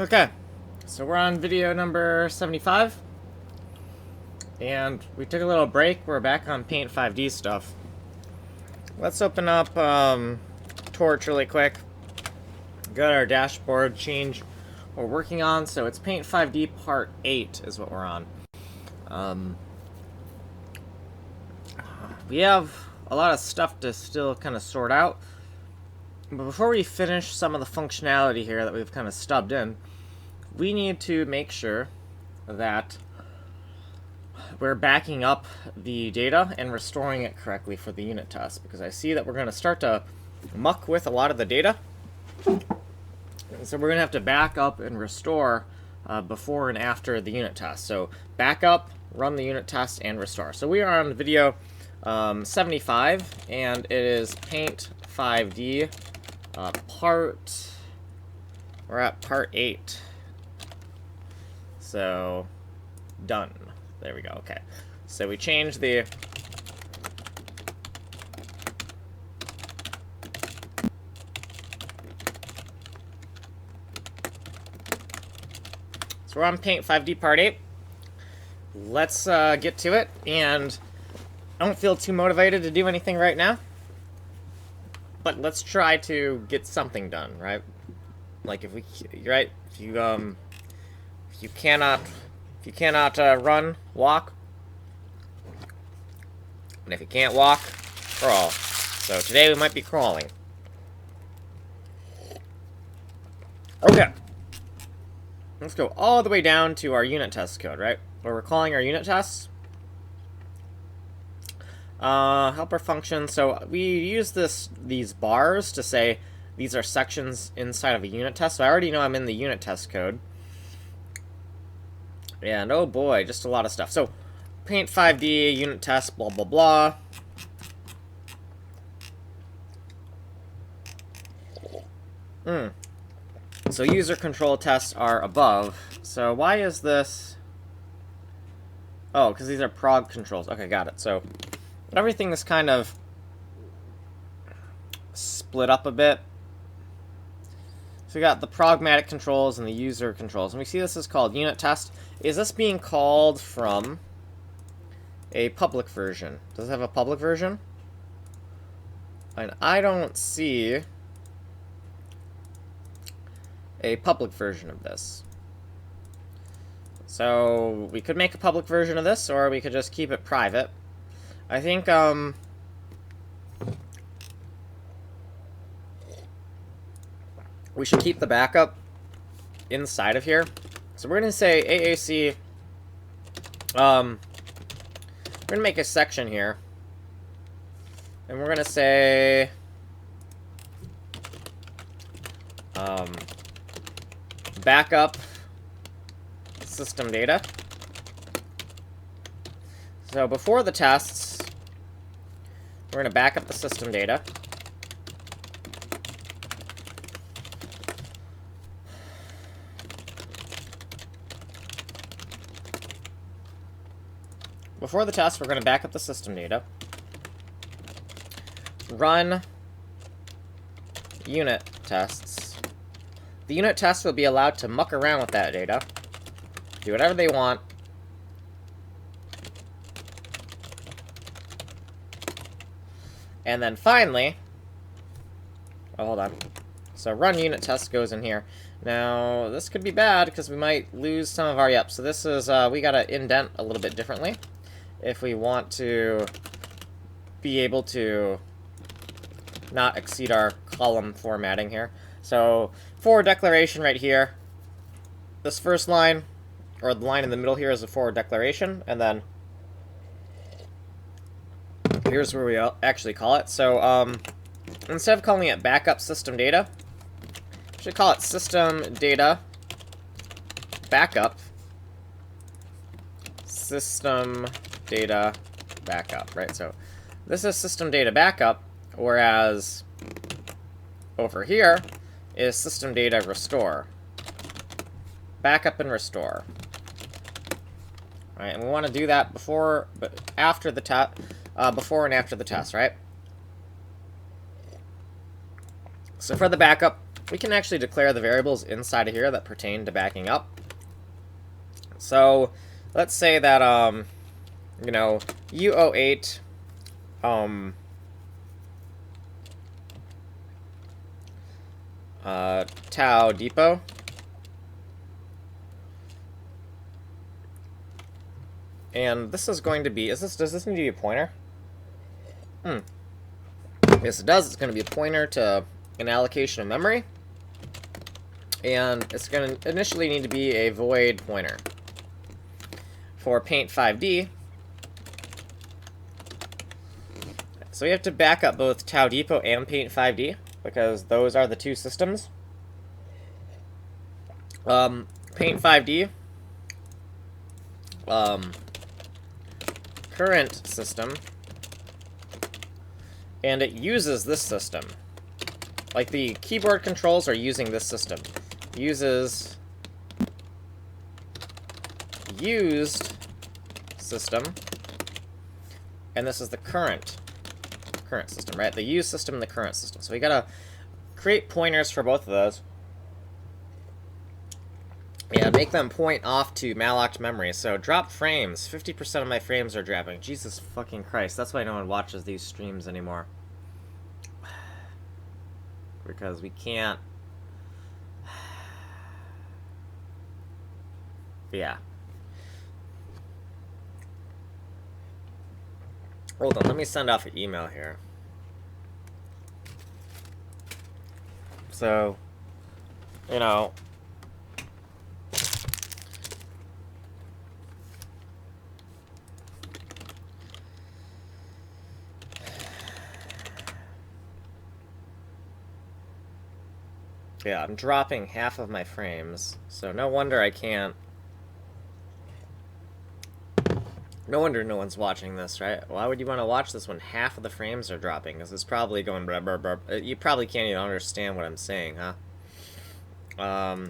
Okay, so we're on video number 75, and we took a little break. We're back on PAINT5D stuff. Let's open up Torch really quick. Go to our dashboard, change what we're working on. So it's PAINT5D Part 8 is what we're on. We have a lot of stuff to still kind of sort out. But before we finish some of the functionality here that we've kind of stubbed in, we need to make sure that we're backing up the data and restoring it correctly for the unit test, because I see that we're going to start to muck with a lot of the data. So we're going to have to back up and restore before and after the unit test. So back up, run the unit test, and restore. So we are on video 75, and it is PAINT5D we're at part 8. So done. There we go. Okay. So we changed the So we're on PAINT5D Part 8. Let's get to it, and I don't feel too motivated to do anything right now, but let's try to get something done, right? Like if you cannot run, walk, and if you can't walk, crawl. So today we might be crawling. Okay. Let's go all the way down to our unit test code, right? Where we're calling our unit tests. Helper function. So we use these bars to say these are sections inside of a unit test. So I already know I'm in the unit test code. And oh boy, just a lot of stuff. So PAINT5D, unit test, blah, blah, blah. So user control tests are above. So why is this? Oh, because these are prog controls. Okay, got it. So everything is kind of split up a bit. So we got the pragmatic controls and the user controls. And we see this is called unit test. Is this being called from a public version? Does it have a public version? And I don't see a public version of this. So we could make a public version of this, or we could just keep it private. I think we should keep the backup inside of here. So we're going to say AAC, we're going to make a section here, and we're going to say backup system data. So before the tests, we're going to back up the system data. Before the test, we're going to back up the system data. Run unit tests. The unit tests will be allowed to muck around with that data, do whatever they want. And then finally, oh, hold on. So run unit test goes in here. Now, this could be bad because we might lose some of our, yep. So this is, we got to indent a little bit differently if we want to be able to not exceed our column formatting here. So forward declaration right here. This first line, or the line in the middle here, is a forward declaration, and then here's where we actually call it. So instead of calling it backup system data, we should call it system data backup. System data backup, right? So this is system data backup, whereas over here is system data restore. Backup and restore. All right, and we want to do that before and after the test, right? So for the backup, we can actually declare the variables inside of here that pertain to backing up. So let's say that you know, U08 tau depot. And this is going to be, does this need to be a pointer? Yes, it does. It's going to be a pointer to an allocation of memory. And it's going to initially need to be a void pointer. For PAINT5D, so we have to back up both tau depot and PAINT5D, because those are the two systems. PAINT5D, current system, and it uses this system. Like the keyboard controls are using this system. Uses used system, and this is the current system, right? The used system and the current system. So we gotta create pointers for both of those. Yeah, make them point off to malloc memory. So drop frames. 50% of my frames are dropping. Jesus fucking Christ. That's why no one watches these streams anymore. Because we can't... Yeah. Hold on, let me send off an email here. So, you know... Yeah, I'm dropping half of my frames, so no wonder I can't... No wonder no one's watching this, right? Why would you want to watch this when half of the frames are dropping? Because it's probably going... Blah, blah, blah. You probably can't even understand what I'm saying, huh? I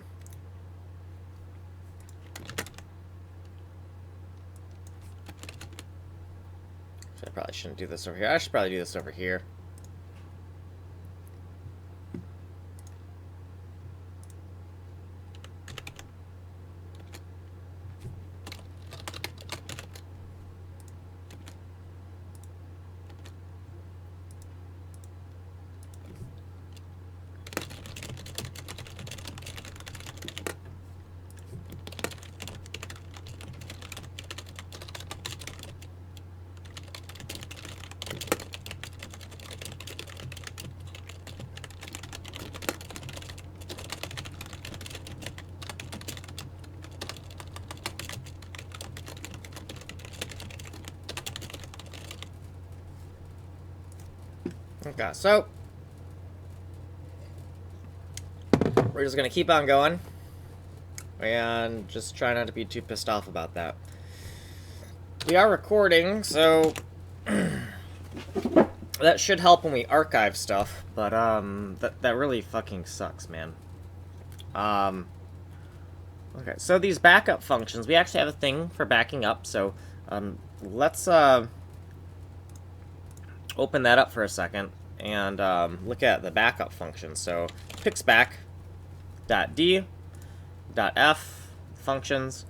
probably shouldn't do this over here. I should probably do this over here. Okay, so we're just gonna keep on going and just try not to be too pissed off about that. We are recording, so that should help when we archive stuff, but that really fucking sucks, man. Okay, so these backup functions, we actually have a thing for backing up, so let's open that up for a second and look at the backup function. So pixback.d.f functions,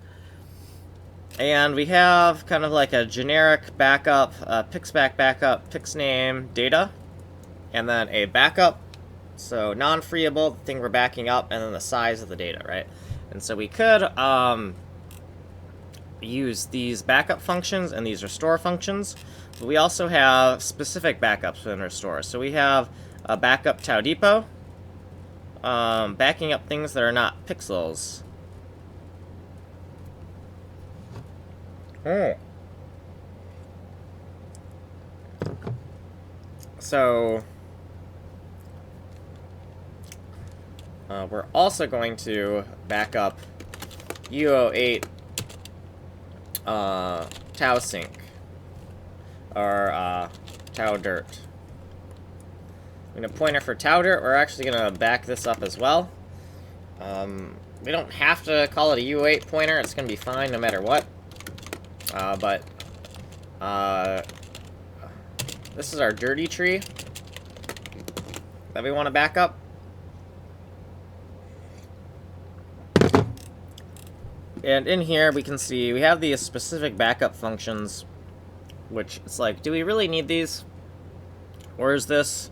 and we have kind of like a generic backup, pixback backup, pixname data, and then a backup, so non-freeable, the thing we're backing up, and then the size of the data, right? And so we could use these backup functions and these restore functions. But we also have specific backups within restore. So we have a backup tau depot, backing up things that are not pixels. So we're also going to back up U08 tau sync, or tau dirt. I'm going to pointer for tau dirt. We're actually going to back this up as well. We don't have to call it a U08 pointer. It's going to be fine no matter what. But this is our dirty tree that we want to back up. And in here, we can see we have these specific backup functions, which it's like, do we really need these? Or is this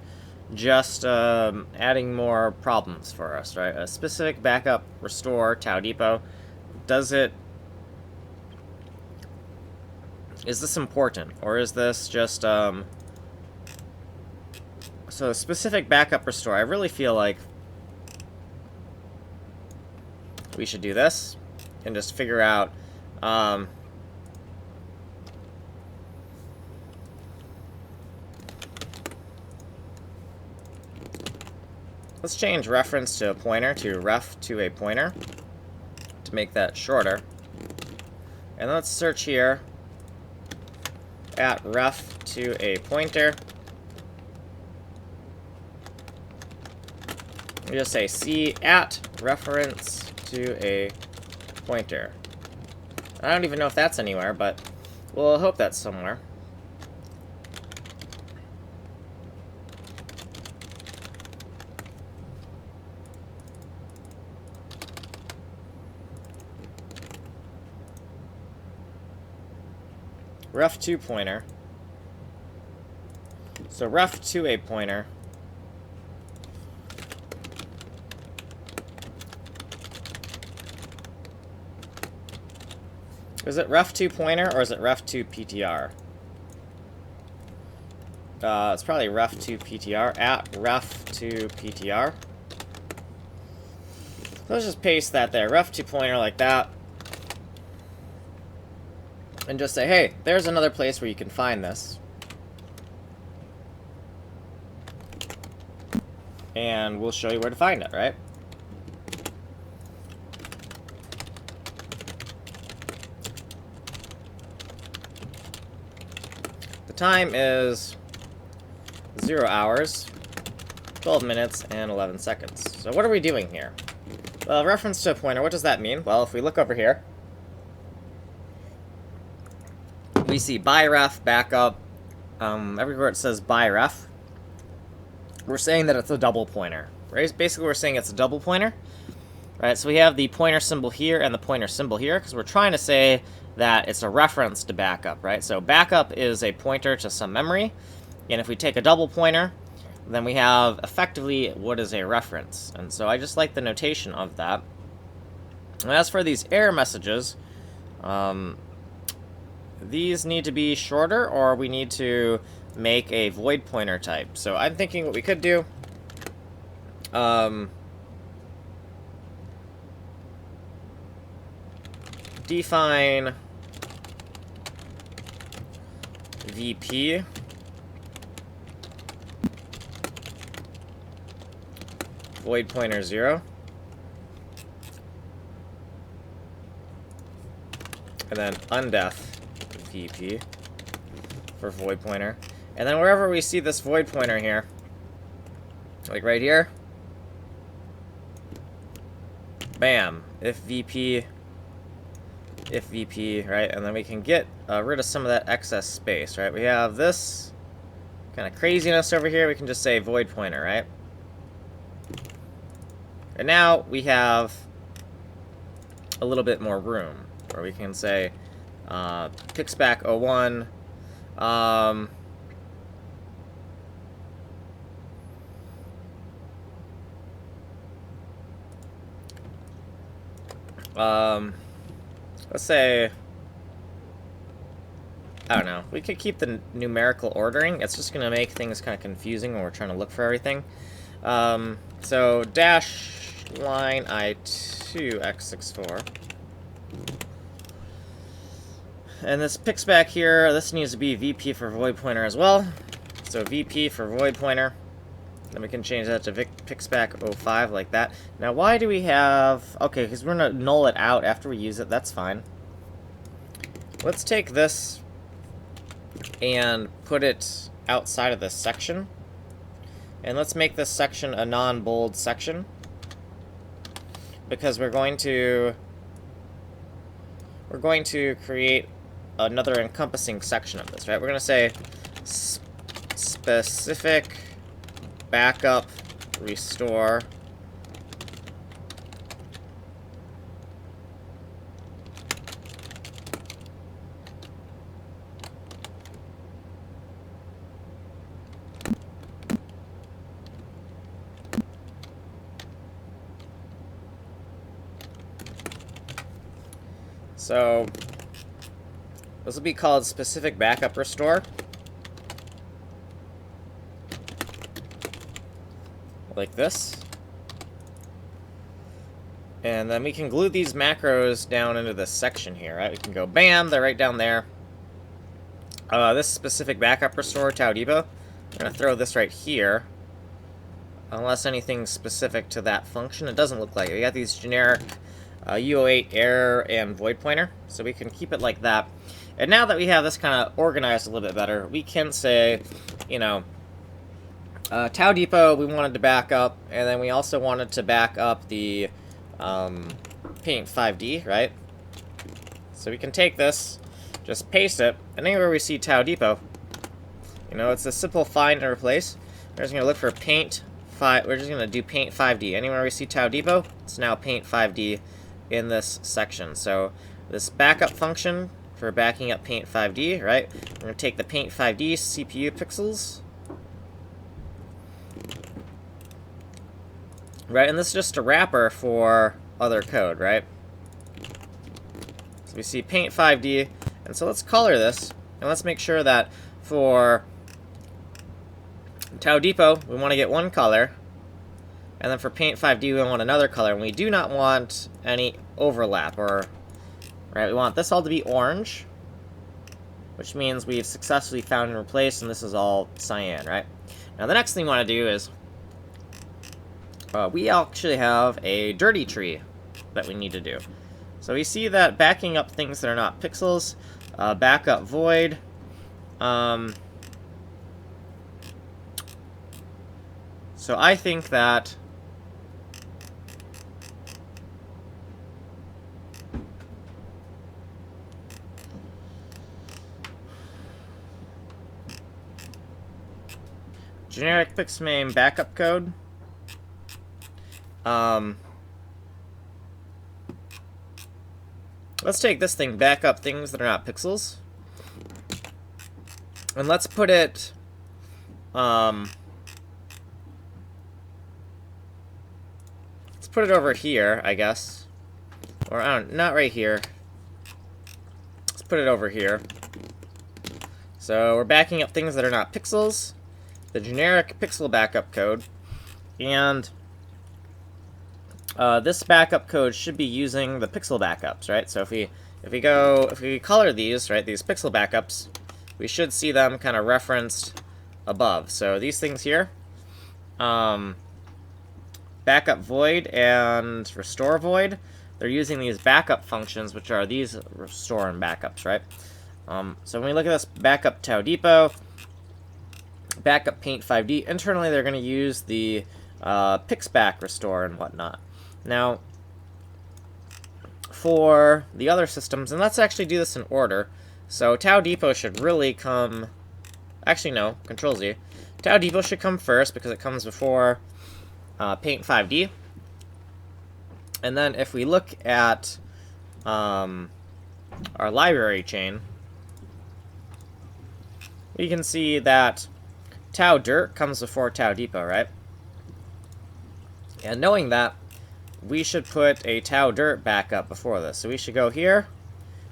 just adding more problems for us, right? A specific backup restore tau depot. Is this important? Or is this just, so a specific backup restore, I really feel like we should do this and just figure out, let's change reference to a pointer to ref to a pointer to make that shorter. And let's search here at ref to a pointer. We just say C at reference to a pointer. I don't even know if that's anywhere, but we'll hope that's somewhere. Ref to pointer. So ref to a pointer. Is it ref to pointer or is it ref to PTR? It's probably ref to PTR at ref to PTR. Let's just paste that there, ref to pointer like that. And just say, hey, there's another place where you can find this. And we'll show you where to find it, right? The time is 0 hours, 12 minutes, and 11 seconds. So what are we doing here? Well, reference to a pointer, what does that mean? Well, if we look over here, we see by ref, backup, everywhere it says by ref, we're saying that it's a double pointer, right? Basically, we're saying it's a double pointer, right? So we have the pointer symbol here and the pointer symbol here, because we're trying to say that it's a reference to backup, right? So backup is a pointer to some memory, and if we take a double pointer, then we have effectively what is a reference. And so I just like the notation of that. And as for these error messages, these need to be shorter, or we need to make a void pointer type. So I'm thinking what we could do, define VP void pointer 0, and then undef VP for void pointer. And then wherever we see this void pointer here, like right here, bam, if VP, right? And then we can get rid of some of that excess space, right? We have this kind of craziness over here. We can just say void pointer, right? And now we have a little bit more room, where we can say pixback 01, let's say, I don't know, we could keep the numerical ordering. It's just going to make things kind of confusing when we're trying to look for everything. So dash line I2 x64. And this pixback here, this needs to be VP for void pointer as well. So VP for void pointer. Then we can change that to pixback 05 like that. Now why do we have... Okay, because we're going to null it out after we use it. That's fine. Let's take this and put it outside of this section. And let's make this section a non-bold section. Because we're going to create another encompassing section of this, right? We're going to say specific backup restore So this will be called specific backup restore. Like this. And then we can glue these macros down into this section here, right? We can go bam, they're right down there. This specific backup restore, tau depot, I'm going to throw this right here. Unless anything's specific to that function. It doesn't look like it. We got these generic U08 error and void pointer, so we can keep it like that. And now that we have this kind of organized a little bit better, we can say, you know, tau depot we wanted to back up, and then we also wanted to back up the PAINT5D, right? So we can take this, just paste it, and anywhere we see tau depot, you know, it's a simple find and replace. We're just going to look for we're just going to do PAINT5D. Anywhere we see tau depot, it's now PAINT5D in this section. So this backup function for backing up PAINT5D, right? We're going to take the PAINT5D CPU pixels. Right, and this is just a wrapper for other code, right? So we see PAINT5D, and so let's color this, and let's make sure that for tau depot, we want to get one color, and then for PAINT5D, we want another color, and we do not want any overlap, or, right, we want this all to be orange, which means we've successfully found and replaced, and this is all cyan, right? Now, the next thing we want to do is, we actually have a dirty tree that we need to do. So we see that backing up things that are not pixels, backup void, so I think that generic pixname backup code. Let's take this thing, back up things that are not pixels, and let's put it, let's put it over here, I guess, or I don't, not right here. Let's put it over here. So we're backing up things that are not pixels, the generic pixel backup code, and this backup code should be using the pixel backups, right? So if we color these, right, these pixel backups, we should see them kind of referenced above. So these things here, backup void and restore void, they're using these backup functions, which are these restore and backups, right? So when we look at this backup tau depot, backup PAINT5D, internally they're going to use the pixback restore and whatnot. Now, for the other systems, and let's actually do this in order. So tau depot should really come, actually no, Control Z. Tau depot should come first because it comes before PAINT5D. And then if we look at our library chain, we can see that tau dirt comes before tau depot, right? And knowing that, we should put a tau dirt backup before this. So we should go here,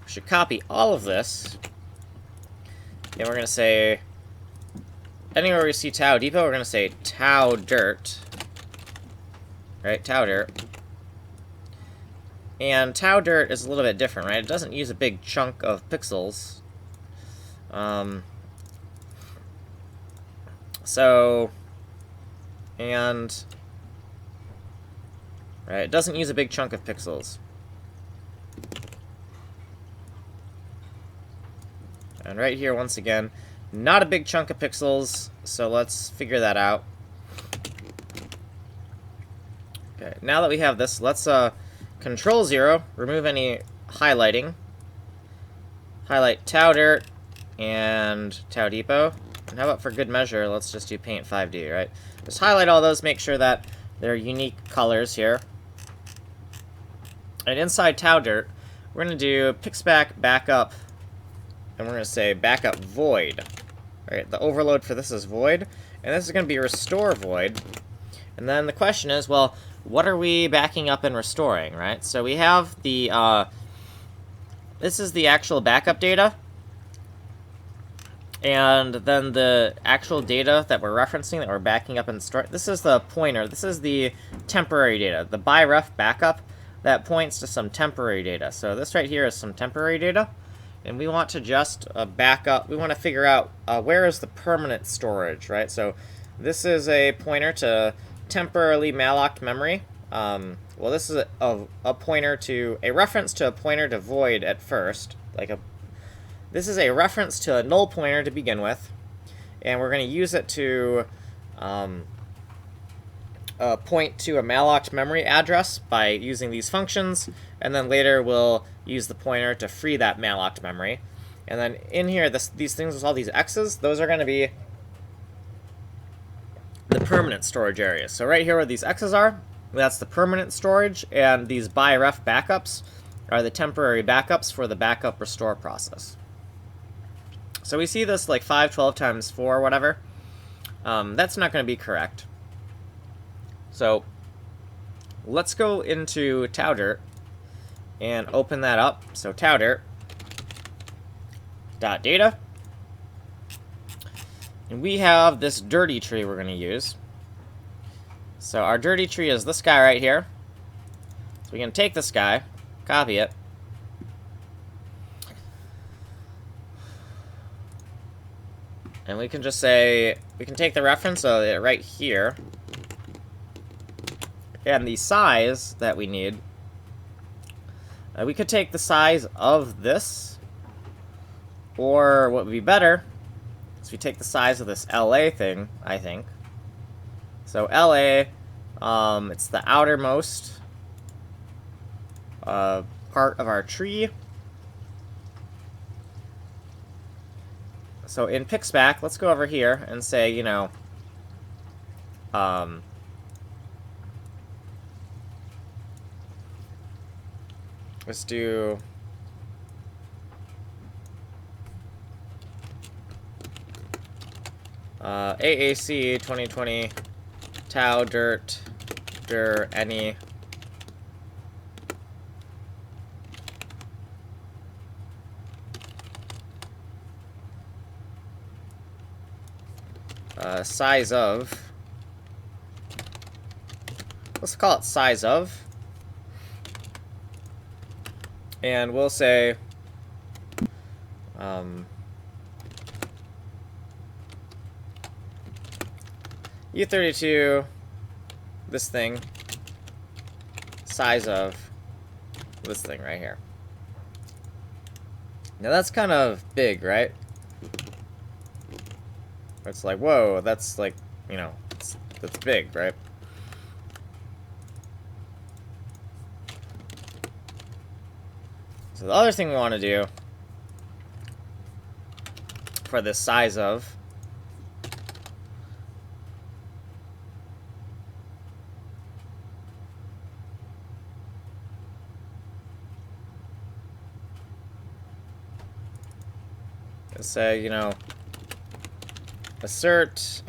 we should copy all of this, and we're going to say, anywhere we see tau depot, we're going to say tau dirt, right, tau dirt. And tau dirt is a little bit different, right? It doesn't use a big chunk of pixels. Right, it doesn't use a big chunk of pixels. And right here, once again, not a big chunk of pixels, so let's figure that out. Okay, now that we have this, let's Control 0, remove any highlighting. Highlight tau dirt and tau depot. And how about for good measure, let's just do PAINT5D, right? Just highlight all those, make sure that they're unique colors here. And inside tau dirt, we're going to do pixback backup, and we're going to say backup void. Right, the overload for this is void, and this is going to be restore void. And then the question is, well, what are we backing up and restoring, right? So we have the this is the actual backup data. And then the actual data that we're referencing, that we're backing up and store, this is the pointer. This is the temporary data. The by ref backup, that points to some temporary data. So this right here is some temporary data. And we want to just back up. We want to figure out where is the permanent storage, right? So this is a pointer to temporarily malloc memory. Well, this is a pointer to, a reference to a pointer to void at first. This is a reference to a null pointer to begin with. And we're going to use it to point to a malloc memory address by using these functions. And then later we'll use the pointer to free that malloc memory. And then in here, these things with all these x's, those are going to be the permanent storage areas. So right here where these x's are, that's the permanent storage, and these by ref backups are the temporary backups for the backup restore process. So we see this like 512 times 4 or whatever. That's not going to be correct. So let's go into taudirt and open that up. So taudirt dot data, and we have this dirty tree we're going to use. So our dirty tree is this guy right here. So we can take this guy, copy it, and we can just say, we can take the reference of it right here, and the size that we need, we could take the size of this, or what would be better is we take the size of this LA thing, I think. So LA, it's the outermost part of our tree. So in Pixback, let's go over here and say, you know, let's do AAC 2020 tau dirt dir any size of, let's call it size of, and we'll say U32, this thing, size of this thing right here. Now that's kind of big, right? It's like, whoa, that's like, you know, that's big, right? So the other thing we want to do for this size of is say, you know, assert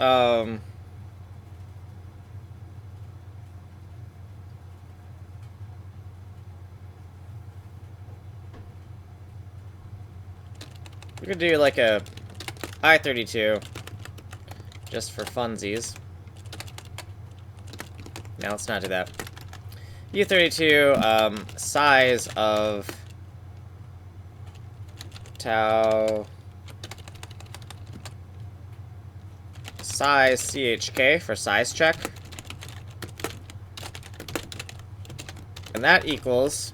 we could do like a I32 just for funsies. Now let's not do that. U32 size of tau size chk for size check, and that equals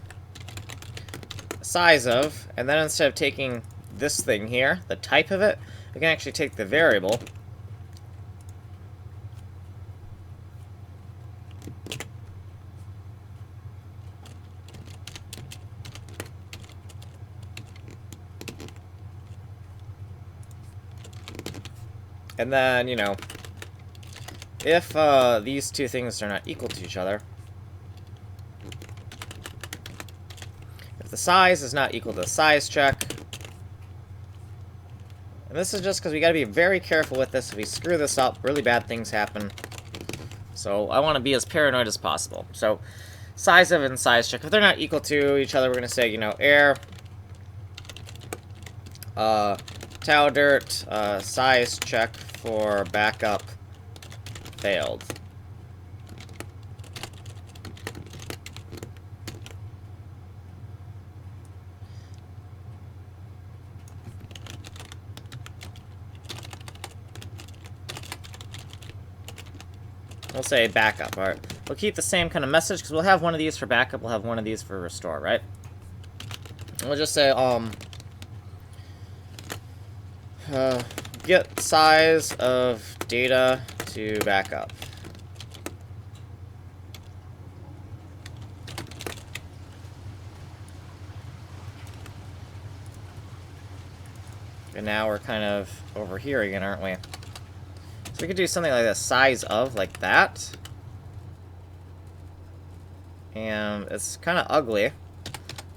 size of, and then instead of taking this thing here, the type of it, we can actually take the variable and then, you know, if these two things are not equal to each other, if the size is not equal to the size check, and this is just because we got to be very careful with this. If we screw this up, really bad things happen. So I want to be as paranoid as possible. So size of and size check, if they're not equal to each other, we're going to say, you know, air Tau dirt size check for backup failed. We'll say backup. Alright. We'll keep the same kind of message because we'll have one of these for backup, we'll have one of these for restore, right? And we'll just say, get size of data to backup. And now we're kind of over here again, aren't we? So we could do something like this, size of, like that. And it's kind of ugly. And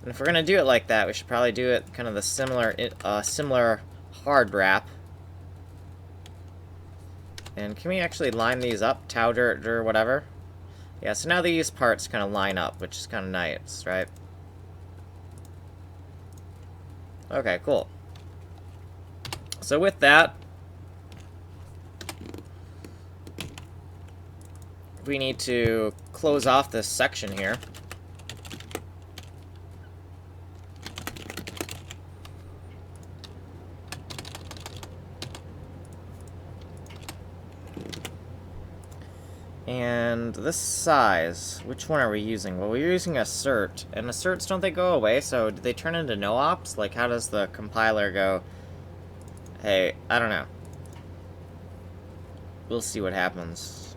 if we're going to do it like that, we should probably do it kind of the similar hard wrap. And can we actually line these up? Tau dirt or whatever? Yeah, so now these parts kind of line up, which is kind of nice, right? Okay, cool. So with that, we need to close off this section here. And this size, which one are we using? Well, we're using assert, and asserts, don't they go away? So do they turn into no ops? Like, how does the compiler go, hey, I don't know. We'll see what happens.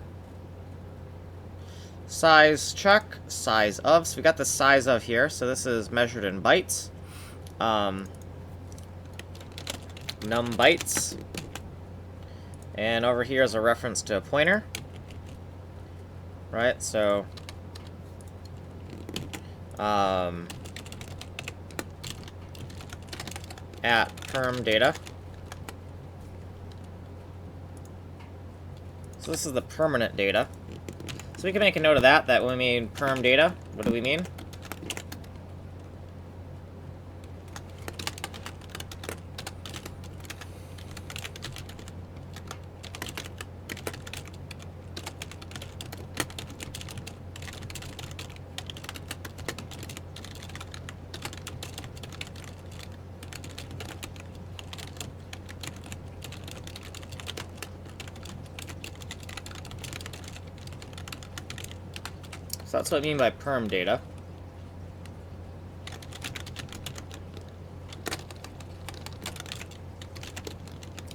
Size check, size of. So we got the size of here. So this is measured in bytes. Num bytes. And over here is a reference to a pointer. Right, so at perm data. So this is the permanent data. So we can make a note of that when we mean perm data. What do we mean? So that's what I mean by perm data.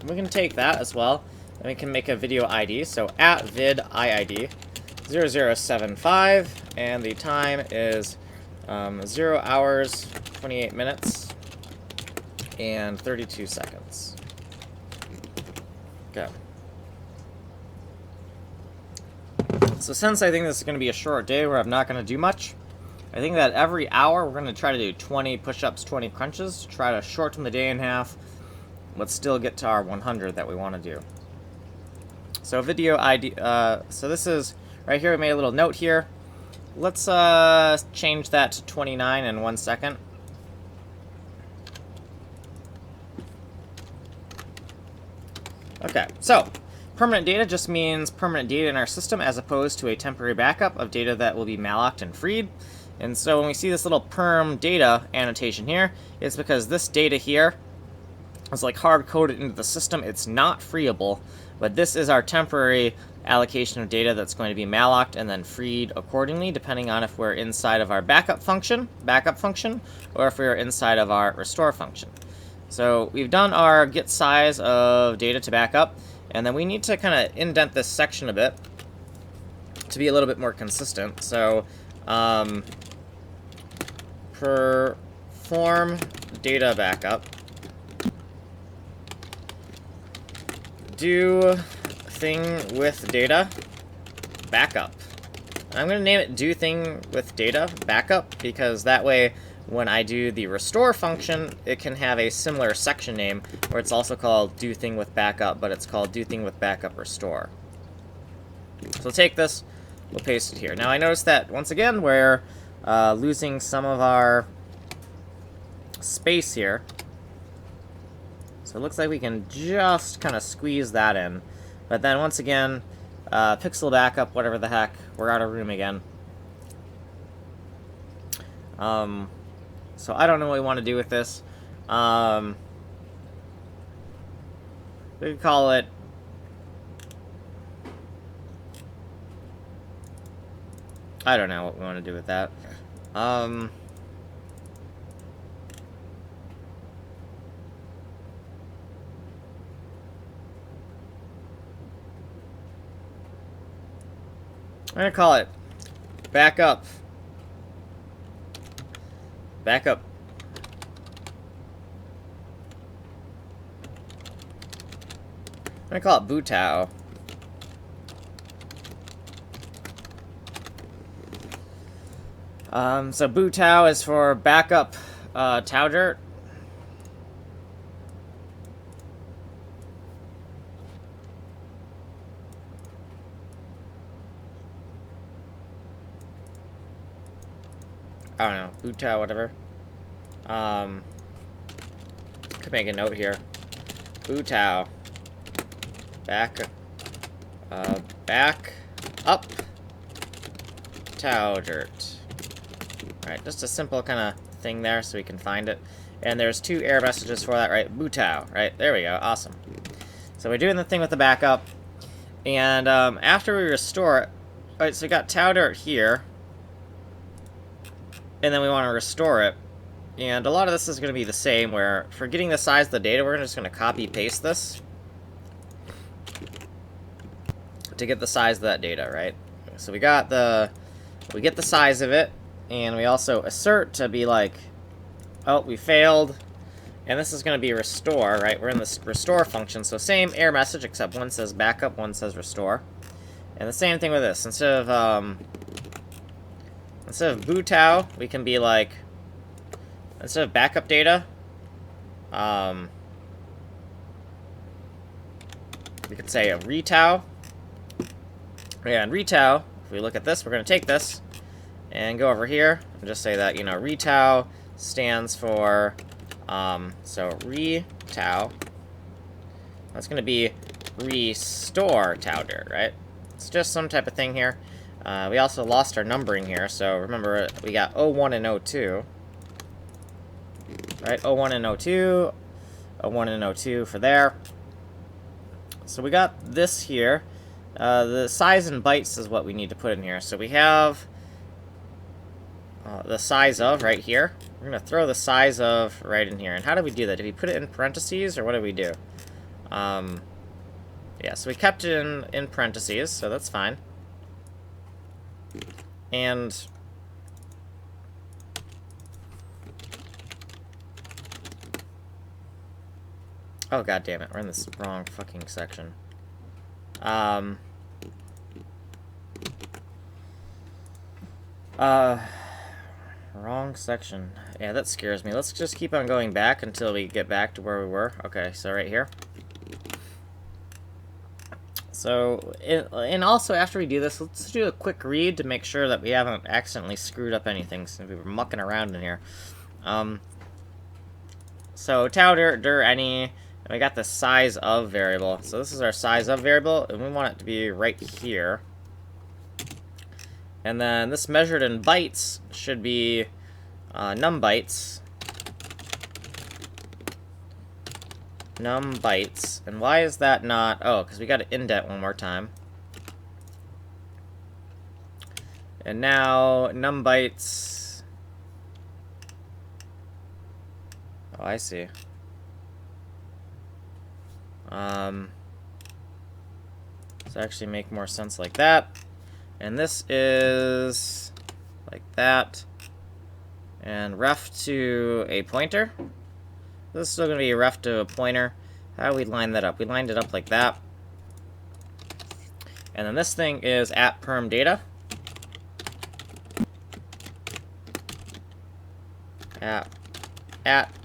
And we can take that as well, and we can make a video ID. So at vid IID 0075, and the time is 0 hours, 28 minutes, and 32 seconds. Okay. So since I think this is going to be a short day where I'm not going to do much, I think that every hour we're going to try to do 20 push-ups, 20 crunches, to try to shorten the day in half, but still get to our 100 that we want to do. So video ID, so this is, right here we made a little note here. Let's change that to 29 in 1 second. Okay, so permanent data just means permanent data in our system as opposed to a temporary backup of data that will be mallocked and freed. And so when we see this little perm data annotation here, it's because this data here is like hard-coded into the system. It's not freeable, but this is our temporary allocation of data that's going to be mallocked and then freed accordingly, depending on if we're inside of our backup function, or if we're inside of our restore function. So we've done our get size of data to backup. And then we need to kind of indent this section a bit to be a little bit more consistent. So, perform data backup. Do thing with data backup. I'm going to name it do thing with data backup because that way when I do the restore function, it can have a similar section name where it's also called do thing with backup, but it's called do thing with backup restore. So we'll take this, we'll paste it here. Now I noticed that once again we're losing some of our space here. So it looks like we can just kind of squeeze that in. But then once again, pixel backup, whatever the heck, we're out of room again. So I don't know what we want to do with this. We could call it... I don't know what we want to do with that. I'm gonna call it backup. Backup. I'm gonna call it bootao. So bootao is for backup tau dirt. I don't know, bootao, whatever. Could make a note here. Bootao. Back up tau dirt. Alright, just a simple kind of thing there so we can find it. And there's 2 error messages for that, right? Bootao, right? There we go, awesome. So we're doing the thing with the backup. And after we restore it, alright, so we got tau dirt here. And then we want to restore it. And a lot of this is going to be the same, where for getting the size of the data, we're just going to copy-paste this to get the size of that data, right? So we get the size of it, and we also assert to be like, oh, we failed, and this is going to be restore, right? We're in this restore function, so same error message, except one says backup, one says restore. And the same thing with this. Instead of bootao, we can be like, instead of backup data, we could say a retau. Yeah, and retau, if we look at this, we're going to take this and go over here and just say that, you know, retau stands for, so retau, that's going to be restore tau dirt, right? It's just some type of thing here. We also lost our numbering here, so remember, we got 01 and 02. Right, 01 and 02, 01 and 02 for there. So we got this here. The size in bytes is what we need to put in here. So we have the size of right here. We're going to throw the size of right in here. And how do we do that? Did we put it in parentheses, or what did we do? Yeah, so we kept it in parentheses, so that's fine. And oh, god damn it, we're in this wrong fucking section. Wrong section. Yeah, that scares me. Let's just keep on going back until we get back to where we were. Okay, so right here. So, and also after we do this, let's do a quick read to make sure that we haven't accidentally screwed up anything since we were mucking around in here. So tau dirt any, and we got the size of variable. So this is our size of variable, and we want it to be right here. And then this measured in bytes should be num bytes. Num bytes. And why is that not... Oh, because we got to indent one more time. And now num bytes... Oh, I see. So actually make more sense like that. And this is like that. And ref to a pointer. This is still going to be a ref to a pointer. How do we line that up? We lined it up like that. And then this thing is at perm data. At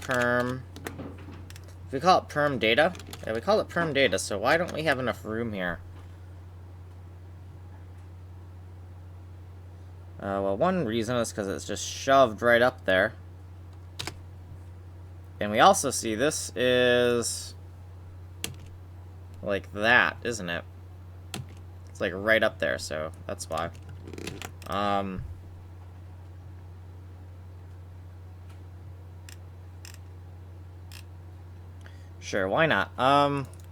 perm. If we call it perm data. Yeah, we call it perm data, so why don't we have enough room here? Well, one reason is because it's just shoved right up there. And we also see this is like that, isn't it? It's like right up there, so that's why. Sure, why not?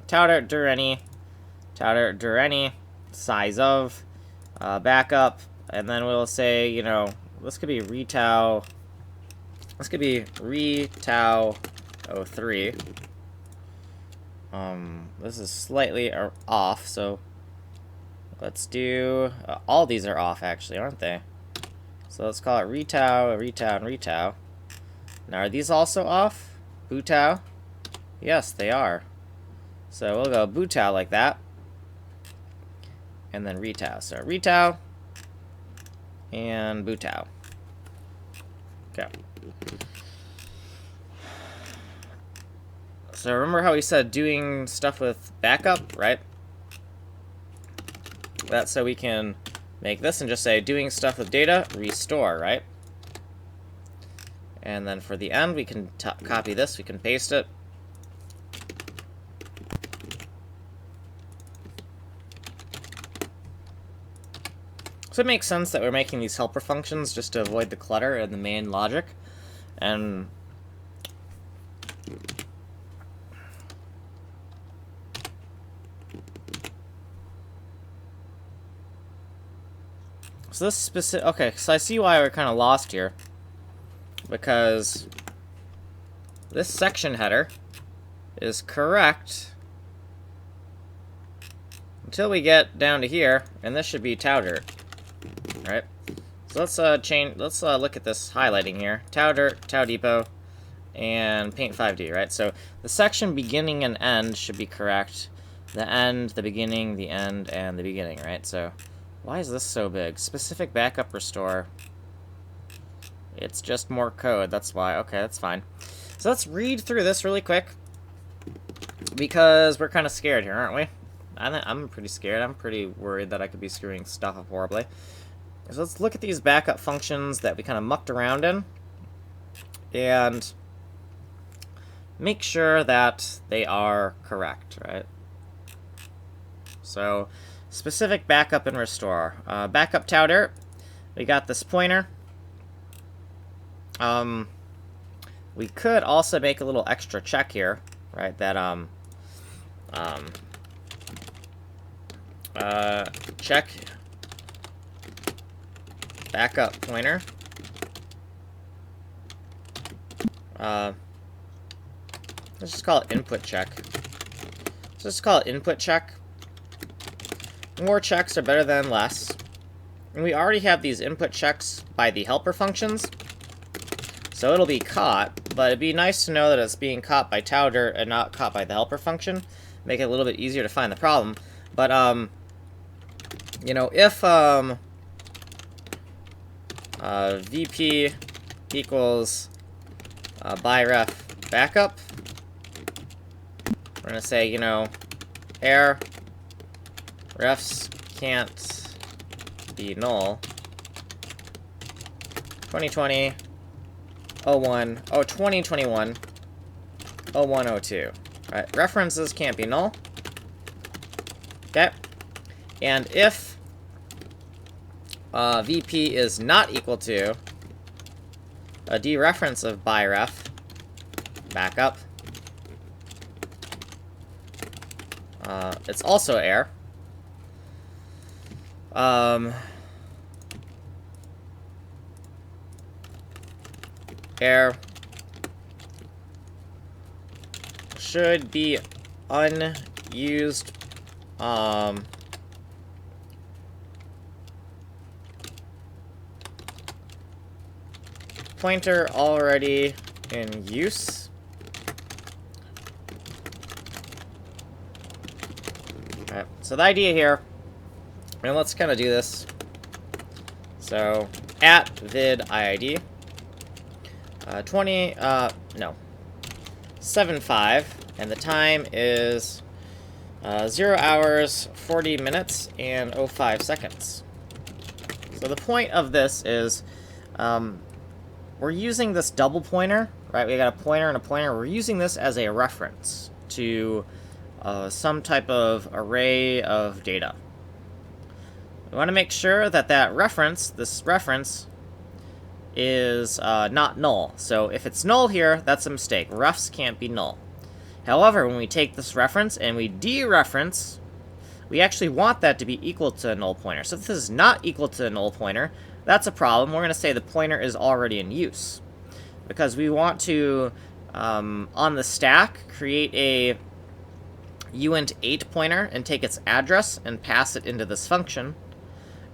Tau dur any, size of, backup, and then we'll say, you know, this could be retau. This could be retau 03. This is slightly off, so let's do. All these are off, actually, aren't they? So let's call it retau, retau, and retau. Now, are these also off? Bootau? Yes, they are. So we'll go bootau like that. And then retau. So retau and bootau. Okay. So remember how we said doing stuff with backup, right? That's so we can make this and just say doing stuff with data, restore, right? And then for the end, we can copy this, we can paste it. So it makes sense that we're making these helper functions just to avoid the clutter in the main logic. And so this specific, okay, so I see why we're kind of lost here. Because this section header is correct until we get down to here, and this should be tau-dirt. Right? So let's look at this highlighting here. Tau-dirt, tau-depot, and PAINT5D, right? So the section beginning and end should be correct. The end, the beginning, the end, and the beginning, right? So why is this so big? Specific backup restore. It's just more code, that's why. Okay, that's fine. So let's read through this really quick, because we're kind of scared here, aren't we? I'm pretty scared. I'm pretty worried that I could be screwing stuff up horribly. So let's look at these backup functions that we kind of mucked around in, and make sure that they are correct, right? So, specific backup and restore. Backup tau-dirt, we got this pointer. We could also make a little extra check here, right? That, check backup pointer. Let's just call it input check. Let's just call it input check. More checks are better than less. And we already have these input checks by the helper functions. So it'll be caught, but it'd be nice to know that it's being caught by tau-dirt and not caught by the helper function. Make it a little bit easier to find the problem. But, you know, if, VP equals byref backup, we're going to say, you know, error refs can't be null. 2020 01 oh 2021 0102. Right, references can't be null. Okay, and if VP is not equal to a dereference of byref backup, it's also error. Error should be unused pointer already in use. Alright, so the idea here, and let's kind of do this. So at vid iid 7:5, and the time is 0 hours 40 minutes and 05 seconds. So the point of this is we're using this double pointer, right? We got a pointer and a pointer. We're using this as a reference to some type of array of data. We want to make sure that that reference, this reference, is not null. So if it's null here, that's a mistake. Refs can't be null. However, when we take this reference and we dereference, we actually want that to be equal to a null pointer. So if this is not equal to a null pointer, that's a problem. We're going to say the pointer is already in use. Because we want to, on the stack, create a uint8 pointer and take its address and pass it into this function.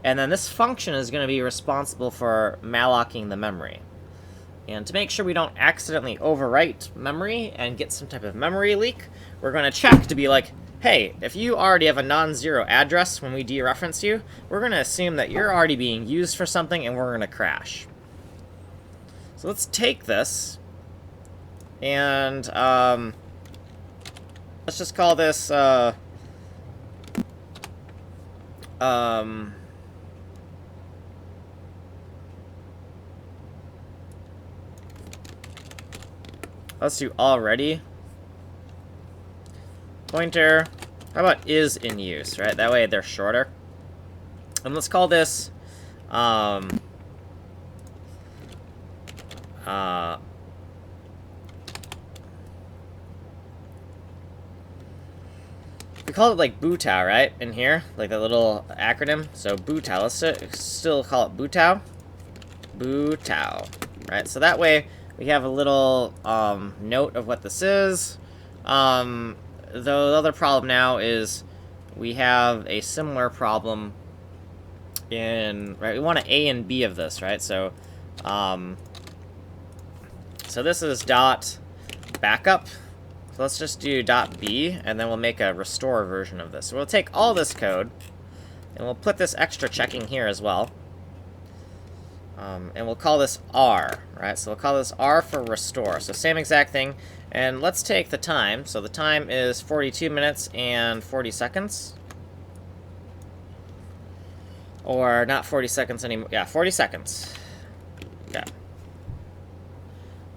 And then this function is going to be responsible for mallocing the memory. And to make sure we don't accidentally overwrite memory and get some type of memory leak, we're going to check to be like, hey, if you already have a non-zero address when we dereference you, we're going to assume that you're already being used for something and we're going to crash. So let's take this and let's just call this let's do already pointer. How about is in use, right? That way they're shorter. And let's call this we call it like bootao, right? In here, like a little acronym. So bootao. Let's still call it bootao. Bootao, right? So that way we have a little note of what this is. Though the other problem now is we have a similar problem in, right? We want an A and B of this, right? So, so this is dot backup. So let's just do dot B, and then we'll make a restore version of this. So we'll take all this code, and we'll put this extra checking here as well. And we'll call this R, right? So we'll call this R for restore. So same exact thing. And let's take the time. So the time is 42 minutes and 40 seconds. Or not 40 seconds anymore. Yeah, 40 seconds. Yeah.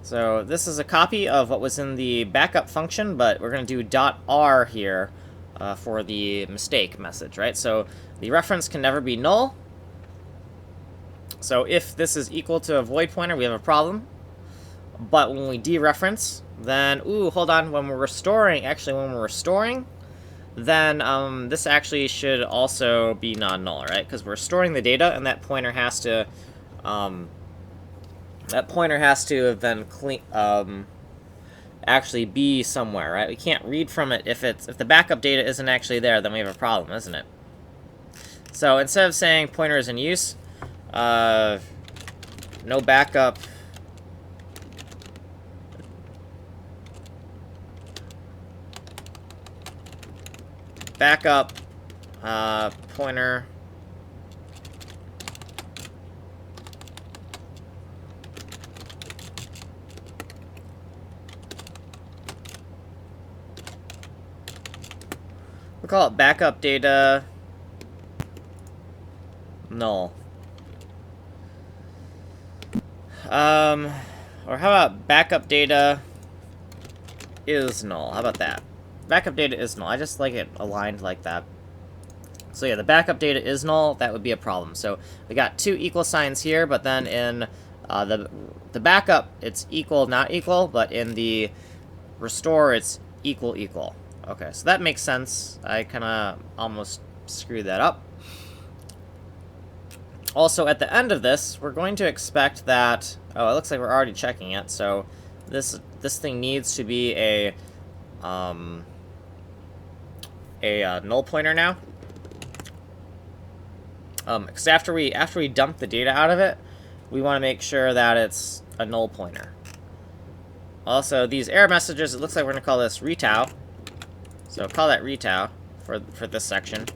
So this is a copy of what was in the backup function, but we're going to do .r here for the mistake message, right? So the reference can never be null. So if this is equal to a void pointer, we have a problem. But when we dereference, then, ooh, hold on, when we're restoring, then this actually should also be non-null, right? Because we're storing the data, and that pointer has to, have been actually be somewhere, right? We can't read from it if the backup data isn't actually there, then we have a problem, isn't it? So instead of saying pointer is in use, no backup pointer we'll call it backup data null. Or how about backup data is null? How about that? Backup data is null. I just like it aligned like that. So yeah, the backup data is null. That would be a problem. So we got two equal signs here, but then in the backup, it's equal, not equal, but in the restore, it's equal, equal. Okay, so that makes sense. I kind of almost screwed that up. Also, at the end of this, we're going to expect that... Oh, it looks like we're already checking it. So this thing needs to be a null pointer now. Because after we dump the data out of it, we want to make sure that it's a null pointer. Also, these error messages, it looks like we're going to call this retau. So call that retau for this section.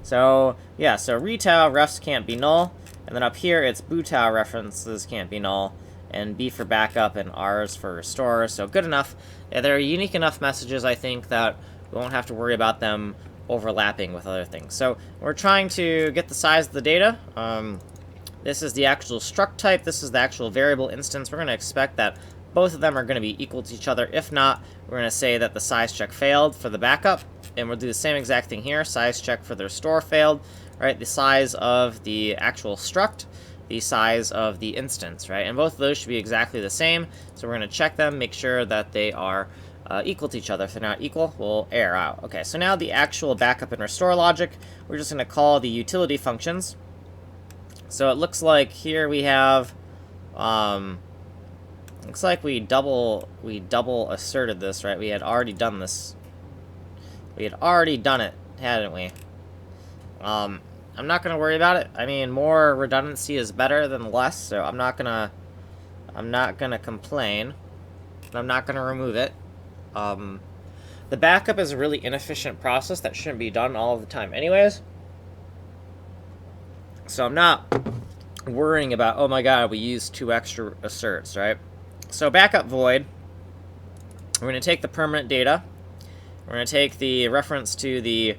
So yeah, so retau refs can't be null. And then up here, it's bootau references can't be null, and B for backup, and R's for restore. So good enough. Yeah, they're unique enough messages, I think, that we won't have to worry about them overlapping with other things. So we're trying to get the size of the data. This is the actual struct type. This is the actual variable instance. We're going to expect that both of them are going to be equal to each other. If not, we're going to say that the size check failed for the backup, and we'll do the same exact thing here. Size check for the restore failed, right? The size of the actual struct, the size of the instance, right? And both of those should be exactly the same. So we're going to check them, make sure that they are equal to each other. If they're not equal, we'll error out. Okay, so now the actual backup and restore logic, we're just going to call the utility functions. So it looks like here we have, looks like we double asserted this, right? We had already done this. We had already done it, hadn't we? I'm not gonna worry about it. I mean, more redundancy is better than less, so I'm not gonna complain. I'm not gonna remove it. The backup is a really inefficient process that shouldn't be done all of the time anyways. So I'm not worrying about, oh my god, we used 2 extra asserts, right? So backup void, we're going to take the permanent data. We're going to take the reference to the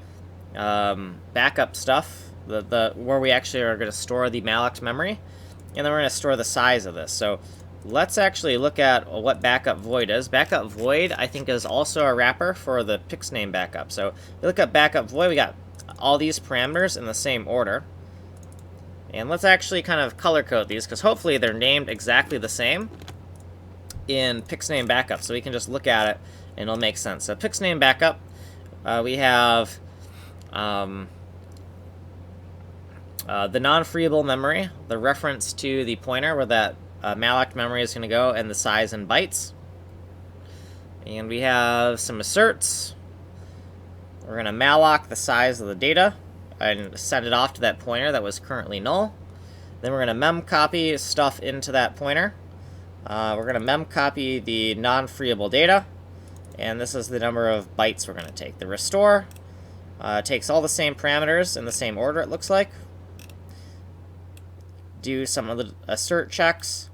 backup stuff, where we actually are going to store the malloc memory, and then we're going to store the size of this. So let's actually look at what backup void is. Backup void, I think, is also a wrapper for the pixname backup. So if you look at backup void, we got all these parameters in the same order. And let's actually kind of color code these, because hopefully they're named exactly the same in pixname backup, so we can just look at it and it'll make sense. So pixname backup, we have the non-freeable memory, the reference to the pointer where that malloc memory is going to go, and the size in bytes. And we have some asserts. We're going to malloc the size of the data and send it off to that pointer that was currently null. Then we're going to memcopy stuff into that pointer. We're going to memcopy the non-freeable data, and this is the number of bytes we're going to take. The restore takes all the same parameters in the same order, it looks like. Do some of the assert checks.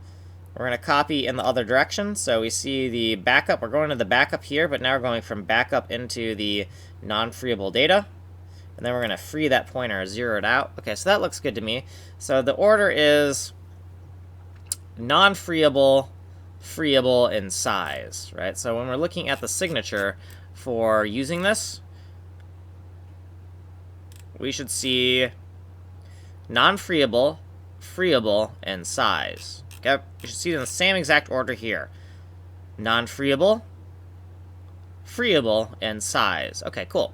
We're going to copy in the other direction, so we see the backup. We're going to the backup here, but now we're going from backup into the non-freeable data. And then we're going to free that pointer, zero it out. Okay, so that looks good to me. So the order is non-freeable, freeable, and size, right? So when we're looking at the signature for using this, we should see non-freeable, freeable, and size. Okay, you should see it in the same exact order here. Non-freeable, freeable, and size. Okay, cool.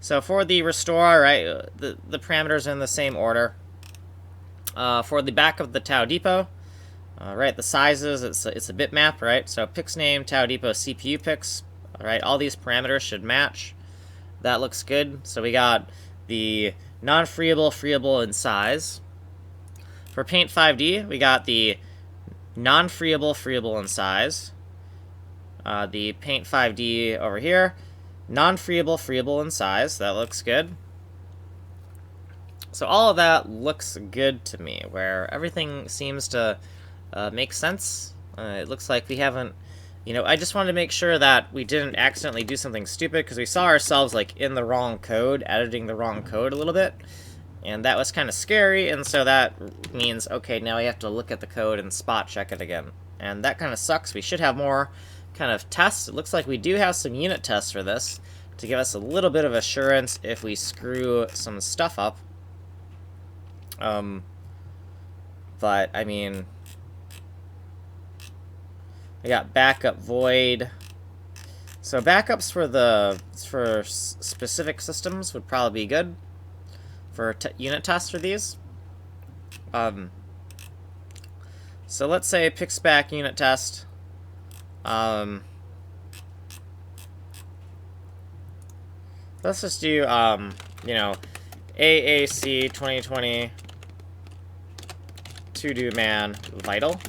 So for the restore, right, the parameters are in the same order. For the back of the tau depot, right, the sizes, it's a bitmap, right? So pixname, tau depot, CPU pix, right, all these parameters should match. That looks good. So we got the non-freeable, freeable, and size. For PAINT5D, we got the non-freeable, freeable, and size. The PAINT5D over here, non-freeable, freeable, and size. That looks good. So all of that looks good to me, where everything seems to make sense. It looks like we haven't, I just wanted to make sure that we didn't accidentally do something stupid, because we saw ourselves like in the wrong code, editing the wrong code a little bit. And that was kind of scary, and so that means, okay, now we have to look at the code and spot check it again. And that kind of sucks. We should have more kind of tests. It looks like we do have some unit tests for this to give us a little bit of assurance if we screw some stuff up. But, I mean, we got backup void. So backups for specific systems would probably be good for unit tests for these. So let's say pixback unit test. Let's just do, AAC 2020 to-do man vital.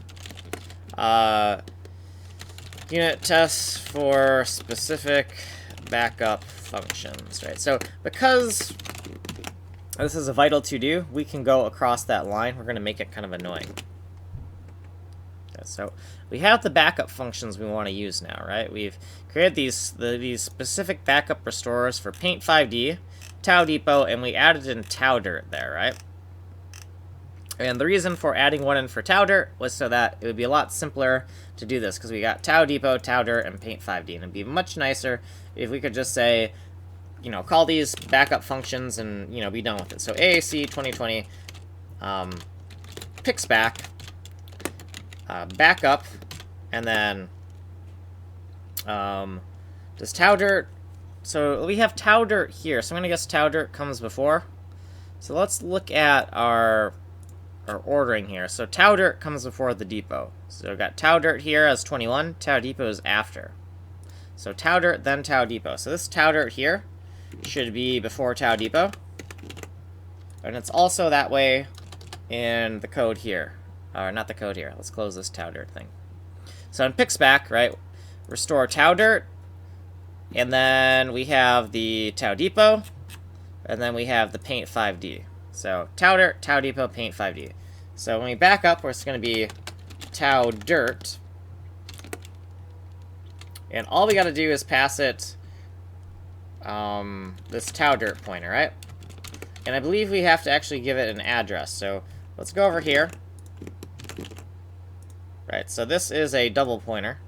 Unit tests for specific backup functions, right? So because this is a vital to-do, we can go across that line. We're going to make it kind of annoying. Okay, so we have the backup functions we want to use now, right? We've created these specific backup restorers for PAINT5D, tau depot, and we added in tau dirt there, right? And the reason for adding one in for tau_dirt was so that it would be a lot simpler to do this, because we got tau depot, tau_dirt, and paint5d, and it'd be much nicer if we could just say, you know, call these backup functions and, you know, be done with it. So AAC 2020 picks back, backup, and then does tau_dirt. So we have tau_dirt here, so I'm gonna guess tau_dirt comes before. So let's look at our ordering here. So tau_dirt comes before the depot. So we've got tau_dirt here as 21, tau depot is after. So tau_dirt, then tau depot. So this tau_dirt here should be before tau depot. And it's also that way in the code here. Or not the code here. Let's close this tau_dirt thing. So in picks back, right, restore tau_dirt, and then we have the tau depot, and then we have the paint5d. So tau_dirt, tau depot, paint5d. So when we back up, it's going to be tau_dirt, and all we got to do is pass it this tau_dirt pointer, right? And I believe we have to actually give it an address. So let's go over here. Right, so this is a double pointer.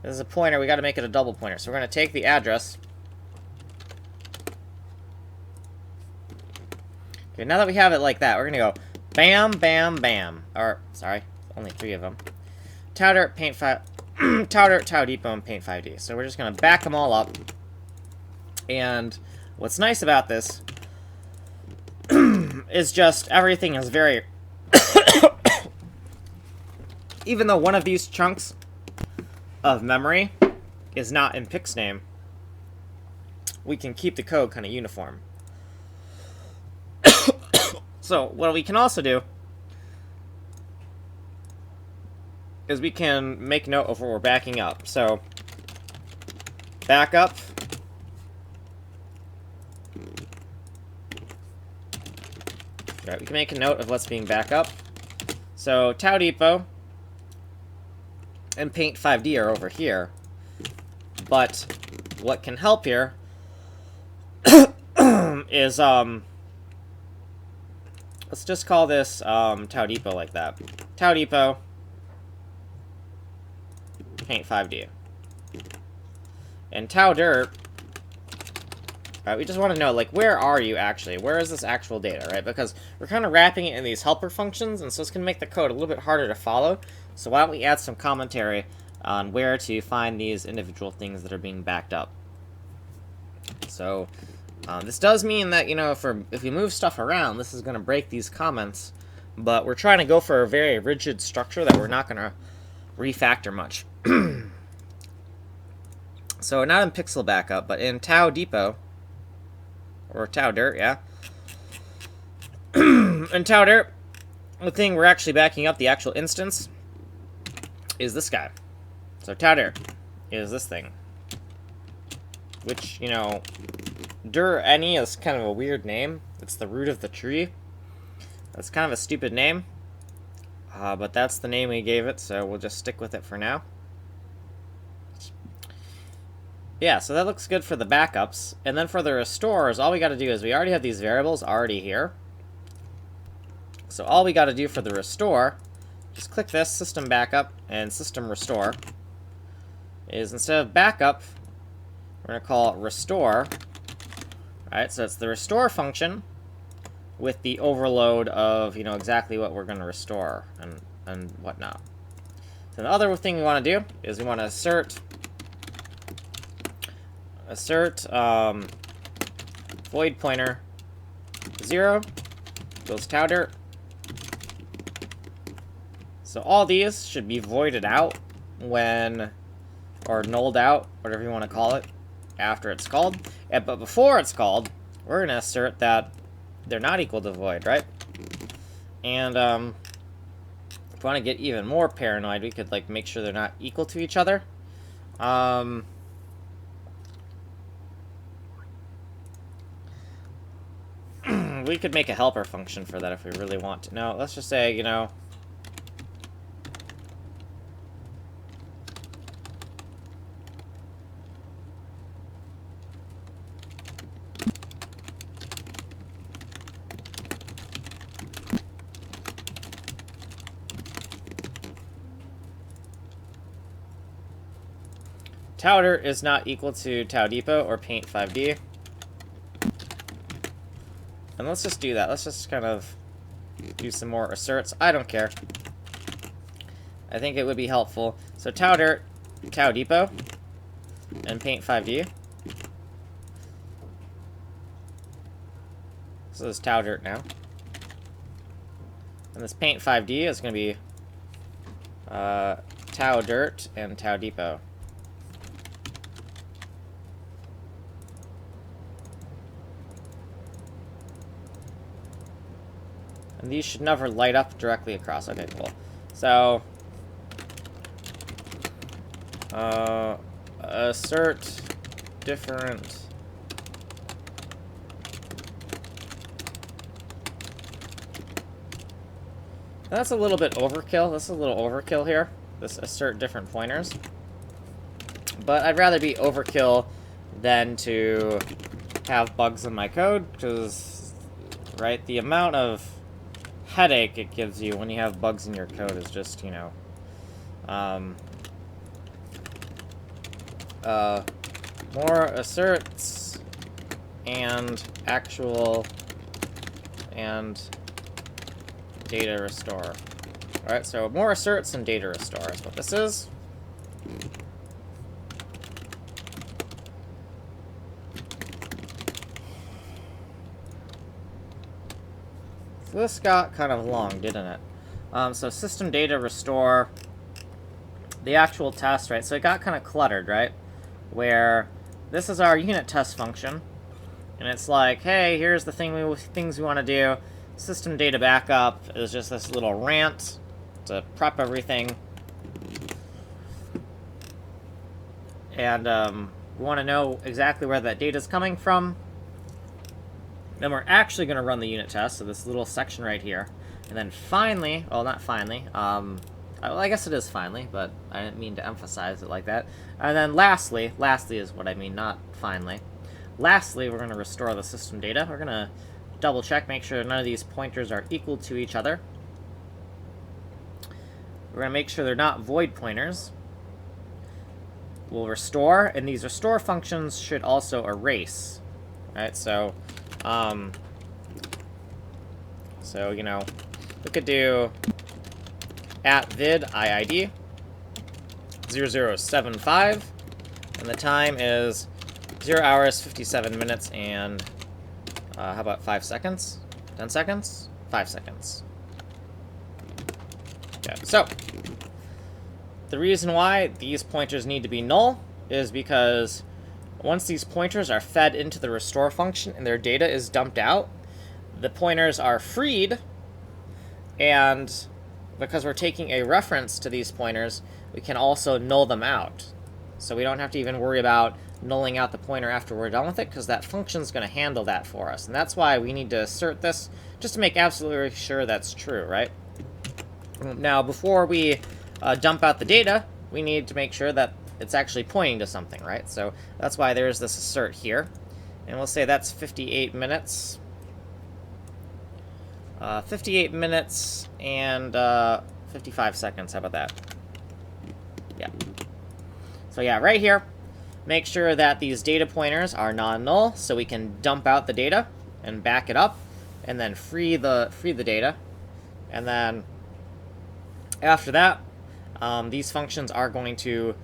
This is a pointer, we got to make it a double pointer. So we're going to take the address. Okay, now that we have it like that, we're going to go bam, bam, bam. Or, sorry, only 3 of them. Tau_dirt, tau_dirt, tau depot, and paint5d. So we're just going to back them all up. And what's nice about this is just everything is very... Even though one of these chunks of memory is not in pix name, we can keep the code kind of uniform. So what we can also do is we can make note of where we're backing up. So back up, right, we can make a note of what's being back up. So tau depot and paint5d are over here, but what can help here is let's just call this tau depot like that. Tau depot, paint5d, and tau_dirt. Right, we just want to know, like, where are you actually? Where is this actual data, right? Because we're kind of wrapping it in these helper functions, and so it's going to make the code a little bit harder to follow. So why don't we add some commentary on where to find these individual things that are being backed up. So this does mean that, you know, if we move stuff around, this is going to break these comments, but we're trying to go for a very rigid structure that we're not going to refactor much. So not in pixel backup, but in tau depot, or tau_dirt, yeah. In tau_dirt, the thing we're actually backing up, the actual instance, is this guy. So tau_dirt is this thing. Which, you know, dir_any is kind of a weird name. It's the root of the tree. That's kind of a stupid name. But that's the name we gave it, so we'll just stick with it for now. Yeah, so that looks good for the backups. And then for the restores, all we got to do is we already have these variables already here. So all we got to do for the restore, just click this, system backup, and system restore, is instead of backup, we're going to call it restore. Alright, so it's the restore function with the overload of, you know, exactly what we're going to restore and whatnot. So the other thing we want to do is we want to assert void pointer 0 goes tau_dirt. So all these should be voided out when, or nulled out, whatever you want to call it, after it's called. But before it's called, we're going to assert that they're not equal to void, right? And if we want to get even more paranoid, we could like make sure they're not equal to each other. We could make a helper function for that if we really want to. No, let's just say, you know, tau_dirt is not equal to tau_depot or PAINT5D. And let's just do that. Let's just kind of do some more asserts. I don't care. I think it would be helpful. So tau_dirt, tau_depot, and PAINT5D. So this tau_dirt now. And this PAINT5D is going to be tau_dirt and tau_depot. And these should never light up directly across. Okay, cool. So, assert different that's a little bit overkill. This is a little overkill here. This assert different pointers. But I'd rather be overkill than to have bugs in my code, because, right, the amount of headache it gives you when you have bugs in your code is just, you know, more asserts and actual and data restore. Alright, so more asserts and data restore is what this is. So this got kind of long, didn't it? So system data restore, the actual test, right? So it got kind of cluttered, right? Where this is our unit test function, and it's like, hey, here's the things we want to do. System data backup is just this little rant to prep everything. And we want to know exactly where that data is coming from. Then we're actually going to run the unit test, so this little section right here. And then finally, well, not finally, well, I guess it is finally, but I didn't mean to emphasize it like that. And then lastly is what I mean, not finally. Lastly, we're going to restore the system data. We're going to double check, make sure none of these pointers are equal to each other. We're going to make sure they're not void pointers. We'll restore, and these restore functions should also erase. Right, so, you know, we could do @vid iid 0075, and the time is 0 hours 57 minutes and how about 5 seconds? 10 seconds? 5 seconds. Okay, so the reason why these pointers need to be null is because once these pointers are fed into the restore function and their data is dumped out, the pointers are freed, and because we're taking a reference to these pointers, we can also null them out. So we don't have to even worry about nulling out the pointer after we're done with it, because that function's going to handle that for us. And that's why we need to assert this, just to make absolutely sure that's true, right? Now, before we dump out the data, we need to make sure that it's actually pointing to something, right? So that's why there's this assert here. And we'll say that's 58 minutes. 58 minutes and 55 seconds. How about that? Yeah. So yeah, right here, make sure that these data pointers are non-null, so we can dump out the data and back it up, and then free the data. And then after that, these functions are going to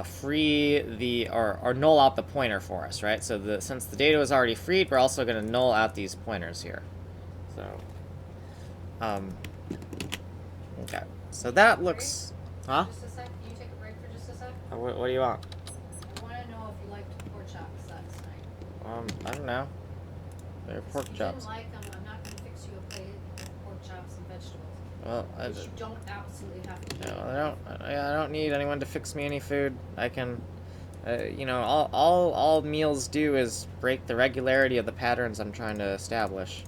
free the or null out the pointer for us, right? So since the data was already freed, we're also going to null out these pointers here. So, okay. So that looks, huh? Just a sec. Can you take a break for just a sec? What do you want? I want to know if you liked pork chops last night. I don't know. They're pork If you chops. didn't like them, I'm not going to fix you a plate of pork chops and vegetables. Well, Which you don't absolutely have to eat. I don't need anyone to fix me any food. I can, you know, all meals do is break the regularity of the patterns I'm trying to establish.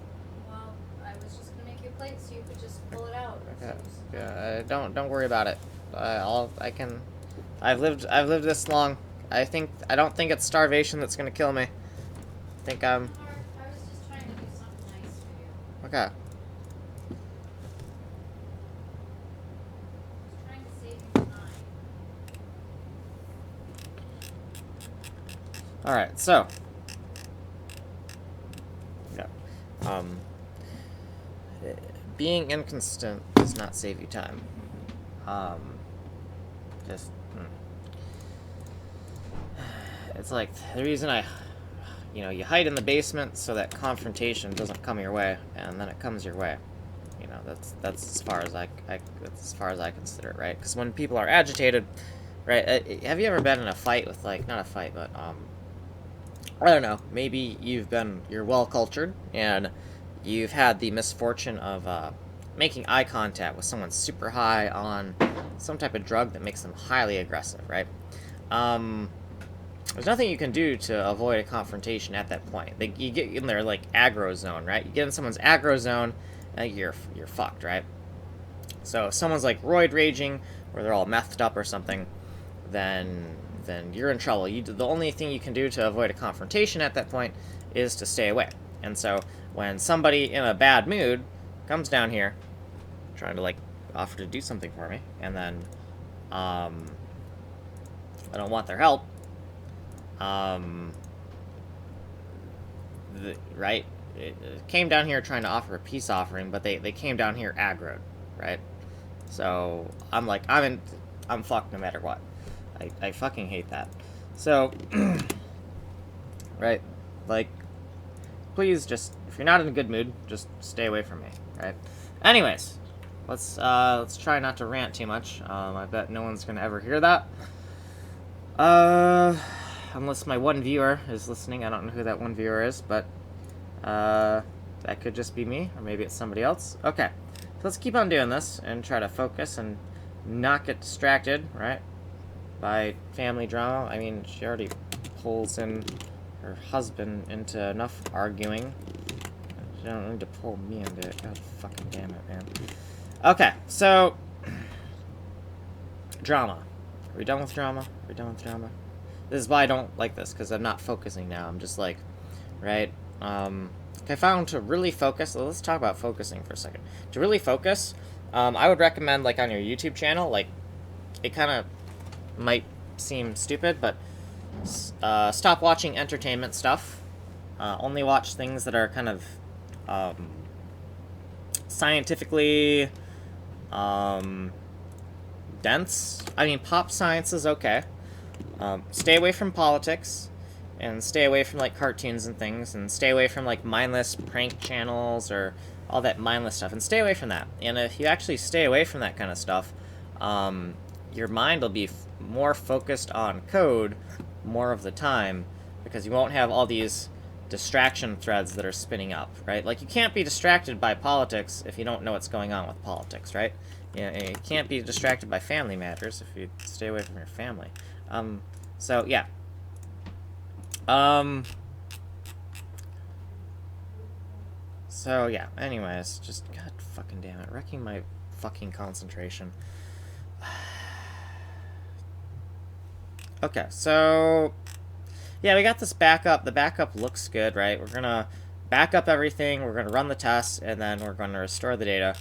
Well, I was just going to make you a plate so you could just pull it out. Okay. So Yeah, don't worry about it. I've lived this long. I don't think it's starvation that's gonna kill me. I think I was just trying to do something nice for you. okay. I was trying to save you time. Alright, so. Yeah. Being inconsistent does not save you time. Just. It's like the reason you hide in the basement so that confrontation doesn't come your way, and then it comes your way. That's as far as that's as far as I consider it, right? Because when people are agitated, right? Have you ever been in a fight with, like, not a fight, but I don't know, maybe you're well cultured and you've had the misfortune of making eye contact with someone super high on some type of drug that makes them highly aggressive, right? There's nothing you can do to avoid a confrontation at that point. You get in their, like, aggro zone, right? You get in someone's aggro zone, you're fucked, right? So if someone's, like, roid raging, or they're all methed up or something, then you're in trouble. The only thing you can do to avoid a confrontation at that point is to stay away. And so when somebody in a bad mood comes down here, trying to, like, offer to do something for me, and then I don't want their help, right? It came down here trying to offer a peace offering, but they came down here aggroed, right? So I'm like, I'm fucked no matter what. I fucking hate that. So, right, like, please just, if you're not in a good mood, just stay away from me, right? Anyways, let's try not to rant too much. I bet no one's gonna ever hear that. Unless my one viewer is listening. I don't know who that one viewer is, but that could just be me, or maybe it's somebody else. Okay, so let's keep on doing this and try to focus and not get distracted, right, by family drama. I mean, she already pulls in her husband into enough arguing. She don't need to pull me into it. God fucking damn it, man. Okay, so drama. Are we done with drama? Are we done with drama? This is why I don't like this, because I'm not focusing now. I'm just like, right? I found to really focus, so let's talk about focusing for a second. To really focus, I would recommend, like, on your YouTube channel, like, it kind of might seem stupid, but stop watching entertainment stuff. Only watch things that are kind of scientifically dense. I mean, pop science is okay. Stay away from politics, and stay away from, like, cartoons and things, and stay away from, like, mindless prank channels or all that mindless stuff, and stay away from that. And if you actually stay away from that kind of stuff, your mind will be more focused on code more of the time, because you won't have all these distraction threads that are spinning up, right? Like, you can't be distracted by politics if you don't know what's going on with politics, right? You can't be distracted by family matters if you stay away from your family. So, yeah. So, yeah, anyways, just, god fucking damn it, wrecking my fucking concentration. Okay, so, yeah, we got this backup. The backup looks good, right? We're gonna back up everything, we're gonna run the tests, and then we're gonna restore the data.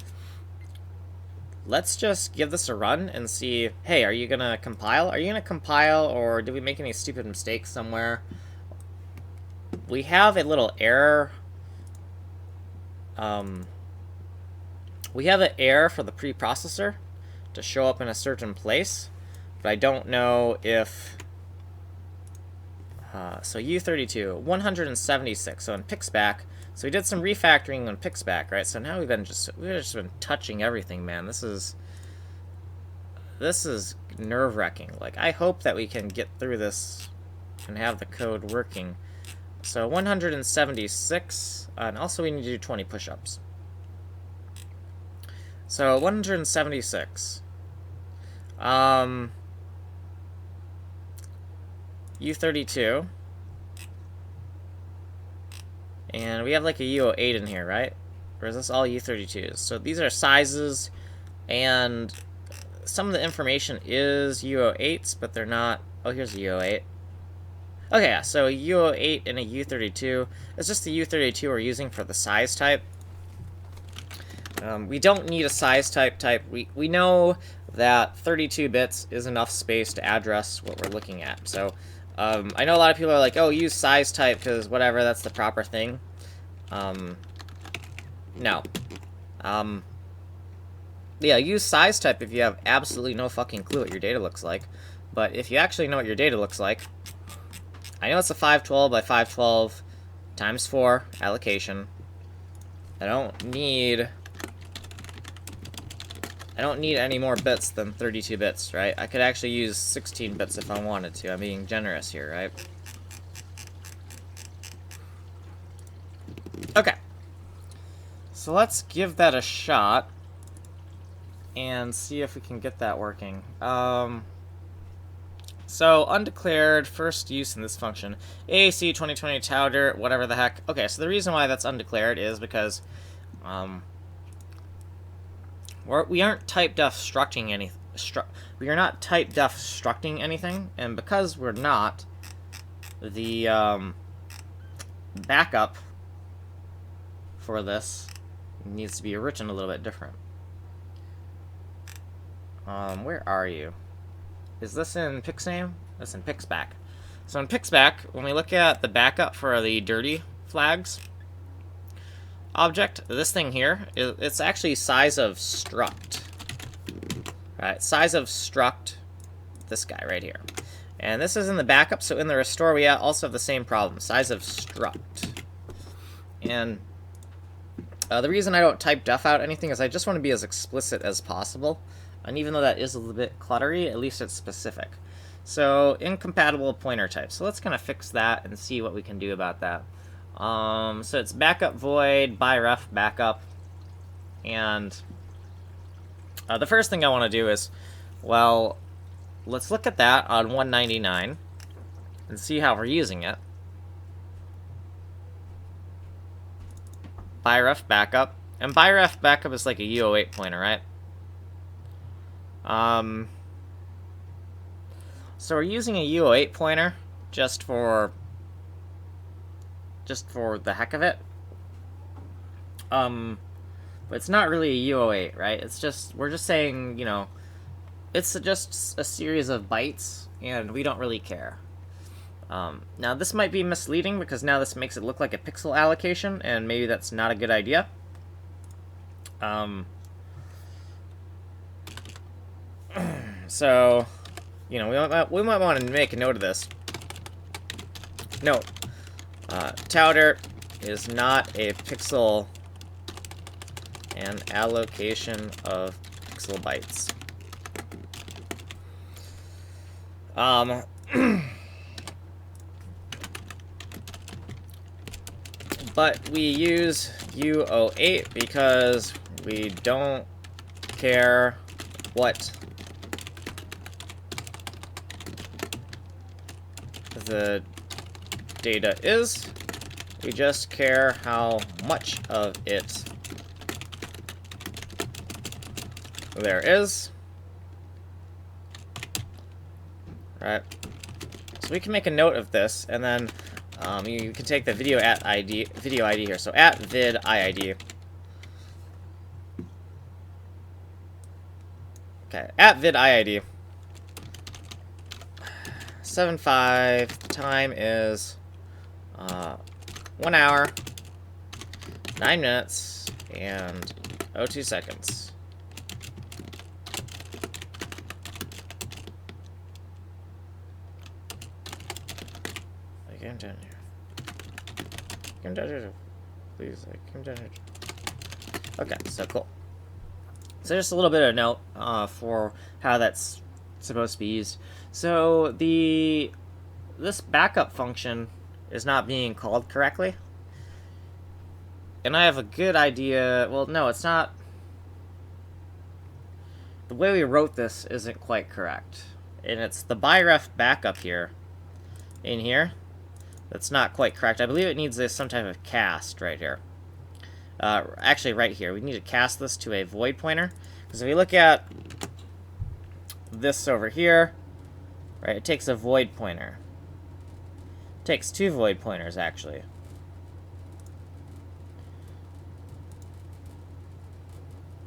Let's just give this a run and see, hey, are you gonna compile? Are you gonna compile, or did we make any stupid mistakes somewhere? We have a little error. We have an error for the preprocessor to show up in a certain place, but I don't know if... so U32, 176, so in Pixback, so we did some refactoring on Pixback, right? So now we've just been touching everything, man. This is nerve-wracking. Like, I hope that we can get through this and have the code working. So 176, and also we need to do 20 push-ups. So 176. U32. And we have like a U08 in here, right? Or is this all U32s? So these are sizes, and some of the information is U08s, but they're not. Oh, here's a U08. Okay, yeah, so a U08 and a U32. It's just the U32 we're using for the size type. We don't need a size type. We know that 32 bits is enough space to address what we're looking at. So I know a lot of people are like, oh, use size type because whatever, that's the proper thing. No. Yeah, use size type if you have absolutely no fucking clue what your data looks like. But if you actually know what your data looks like, I know it's a 512 by 512 times 4 allocation. I don't need any more bits than 32 bits, right? I could actually use 16 bits if I wanted to. I'm being generous here, right? Okay. So let's give that a shot and see if we can get that working. So undeclared first use in this function, AAC 2020 touter, whatever the heck. Okay, so the reason why that's undeclared is because we aren't type def structing any we are not type def structing anything, and because we're not, the backup for this needs to be written a little bit different. Where are you? Is this in Pixname? That's in Pixback. So in Pixback, when we look at the backup for the dirty flags object, this thing here, it's actually size of struct. Right, size of struct, this guy right here. And this is in the backup, so in the restore we also have the same problem, size of struct. And the reason I don't type def out anything is I just want to be as explicit as possible. And even though that is a little bit cluttery, at least it's specific. So, incompatible pointer type. So let's kind of fix that and see what we can do about that. So it's backup void, by ref backup. And the first thing I want to do is, well, let's look at that on 199 and see how we're using it. By ref backup. And by ref backup is like a U08 pointer, right? So we're using a U08 pointer just for the heck of it. But it's not really a U08, right? It's just, we're just saying, you know, it's just a series of bytes, and we don't really care. Now this might be misleading because now this makes it look like a pixel allocation, and maybe that's not a good idea. So, you know, we might want to make a note of this. Note, touter is not a pixel and allocation of pixel bytes. But we use U08 because we don't care what the data is. We just care how much of it there is. Right. So we can make a note of this, and then you can take the video ID here. So at vid IID. Okay, at vid IID. 7.5. The time is 1 hour, 9 minutes, and 02 seconds. Come down here. Come down here. Please, come down here. Okay, so cool. So just a little bit of note for how that's supposed to be used. So this backup function is not being called correctly. And I have a good idea. Well, no, it's not. The way we wrote this isn't quite correct. And it's the byref backup here. In here. That's not quite correct. I believe it needs some type of cast right here. Actually, right here. We need to cast this to a void pointer. Because if we look at this over here, right, it takes a void pointer. It takes 2 void pointers, actually.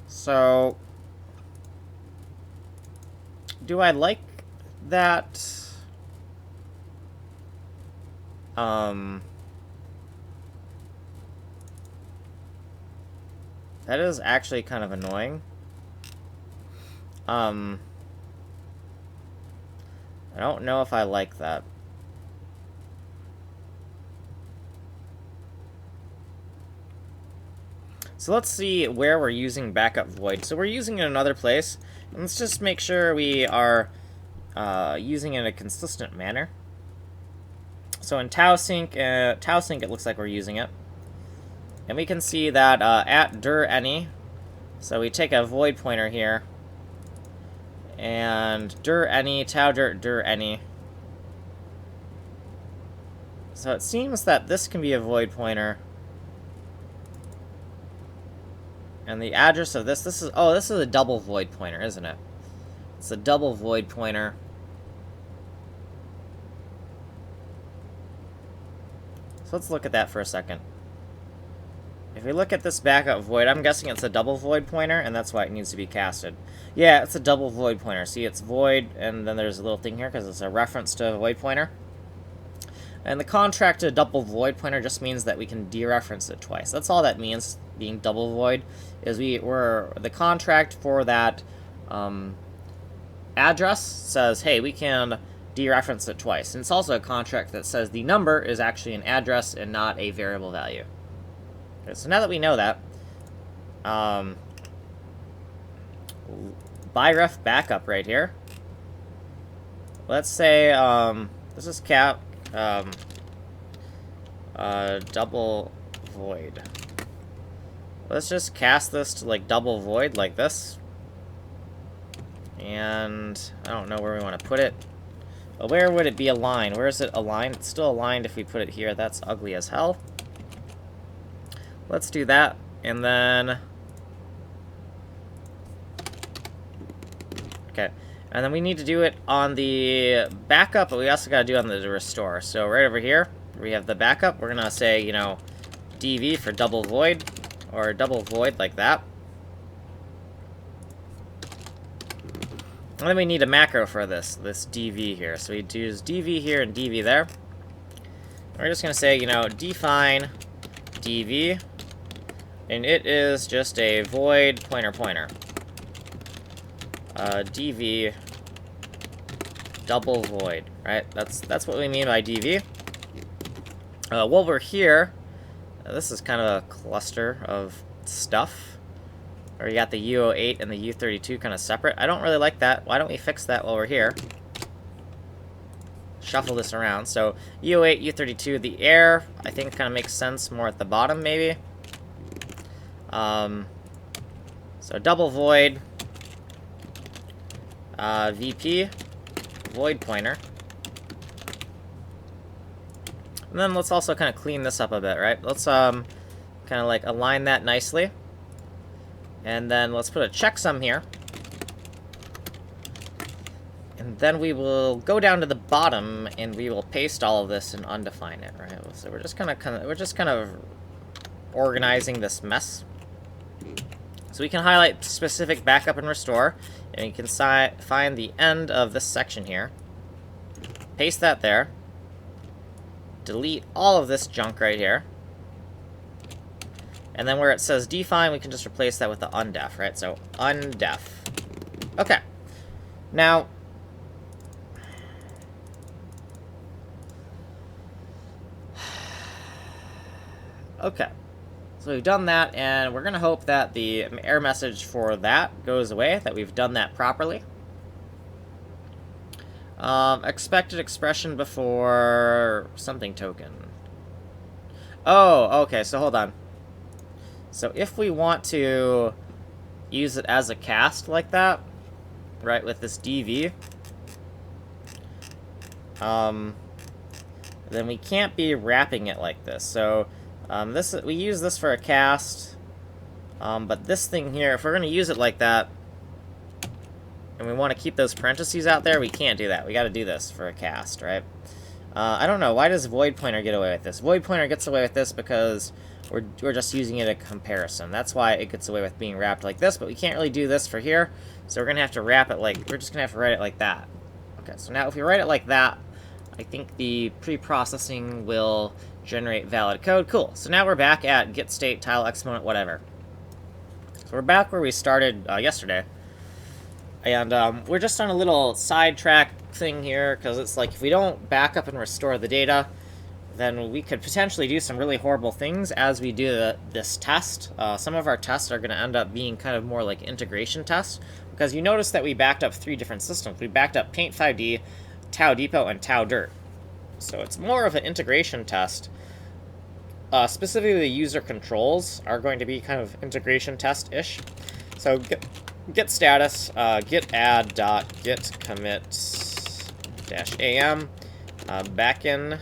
So, do I like that? That is actually kind of annoying. I don't know if I like that. So let's see where we're using backup void. So we're using it in another place. And let's just make sure we are using it in a consistent manner. So in TauSync, it looks like we're using it. And we can see that at dir any, so we take a void pointer here, and dir any, tau dir any. So it seems that this can be a void pointer. And the address of this is, oh, this is a double void pointer, isn't it? It's a double void pointer. So let's look at that for a second. If we look at this backup void, I'm guessing it's a double void pointer, and that's why it needs to be casted. Yeah, it's a double void pointer. See, it's void, and then there's a little thing here because it's a reference to a void pointer. And the contract to double void pointer just means that we can dereference it twice. That's all that means, being double void, is the contract for that address says, hey, we can dereference it twice. And it's also a contract that says the number is actually an address and not a variable value. Okay, so now that we know that, byref backup right here. Let's say this is cap double void. Let's just cast this to like double void like this. And I don't know where we want to put it. But where would it be aligned? Where is it aligned? It's still aligned if we put it here. That's ugly as hell. Let's do that, and then... Okay, and then we need to do it on the backup, but we also got to do it on the restore. So right over here, we have the backup. We're going to say, you know, dv for double void, or double void like that. And then we need a macro for this dv here. So we use dv here and dv there. We're just going to say, you know, define dv, and it is just a void pointer. Dv double void, right? That's what we mean by dv. While we're here, this is kind of a cluster of stuff. Or you got the U08 and the U32 kind of separate. I don't really like that. Why don't we fix that while we're here? Shuffle this around. So U08, U32, the air, I think kind of makes sense more at the bottom, maybe. So double void, VP, void pointer. And then let's also kind of clean this up a bit, right? Let's kind of like align that nicely. And then let's put a checksum here. And then we will go down to the bottom and we will paste all of this and undefine it, right? So we're just kind of organizing this mess. So we can highlight specific backup and restore, and you can find the end of this section here. Paste that there. Delete all of this junk right here. And then where it says define, we can just replace that with the undef, right? So undef. Okay. Now, okay. So we've done that, and we're going to hope that the error message for that goes away, that we've done that properly. Expected expression before something token. Oh, okay, so hold on. So if we want to use it as a cast like that, right, with this DV, then we can't be wrapping it like this. So we use this for a cast, but this thing here, if we're going to use it like that, and we want to keep those parentheses out there, we can't do that. We got to do this for a cast, right? I don't know. Why does void pointer get away with this? Void pointer gets away with this because we're just using it in comparison. That's why it gets away with being wrapped like this, but we can't really do this for here, so we're going to have to wrap it like, we're just going to have to write it like that. Okay, so now if we write it like that, I think the pre-processing will generate valid code. Cool. So now we're back at get state, tile, exponent, whatever. So we're back where we started yesterday. And we're just on a little sidetrack thing here, because it's like if we don't back up and restore the data, then we could potentially do some really horrible things as we do this test. Some of our tests are going to end up being kind of more like integration tests, because you notice that we backed up 3 different systems. We backed up PAINT5D, Tau Depot, and Tau Dirt. So it's more of an integration test. Specifically, the user controls are going to be kind of integration test-ish. So get status, get add dot get commit dash am, backen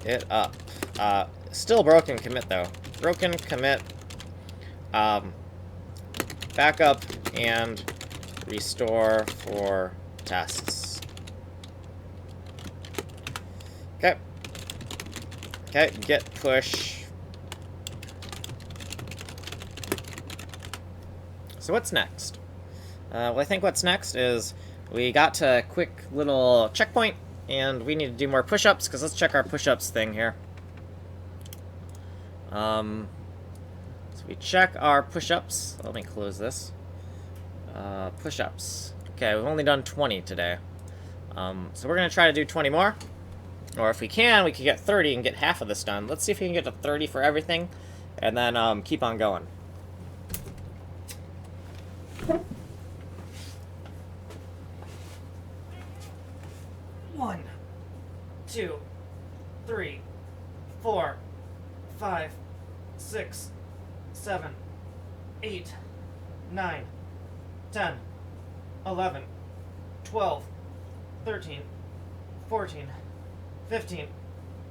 it up. Still broken commit though. Broken commit, backup and restore for tests. Okay. Okay, get push. So what's next? Well, I think what's next is we got to a quick little checkpoint, and we need to do more push-ups, because let's check our push-ups thing here. So we check our push-ups. Let me close this. Push-ups. Okay, we've only done 20 today. So we're going to try to do 20 more. Or if we can, we could get 30 and get half of this done. Let's see if we can get to 30 for everything, and then keep on going. One, 2, 3, 4, 5, 6, 7, 8, 9, 10, 11, 12, 13, 14, 15,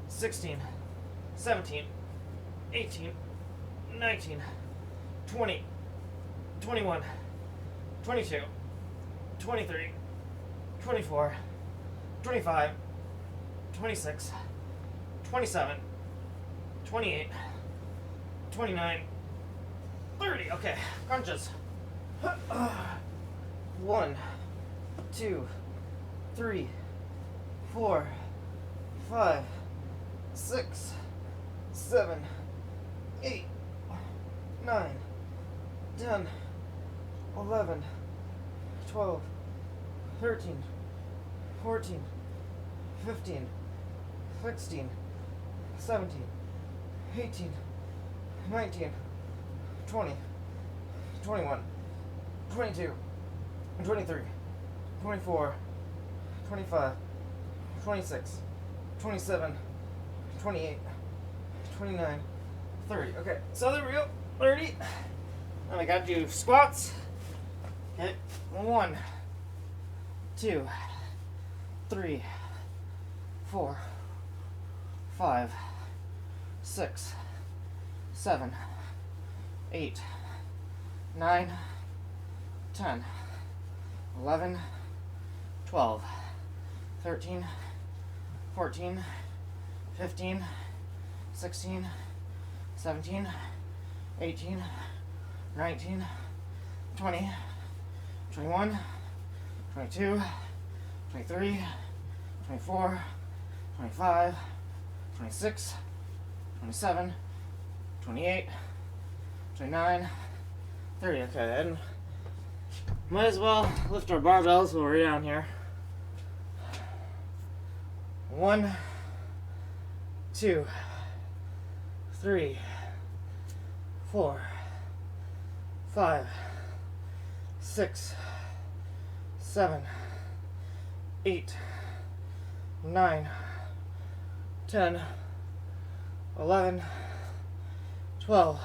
16, 17, 18, 19, 20, 21, 22, 23, 24, 25, 26, 27, 28, 29, 30. Okay, crunches. 1, 2, 3, 4, 5, 6, 7, 8, 9, 10, 11, 12, 13, 14, 15, 16, 17, 18, 19, 20, 21, 22, 23, 24, 25, 26, 27, 28, 29, 30. Okay, so there we go. 30. And I gotta do squats. Okay, 1, 2, 3, 4, 5, 6, 7, 8, 9, 10, 11, 12, 13, 14, 15, 16, 17, 18, 19, 20, 21, 22, 23, 24, 25, 26, 27, 28, 29, 30. Okay, then might as well lift our barbells while we're down here. 1, 2, 3, 4, 5, 6, 7, 8, 9, 10, 11, 12,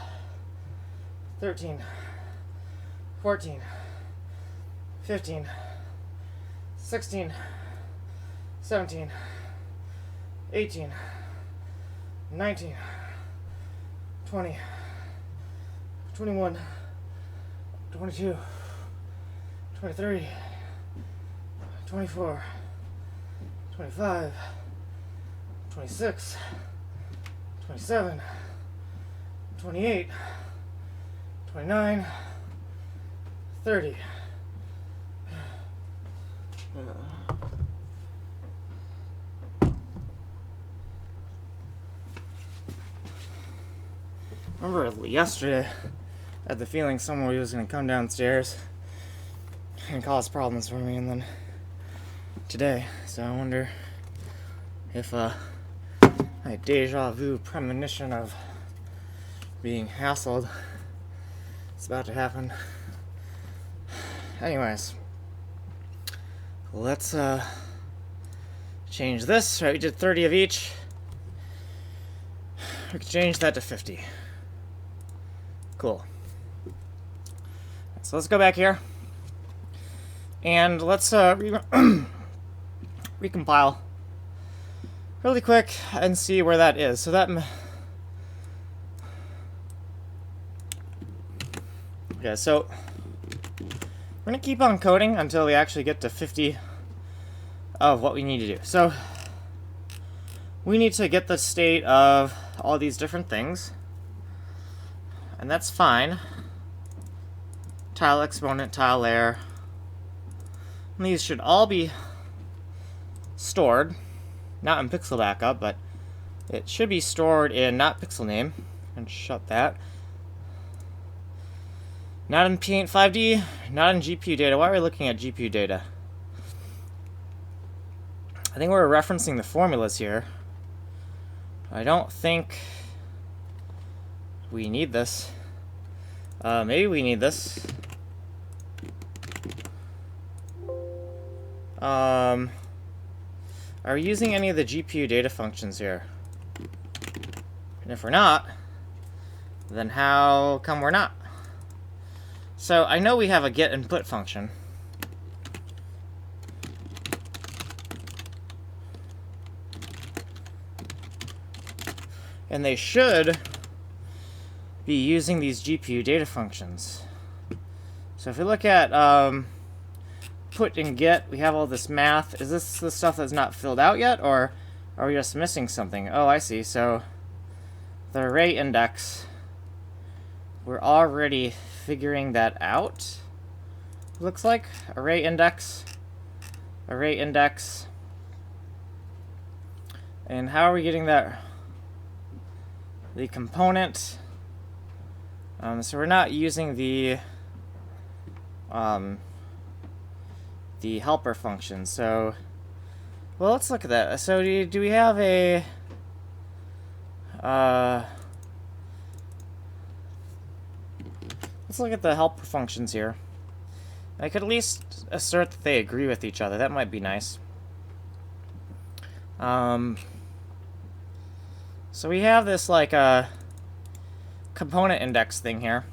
13, 14, 15, 16, 17, 18, 19, 20, 21, 22, 23, 24, 25, 26, 27, 28, 29, 30. remember yesterday, I had the feeling someone was going to come downstairs and cause problems for me, and then today. So I wonder if my deja vu premonition of being hassled is about to happen. Anyways, let's change this. Right, we did 30 of each. We can change that to 50. Cool. So let's go back here and let's recompile really quick and see where that is. So that okay, so we're gonna keep on coding until we actually get to 50 of what we need to do. So we need to get the state of all these different things, and that's fine. Tile exponent, tile layer. And these should all be stored, not in pixel backup, but it should be stored in not pixel name. And shut that. Not in PAINT5D, not in GPU data. Why are we looking at GPU data? I think we're referencing the formulas here. I don't think we need this. Maybe we need this. Are we using any of the GPU data functions here? And if we're not, then how come we're not? So I know we have a get input function. And they should be using these GPU data functions. So if we look at put and get, we have all this math. Is this the stuff that's not filled out yet, or are we just missing something? Oh, I see. So the array index, we're already figuring that out. Looks like array index. And how are we getting that? The component. So we're not using the helper function. So, well, let's look at that. So do we have a let's look at the helper functions here. I could at least assert that they agree with each other. That might be nice. So we have this like a component index thing here,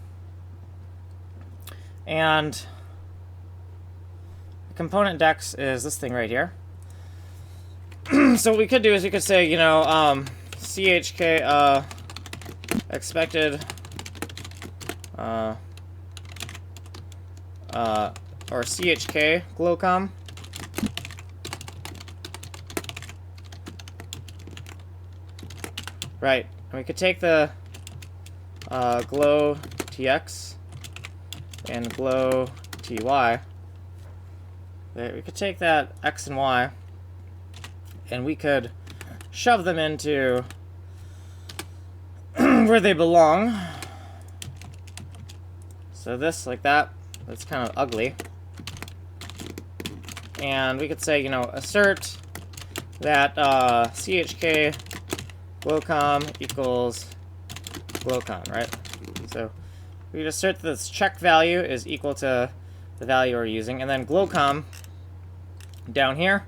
and the component index is this thing right here. So what we could do is we could say, you know, chk expected or chk glowcom. Right, and we could take the glow tx and glow ty. We could take that x and y, and we could shove them into where they belong. So this, like that, that's kind of ugly. And we could say, you know, assert that chk glowcom equals glowcom, right? So we could assert that this check value is equal to the value we're using, and then glowcom down here,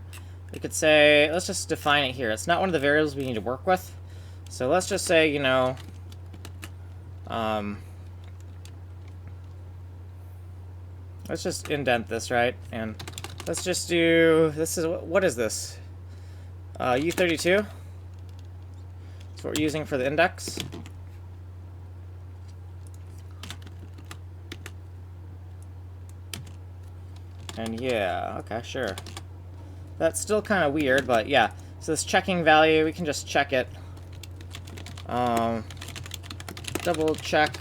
we could say, let's just define it here. It's not one of the variables we need to work with. So let's just say, you know, let's just indent this, right? And let's just do, this is, what is this? U32? That's what we're using for the index. And yeah, okay, sure. That's still kind of weird, but yeah. So this checking value, we can just check it. Double check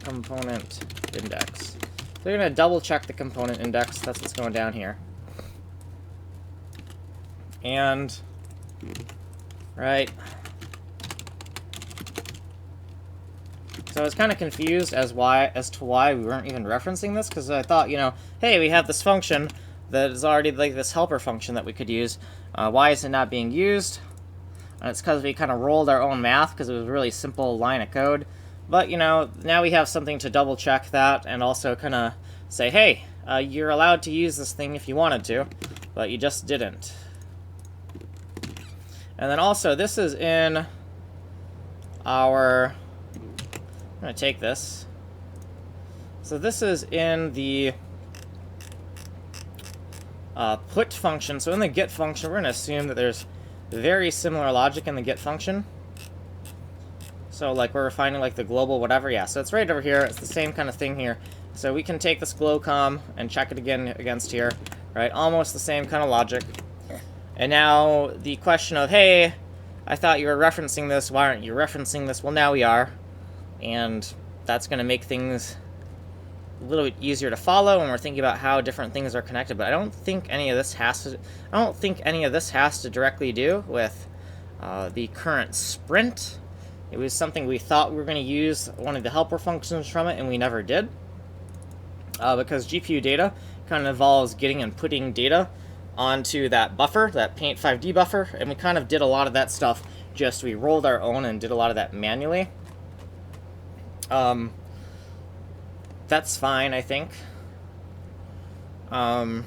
component index. They're going to double check the component index. That's what's going down here. And, right. So I was kind of confused as to why we weren't even referencing this, because I thought, you know, hey, we have this function that is already like this helper function that we could use. Why is it not being used? And it's because we kind of rolled our own math because it was a really simple line of code. But, you know, now we have something to double check that and also kind of say, hey, you're allowed to use this thing if you wanted to, but you just didn't. And then also, this is in our... I'm going to take this. So this is in the put function. So in the get function, we're going to assume that there's very similar logic in the get function. So like we're finding like the global whatever. Yeah, so it's right over here. It's the same kind of thing here. So we can take this glocom and check it again against here. Right, almost the same kind of logic. And now the question of, hey, I thought you were referencing this. Why aren't you referencing this? Well, now we are. And that's going to make things a little bit easier to follow when we're thinking about how different things are connected. But I don't think any of this has to directly do with the current sprint. It was something we thought we were going to use one of the helper functions from it, and we never did. Because GPU data kind of involves getting and putting data onto that buffer, that PAINT5D buffer, and we kind of did a lot of that stuff. Just we rolled our own and did a lot of that manually. That's fine, I think. What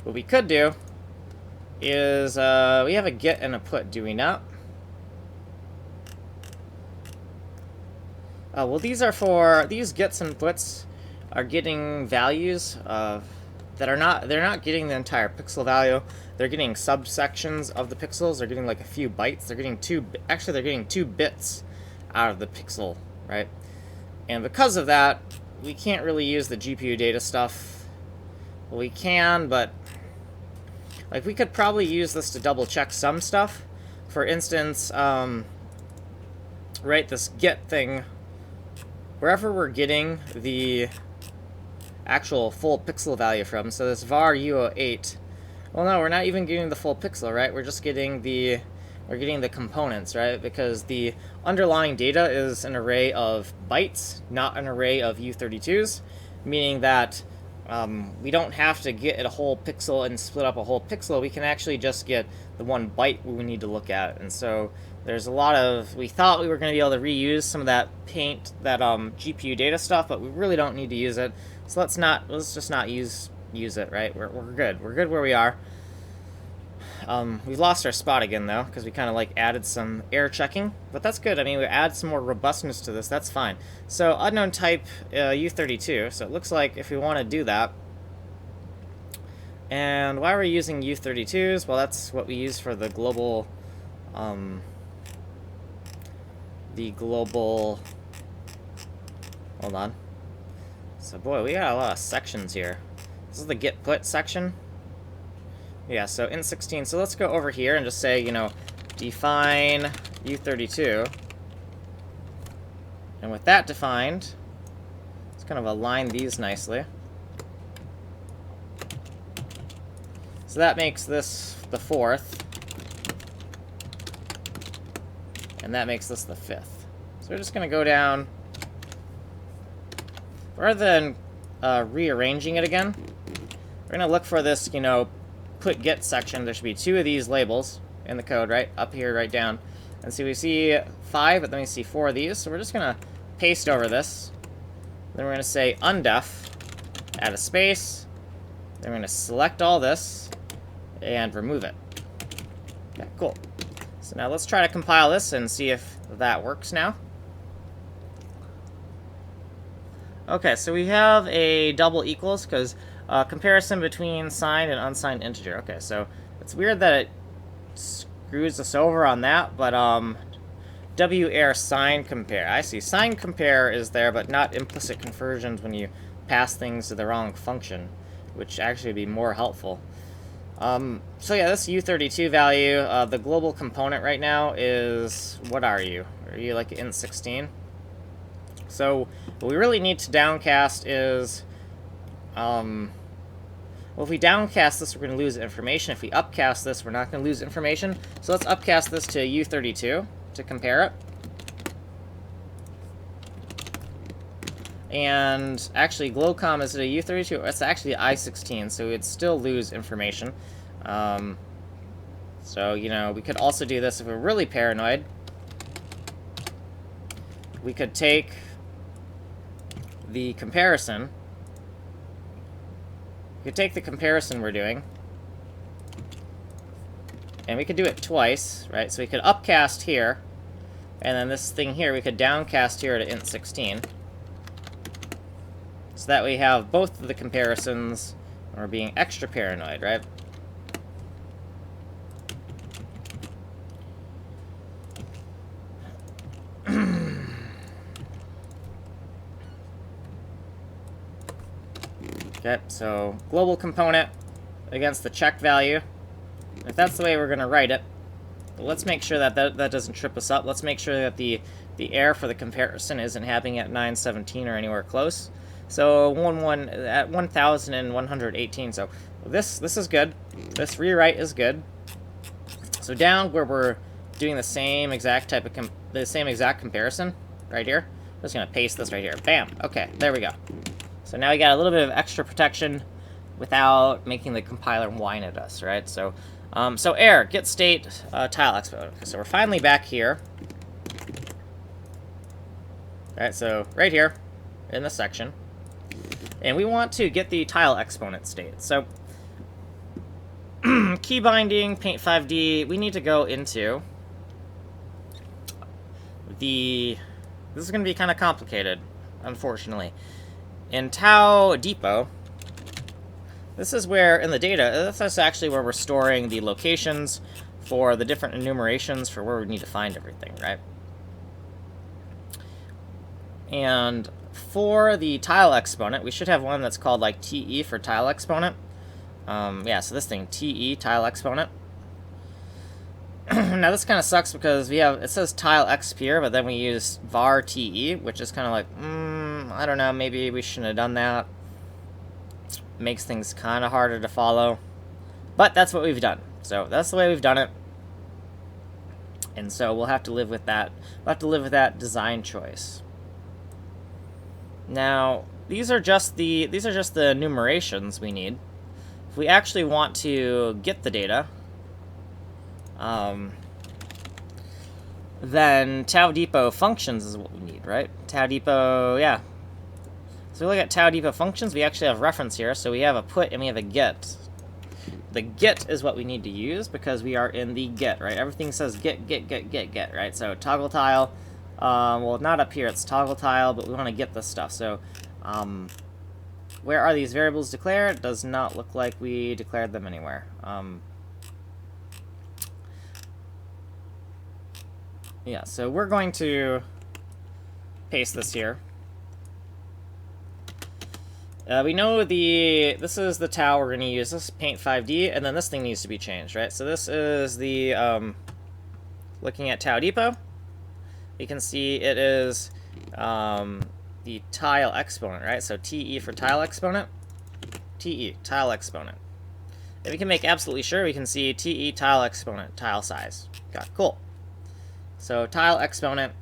we could do is we have a get and a put, do we not? Well, these gets and puts are getting values that are they're not getting the entire pixel value. They're getting subsections of the pixels. They're getting like a few bytes. They're getting they're getting 2 bits out of the pixel, right? And because of that, we can't really use the GPU data stuff. Well, we can, but like we could probably use this to double check some stuff. For instance, right, this get thing, wherever we're getting the actual full pixel value from, so this var U08, well, no, we're not even getting the full pixel, right? We're just getting the components, right? Because the underlying data is an array of bytes, not an array of U32s, meaning that we don't have to get a whole pixel and split up a whole pixel. We can actually just get the 1 byte we need to look at. And so there's a lot of, we thought we were going to be able to reuse some of that GPU data stuff, but we really don't need to use it. So let's just not use it, right? We're good. We're good where we are. We've lost our spot again, though, because we kind of like added some error checking, but that's good. I mean, we add some more robustness to this. That's fine. So unknown type U32. So it looks like if we want to do that, and why are we using U32s? Well, that's what we use for the global, hold on. So boy, we got a lot of sections here. This is the get put section. Yeah, so int16. So let's go over here and just say, you know, define U32. And with that defined, let's kind of align these nicely. So that makes this the 4th. And that makes this the 5th. So we're just going to go down. Rather than rearranging it again, we're going to look for this, you know, put get section. There should be 2 of these labels in the code, right? Up here, right down. And so we see 5, but then we see 4 of these. So we're just going to paste over this. Then we're going to say undef, add a space. Then we're going to select all this and remove it. Okay, cool. So now let's try to compile this and see if that works now. Okay, so we have a double equals because comparison between signed and unsigned integer. Okay, so it's weird that it screws us over on that, but WAR sign compare. I see. Sign compare is there, but not implicit conversions when you pass things to the wrong function, which actually would be more helpful. So yeah, this U32 value, the global component right now is, what are you? Are you like int16? So what we really need to downcast is, well, if we downcast this, we're going to lose information. If we upcast this, we're not going to lose information. So let's upcast this to U32 to compare it. And actually, Glowcom is it a U32? It's actually I16, so we'd still lose information. So, you know, we could also do this if we're really paranoid. We could take the comparison. We could take the comparison we're doing. And we could do it twice, right? So we could upcast here. And then this thing here, we could downcast here to int16. So that we have both of the comparisons, and we're being extra paranoid, right? Okay, so global component against the check value. If that's the way we're going to write it, let's make sure that, that doesn't trip us up. Let's make sure that the error for the comparison isn't happening at 917 or anywhere close. So at 1118. So this is good. This rewrite is good. So down where we're doing the same exact type of comparison right here. I'm just gonna paste this right here. Bam. Okay, there we go. So now we got a little bit of extra protection without making the compiler whine at us, right? So so error get state tile expo. Okay, so we're finally back here. All right, so right here in this section. And we want to get the tile exponent state. So, key binding, PAINT5D, we need to go into this is going to be kind of complicated, unfortunately. In Tau Depot, this is where, in the data, this is actually where we're storing the locations for the different enumerations for where we need to find everything, right? And for the tile exponent, we should have one that's called like TE for tile exponent. Yeah, so this thing, TE, tile exponent. Now this kind of sucks because it says tile exp here, but then we use var TE, which is kind of like, I don't know, maybe we shouldn't have done that. Makes things kind of harder to follow. But that's what we've done. So that's the way we've done it. And so we'll have to live with that. We'll have to live with that design choice. Now, these are just the enumerations we need. If we actually want to get the data, then Tau Depot functions is what we need, right? Tau Depot, yeah. So we look at Tau Depot functions, we actually have reference here. So we have a put and we have a get. The get is what we need to use because we are in the get, right? Everything says get, right? So toggle tile. Well, not up here, it's toggle tile, but we want to get this stuff. So, where are these variables declared? It does not look like we declared them anywhere. Yeah, so we're going to paste this here. We know this is the tau we're going to use. This is PAINT5D, and then this thing needs to be changed, right? So this is the, looking at Tau Depot. You can see it is the tile exponent, right? So TE for tile exponent, TE, tile exponent. If we can make absolutely sure, we can see TE tile exponent, tile size. Got cool. So tile exponent,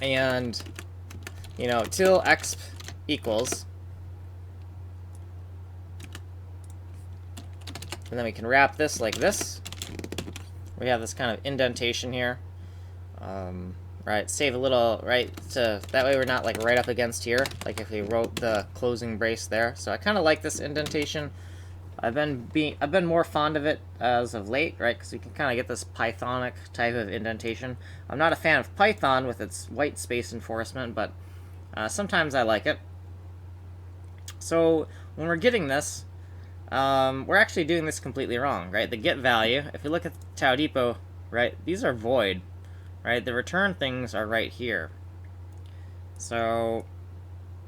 and you know, till exp equals, and then we can wrap this like this. We have this kind of indentation here. Right, save a little, right, so that way we're not like right up against here, like if we wrote the closing brace there. So I kind of like this indentation. I've been more fond of it as of late, right, because we can kind of get this Pythonic type of indentation. I'm not a fan of Python with its white space enforcement, but sometimes I like it. So when we're getting this, we're actually doing this completely wrong, right? The get value, if we look at Tau Depot, right, these are void. Right, the return things are right here. So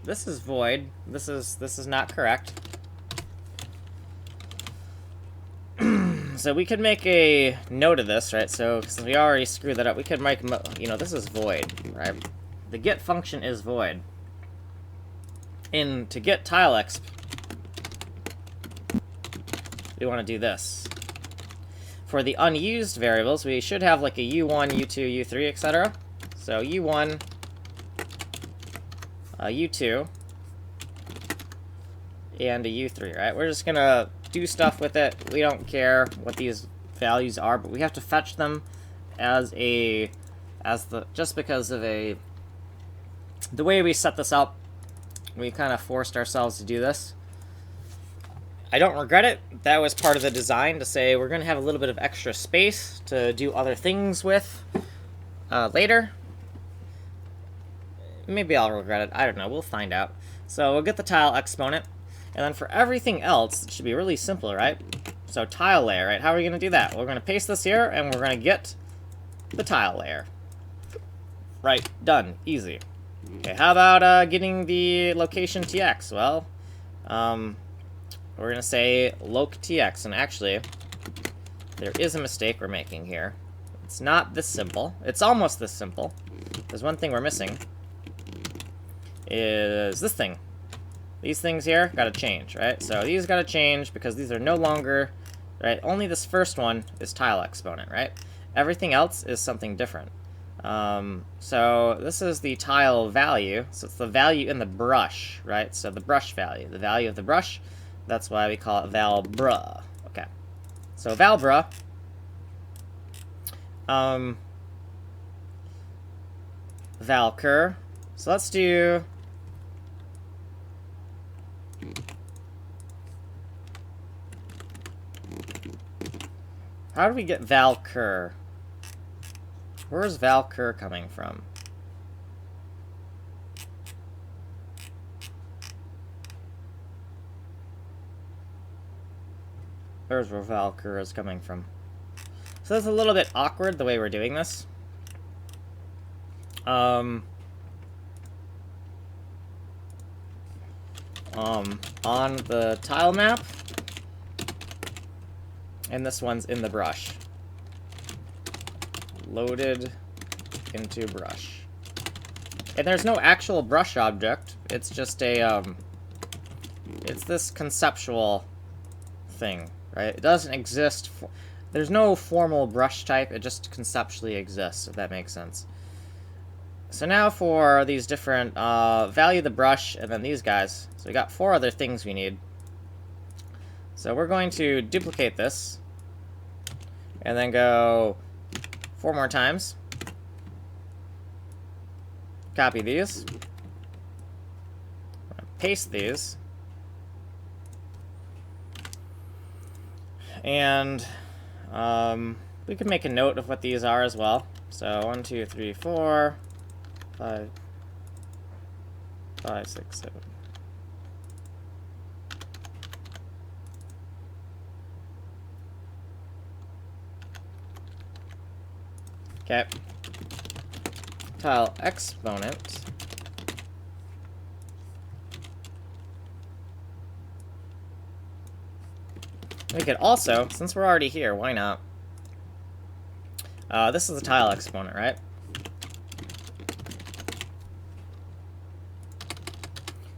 this is void. This is not correct. So we could make a note of this, right? So since we already screwed that up, we could make, you know, this is void, right? The get function is void. To get tile exp, we want to do this. For the unused variables, we should have like a U1, U2, U3, etc. So U1, a U2, and a U3, right? We're just gonna do stuff with it. We don't care what these values are, but we have to fetch them just because of the way we set this up. We kind of forced ourselves to do this. I don't regret it. That was part of the design, to say we're gonna have a little bit of extra space to do other things with later. Maybe I'll regret it. I don't know. We'll find out. So we'll get the tile exponent. And then for everything else, it should be really simple, right? So tile layer, right? How are we going to do that? We're going to paste this here, and we're going to get the tile layer. Right, done. Easy. Okay, how about getting the location tx? Well, we're going to say loc tx, and actually, there is a mistake we're making here. It's not this simple. It's almost this simple. There's one thing we're missing. Is this thing. These things here gotta change, right? So these gotta change because these are no longer, right? Only this first one is tile exponent, right? Everything else is something different. So this is the tile value. So it's the value in the brush, right? So the brush value, the value of the brush. That's why we call it valbra. Okay. So valbra. Valcur. So let's do. How do we get valcur? Where's valcur coming from? There's where valcur is coming from. So it's a little bit awkward the way we're doing this. On the tile map, and this one's in the brush. Loaded into brush. And there's no actual brush object. It's just a, it's this conceptual thing, right? It doesn't exist. There's no formal brush type. It just conceptually exists, if that makes sense. So now for these different, value the brush, and then these guys. So we got 4 other things we need. So we're going to duplicate this, and then go 4 more times. Copy these. Paste these. And we can make a note of what these are as well. So 1, 2, 3, 4, 5, 6, 7. Okay. Tile exponent. We could also, since we're already here, why not? This is the tile exponent, right?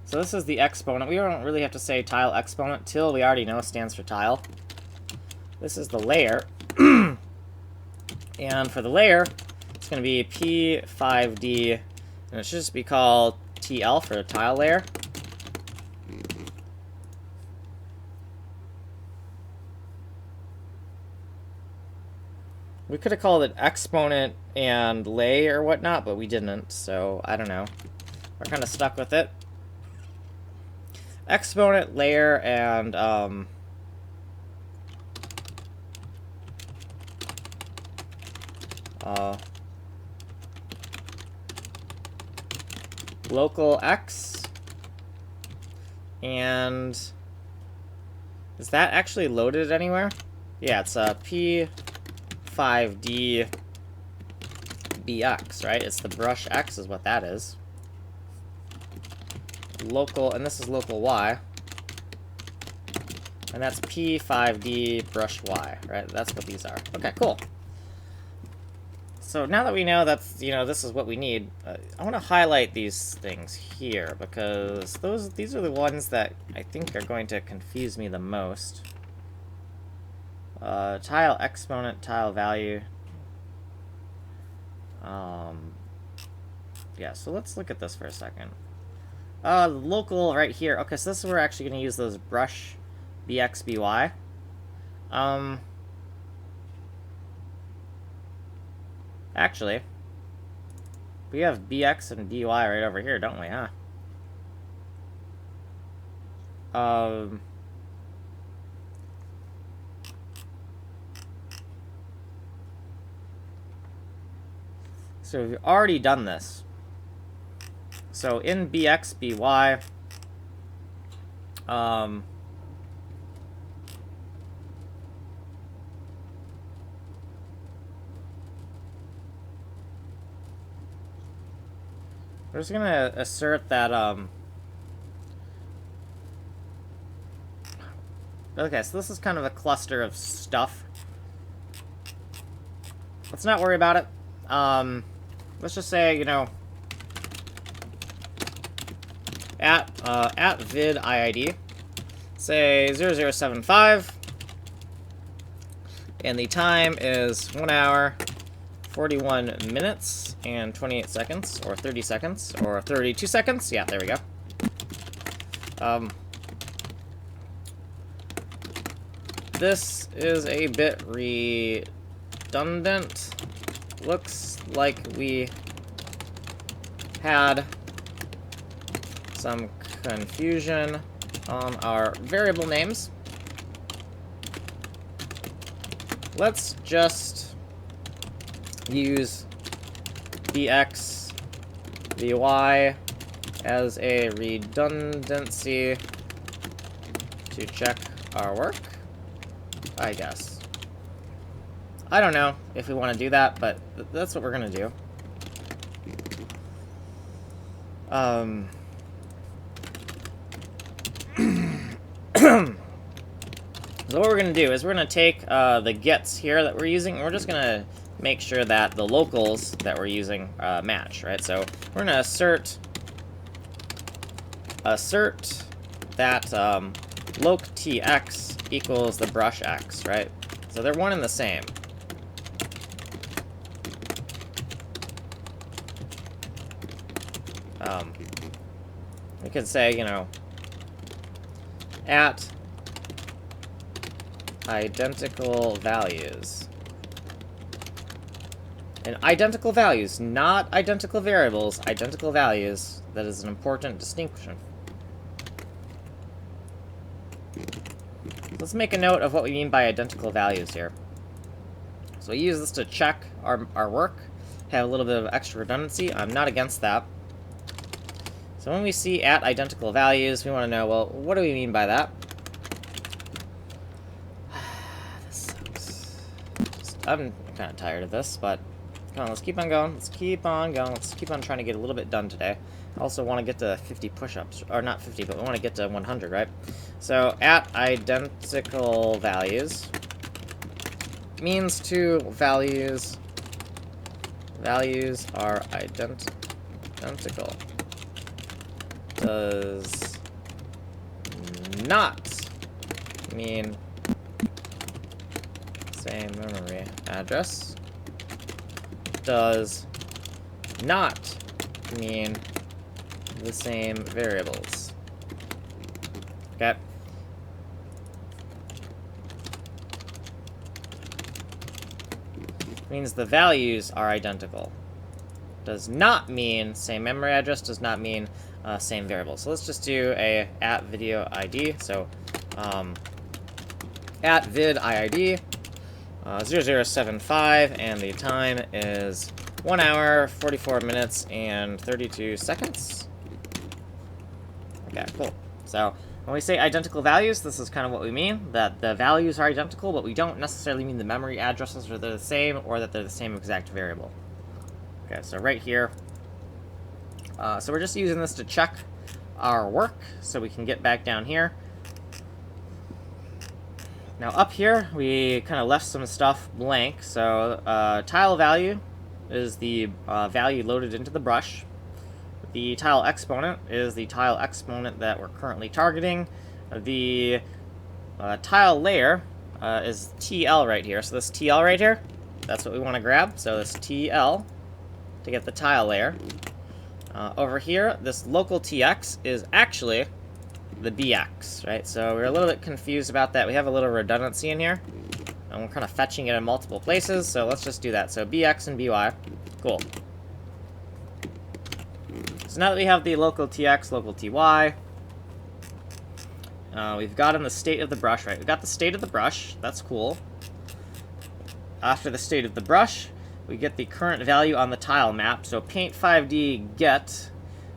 So this is the exponent. We don't really have to say tile exponent till we already know it stands for tile. This is the layer. And for the layer, it's going to be P5D, and it should just be called TL for tile layer. We could have called it exponent and lay or whatnot, but we didn't, so I don't know. We're kind of stuck with it. Exponent, layer, and local X, and is that actually loaded anywhere? Yeah, it's a P5D BX, right? It's the brush X is what that is. Local, and this is local Y, and that's P5D brush Y, right? That's what these are. Okay, cool. So now that we know that's, you know, this is what we need, I want to highlight these things here, because these are the ones that I think are going to confuse me the most. Tile exponent, tile value. Yeah, so let's look at this for a second. local right here. Okay, so this is where we're actually going to use those brush BX, BY. Actually, we have BX and BY right over here, don't we, huh? So we've already done this. So in BX, BY, we're just gonna assert that, okay, so this is kind of a cluster of stuff. Let's not worry about it. Let's just say, you know, at vid IID, say 0075, and the time is 1 hour, 41 minutes, and 28 seconds, or 30 seconds, or 32 seconds. Yeah, there we go. This is a bit redundant. Looks like we had some confusion on our variable names. Let's just use bx, vy as a redundancy to check our work, I guess. I don't know if we want to do that, but that's what we're going to do. So what we're going to do is we're going to take the gets here that we're using, and we're just going to make sure that the locals that we're using match, right? So we're going to assert that loc tx equals the brush x, right? So they're one and the same. We could say, you know, at identical values. And identical values, not identical variables, identical values. That is an important distinction. Let's make a note of what we mean by identical values here. So we use this to check our work, have a little bit of extra redundancy. I'm not against that. So when we see at identical values, we want to know, well, what do we mean by that? This sucks. I'm kind of tired of this, but come on, let's keep on going. Let's keep on going. Let's keep on trying to get a little bit done today. I also want to get to 50 push-ups. Or not 50, but we want to get to 100, right? So at identical values means two values. Values are identical. Does not mean same memory address. Does not mean the same variables. Okay. Means the values are identical. Does not mean same memory address, does not mean same variable. So let's just do a at video ID. So at vid IID 0075, and the time is 1 hour, 44 minutes, and 32 seconds. Okay, cool. So when we say identical values, this is kind of what we mean, that the values are identical, but we don't necessarily mean the memory addresses are the same, or that they're the same exact variable. Okay, so right here, so we're just using this to check our work, so we can get back down here. Now up here, we kind of left some stuff blank, so tile value is the value loaded into the brush. The tile exponent is the tile exponent that we're currently targeting. The tile layer is TL right here, so this TL right here, that's what we want to grab, so this TL to get the tile layer. Over here, this local tx is actually the bx, right? So we're a little bit confused about that. We have a little redundancy in here, and we're kind of fetching it in multiple places, so let's just do that. So bx and by. Cool. So now that we have the local tx, local ty, we've gotten the state of the brush, right? We've got the state of the brush. That's cool. After the state of the brush, we get the current value on the tile map. So PAINT5D get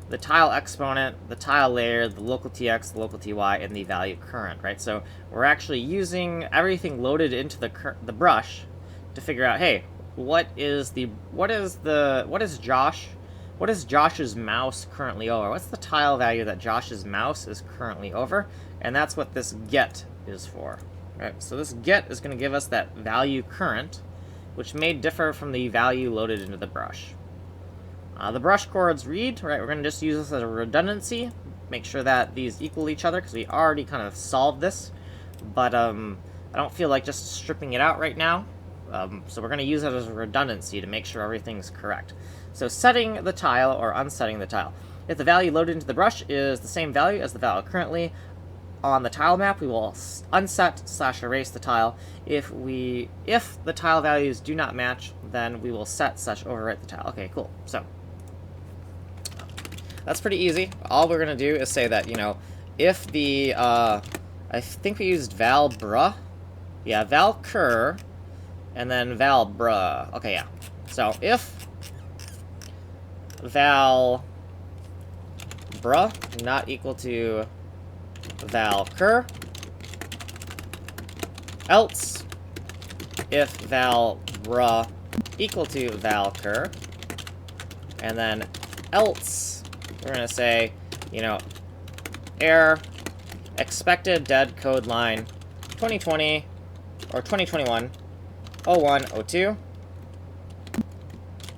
the tile exponent, the tile layer, the local tx, the local ty, and the value current, right? So we're actually using everything loaded into the brush to figure out, hey, what is Josh's mouse currently over? What's the tile value that Josh's mouse is currently over? And that's what this get is for. Right? So this get is going to give us that value current, which may differ from the value loaded into the brush. The brush chords read, right? We're going to just use this as a redundancy, make sure that these equal each other, because we already kind of solved this, but I don't feel like just stripping it out right now. So we're going to use it as a redundancy to make sure everything's correct. So setting the tile or unsetting the tile. If the value loaded into the brush is the same value as the value currently on the tile map, we will unset/erase the tile. If the tile values do not match, then we will set/overwrite the tile. Okay, cool. So that's pretty easy. All we're gonna do is say that, you know, if the I think we used val bruh, yeah, val cur, and then val bruh. Okay, yeah. So if val bruh not equal to val cur, else if val bruh equal to val cur, and then else we're gonna say, you know, error expected dead code line 2020 or 2021 0102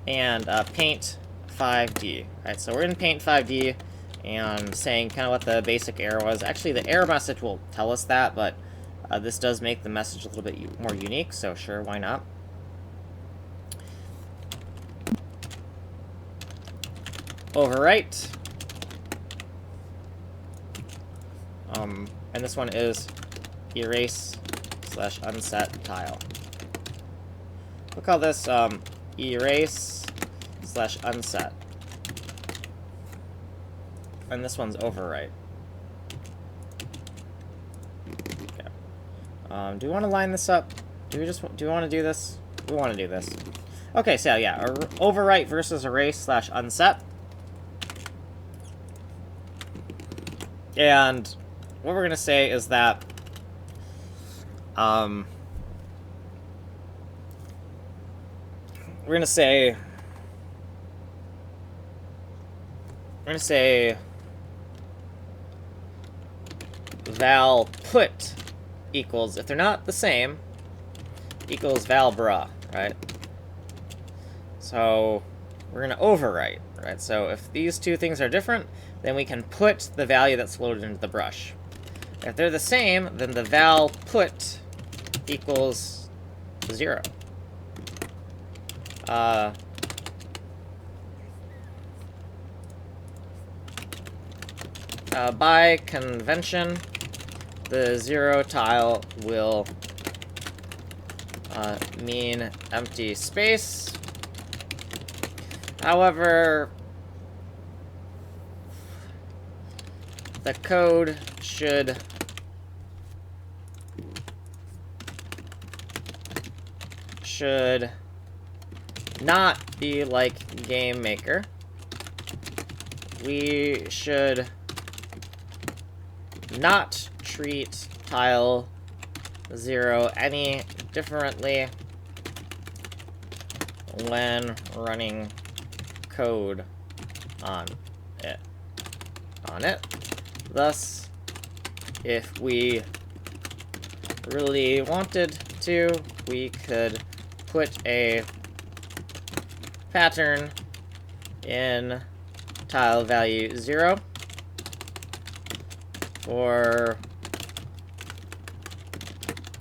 and PAINT5D. Right, so we're in PAINT5D and saying kind of what the basic error was. Actually, the error message will tell us that, but this does make the message a little bit more unique, so sure, why not? Overwrite. And this one is erase/unset tile. We'll call this erase/unset. And this one's overwrite. Okay. Do we want to line this up? Do we want to do this? We want to do this. Okay, so yeah, overwrite versus erase/unset. And what we're going to say is that we're going to say val put equals, if they're not the same, equals val bruh, right? So we're going to overwrite, right? So if these two things are different, then we can put the value that's loaded into the brush. If they're the same, then the val put equals 0. By convention, the 0 tile will mean empty space. However, the code should not be like Game Maker. We should not treat tile 0 any differently when running code on it. Thus, if we really wanted to, we could put a pattern in tile value 0 for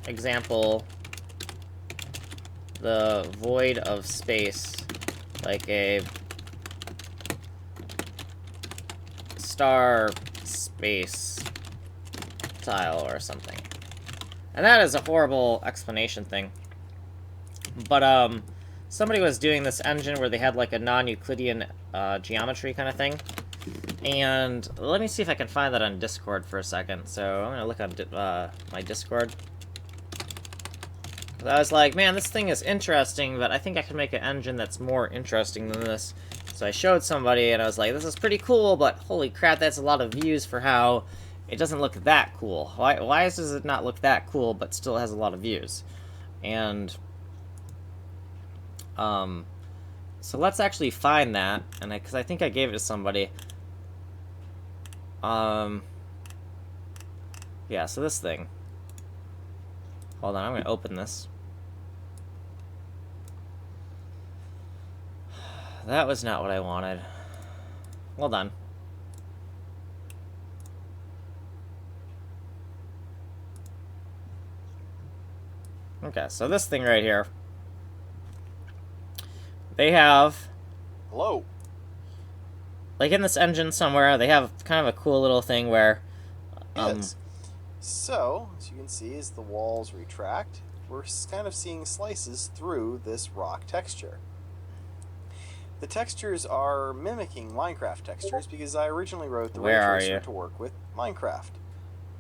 example, the void of space, like a star space tile or something. And that is a horrible explanation thing. But, somebody was doing this engine where they had, like, a non-Euclidean, geometry kind of thing. And let me see if I can find that on Discord for a second. So I'm gonna look on my Discord. I was like, man, this thing is interesting, but I think I can make an engine that's more interesting than this. So I showed somebody, and I was like, this is pretty cool, but holy crap, that's a lot of views for how it doesn't look that cool. Why does it not look that cool, but still has a lot of views? And, so let's actually find that, and because I think I gave it to somebody. Yeah, so this thing. Hold on, I'm gonna open this. That was not what I wanted. Hold on. Okay, so this thing right here. They have... Hello. Like in this engine somewhere, they have kind of a cool little thing where... Yes. So, as you can see, as the walls retract, we're kind of seeing slices through this rock texture. The textures are mimicking Minecraft textures because I originally wrote the ray tracer to work with Minecraft.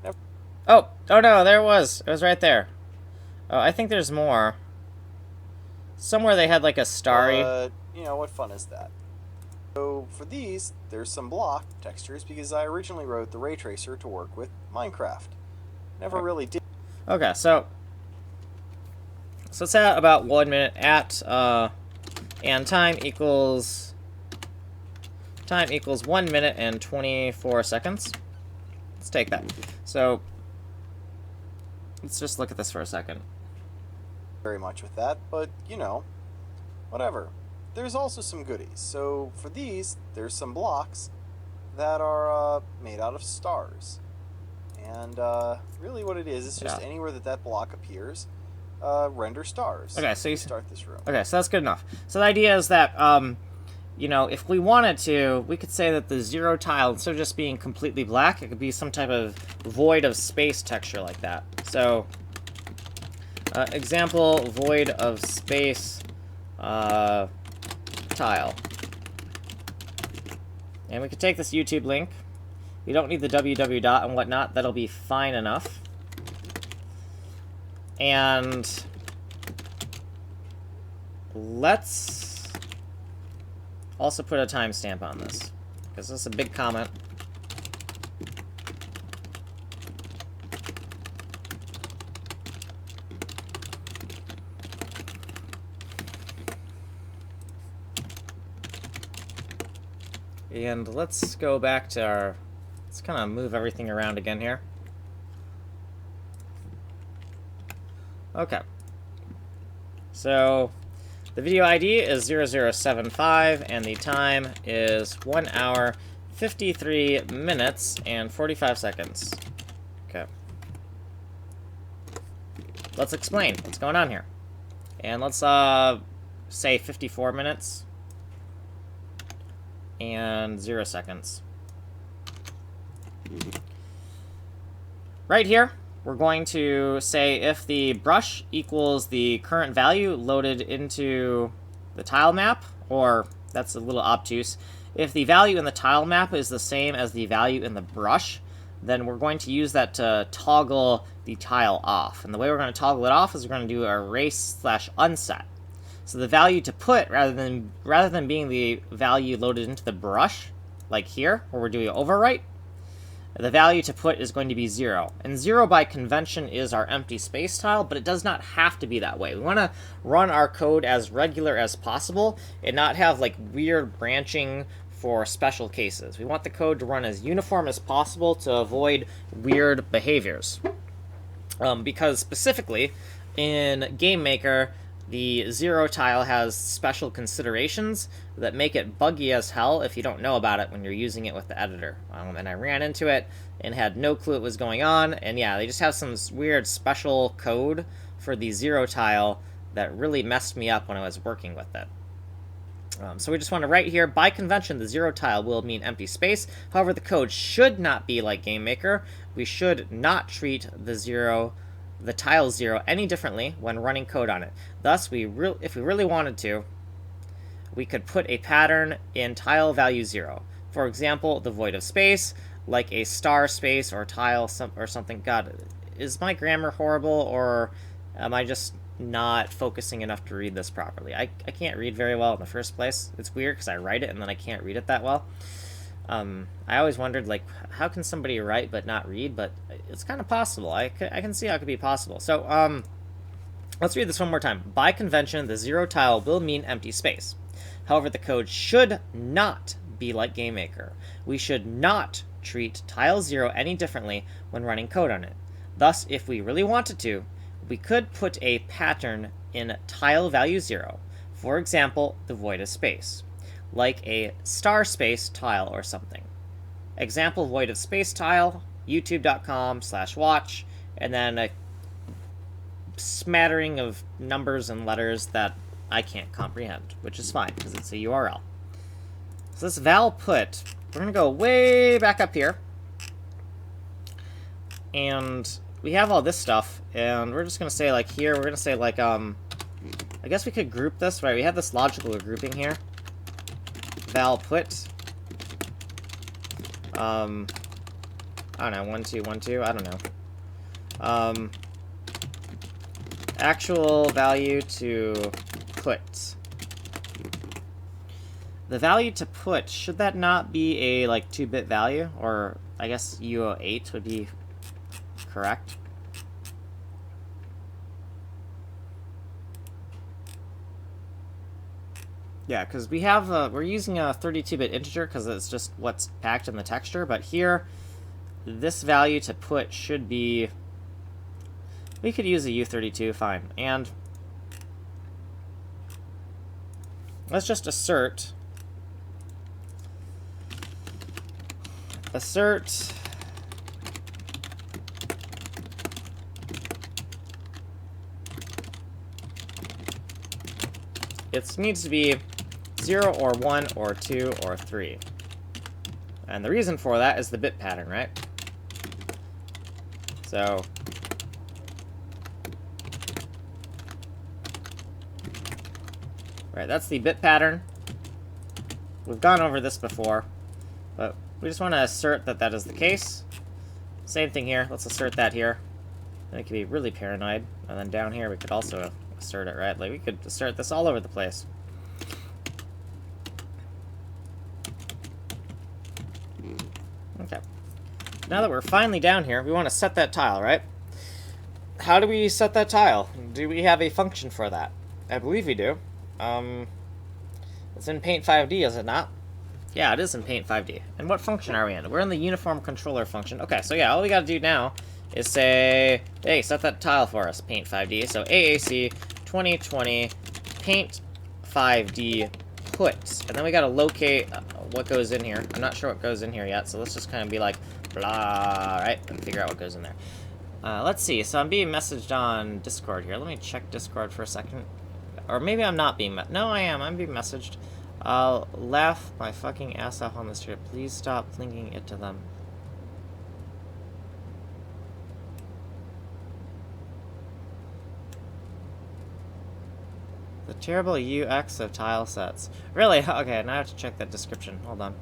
Now, oh no, there it was. It was right there. Oh, I think there's more. Somewhere they had like a starry... you know, what fun is that? So, for these, there's some block textures because I originally wrote the ray tracer to work with Minecraft. Never really did. Okay, so it's at about 1 minute at, and time equals 1 minute and 24 seconds. Let's take that. So, let's just look at this for a second. Very much with that, but, you know, whatever. There's also some goodies. So, for these, there's some blocks that are made out of stars. And really what it is just anywhere that block appears, render stars. Okay, so you start this room. Okay, so that's good enough. So the idea is that, you know, if we wanted to, we could say that the zero tile, instead of just being completely black, it could be some type of void of space texture like that. So, example, void of space tile. And we could take this YouTube link. We don't need the www dot and whatnot. That'll be fine enough. And let's also put a timestamp on this, because this is a big comment. And let's go back to our... Let's kind of move everything around again here. Okay. So, the video ID is 0075, and the time is 1 hour, 53 minutes, and 45 seconds. Okay. Let's explain what's going on here. And let's, say 54 minutes. And 0 seconds. Right here, we're going to say if the brush equals the current value loaded into the tile map, or that's a little obtuse, if the value in the tile map is the same as the value in the brush, then we're going to use that to toggle the tile off. And the way we're going to toggle it off is we're going to do a erase/unset. So the value to put, rather than being the value loaded into the brush, like here, where we're doing an overwrite, the value to put is going to be 0. And 0 by convention is our empty space tile, but it does not have to be that way. We want to run our code as regular as possible and not have like weird branching for special cases. We want the code to run as uniform as possible to avoid weird behaviors. Because specifically, in GameMaker, the 0 tile has special considerations that make it buggy as hell if you don't know about it when you're using it with the editor. And I ran into it and had no clue what was going on, and yeah, they just have some weird special code for the 0 tile that really messed me up when I was working with it. So we just want to write here, by convention, the 0 tile will mean empty space. However, the code should not be like GameMaker. We should not treat the tile 0 any differently when running code on it. Thus, if we really wanted to, we could put a pattern in tile value 0. For example, the void of space, like a star space or tile or something. God, is my grammar horrible, or am I just not focusing enough to read this properly? I can't read very well in the first place. It's weird because I write it and then I can't read it that well. I always wondered, like, how can somebody write but not read? But it's kind of possible. I can see how it could be possible. So, let's read this one more time. By convention, the 0 tile will mean empty space. However, the code should not be like GameMaker. We should not treat tile 0 any differently when running code on it. Thus, if we really wanted to, we could put a pattern in tile value 0, for example, the void of space, like a star space tile or something. Example void of space tile, youtube.com/watch, and then a smattering of numbers and letters that I can't comprehend, which is fine because it's a URL. So this val put, we're going to go way back up here, and we have all this stuff, and we're just going to say, like, here, we're going to say, like, I guess we could group this, right? We have this logical grouping here. Val put, I don't know, 1, 2, 1, 2, I don't know. Actual value to put. The value to put, should that not be a, like, 2-bit value? Or, I guess UO8 would be correct. Yeah, because we have we're using a 32-bit integer because it's just what's packed in the texture, but here this value to put should be, we could use a U32, fine. And let's just assert it needs to be 0 or 1 or 2 or 3. And the reason for that is the bit pattern, right? So right, that's the bit pattern. We've gone over this before, but we just want to assert that that is the case. Same thing here. Let's assert that here. And it could be really paranoid. And then down here we could also assert it, right? Like, we could assert this all over the place. Okay. Now that we're finally down here, we want to set that tile, right? How do we set that tile? Do we have a function for that? I believe we do. It's in PAINT5D, is it not? Yeah, it is in PAINT5D. And what function are we in? We're in the uniform controller function. Okay, so yeah, all we gotta do now is say, hey, set that tile for us, PAINT5D. So AAC 2020 PAINT5D put. And then we gotta locate what goes in here. I'm not sure what goes in here yet, so let's just kind of be like, blah, right? And figure out what goes in there. Let's see, so I'm being messaged on Discord here. Let me check Discord for a second. Or maybe I'm not being no, I am. I'm being messaged. I'll laugh my fucking ass off on this trip. Please stop linking it to them. The terrible UX of tile sets. Really? Okay, now I have to check that description. Hold on.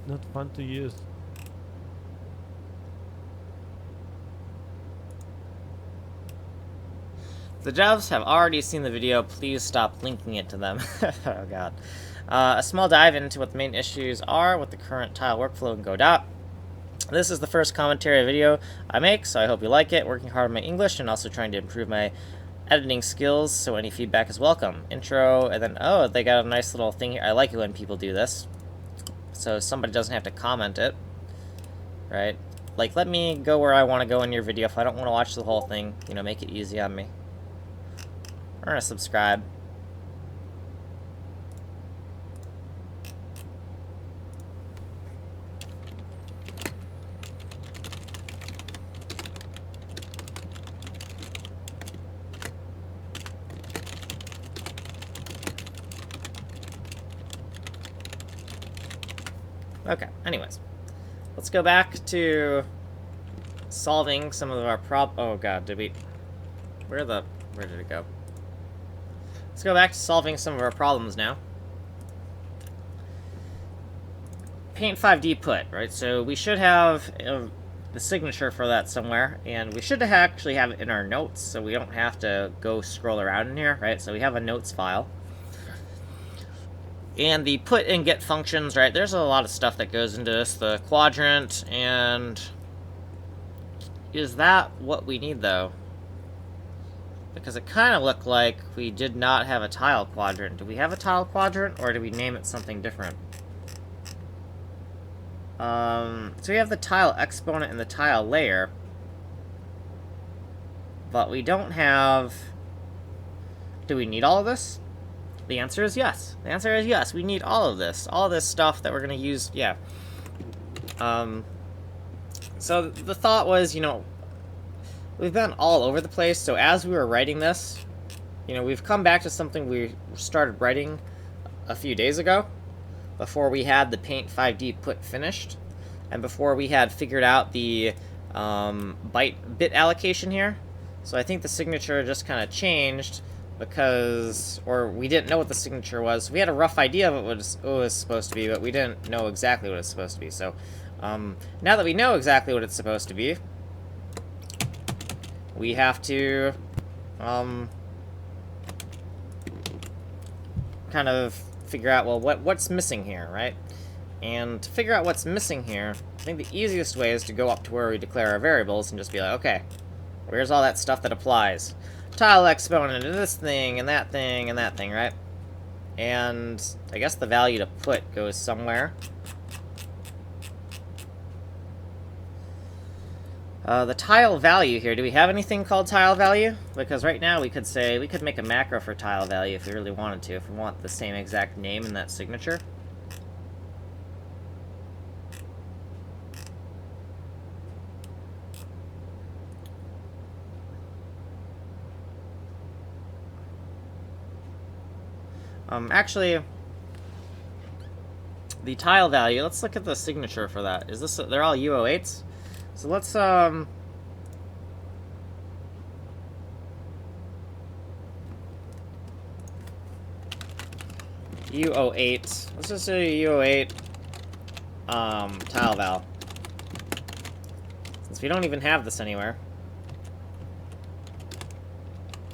Not fun to use. The devs have already seen the video. Please stop linking it to them. Oh god. A small dive into what the main issues are with the current tile workflow in Godot. This is the first commentary video I make, so I hope you like it. Working hard on my English and also trying to improve my editing skills, so any feedback is welcome. Intro, and then, oh, they got a nice little thing here. I like it when people do this, so somebody doesn't have to comment it, right? Like, let me go where I want to go in your video. If I don't want to watch the whole thing, you know, make it easy on me. We're gonna subscribe. Okay, anyways. Let's go back to solving some of our oh god, did we... where did it go? Let's go back to solving some of our problems now. PAINT5D put, right? So we should have the signature for that somewhere, and we should actually have it in our notes, so we don't have to go scroll around in here, right? So we have a notes file. And the put and get functions, right? There's a lot of stuff that goes into this. The quadrant, and... is that what we need, though? Because it kind of looked like we did not have a tile quadrant. Do we have a tile quadrant, or did we name it something different? So we have the tile exponent and the tile layer. But we don't have... do we need all of this? The answer is yes. The answer is yes. We need all of this. All of this stuff that we're going to use, yeah. So the thought was, you know, we've been all over the place, so as we were writing this, you know, we've come back to something we started writing a few days ago, before we had the PAINT5D put finished, and before we had figured out the bit allocation here. So I think the signature just kind of changed because, or we didn't know what the signature was. We had a rough idea of what it was supposed to be, but we didn't know exactly what it's supposed to be. So now that we know exactly what it's supposed to be, we have to kind of figure out, well, what's missing here, right? And to figure out what's missing here, I think the easiest way is to go up to where we declare our variables and just be like, okay, where's all that stuff that applies? Tile exponent, and this thing, and that thing, and that thing, right? And I guess the value to put goes somewhere. The tile value here, do we have anything called tile value? Because right now we could say, we could make a macro for tile value if we really wanted to, if we want the same exact name in that signature. Actually, the tile value, let's look at the signature for that. Is this, they're all U08s? So let's, U08, let's just say U08, tile val. Since we don't even have this anywhere.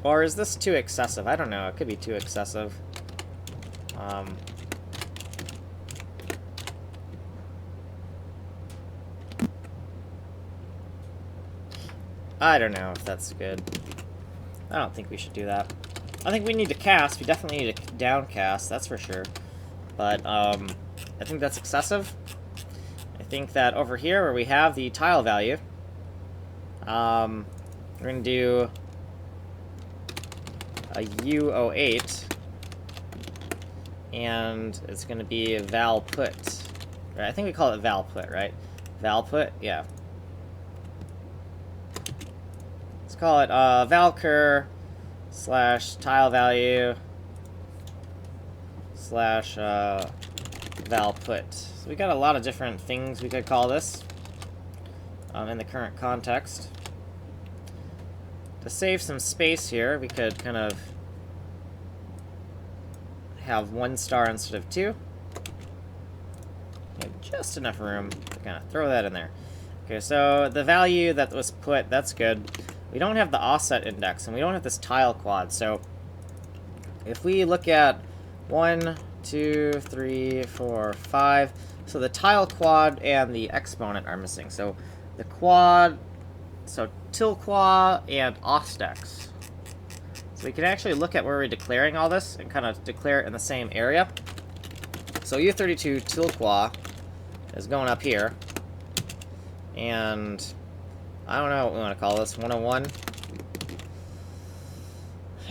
Or is this too excessive? I don't know, it could be too excessive. I don't know if that's good. I don't think we should do that. I think we need to cast. We definitely need to downcast, that's for sure. But, I think that's excessive. I think that over here, where we have the tile value, we're going to do a U08, and it's going to be a val put. Right? I think we call it val put, right? Val put, yeah. Let's call it valcur slash tile value slash val put. So we got a lot of different things we could call this in the current context. To save some space here, we could kind of have 1 star instead of 2. We have just enough room to kind of throw that in there. Okay, so the value that was put, that's good. We don't have the offset index, and we don't have this tile quad, so if we look at 1, 2, 3, 4, 5, so the tile quad and the exponent are missing. So the quad, so tilquad and offstex. So we can actually look at where we're declaring all this and kind of declare it in the same area. So U32 tilquad is going up here, and I don't know what we want to call this, 101.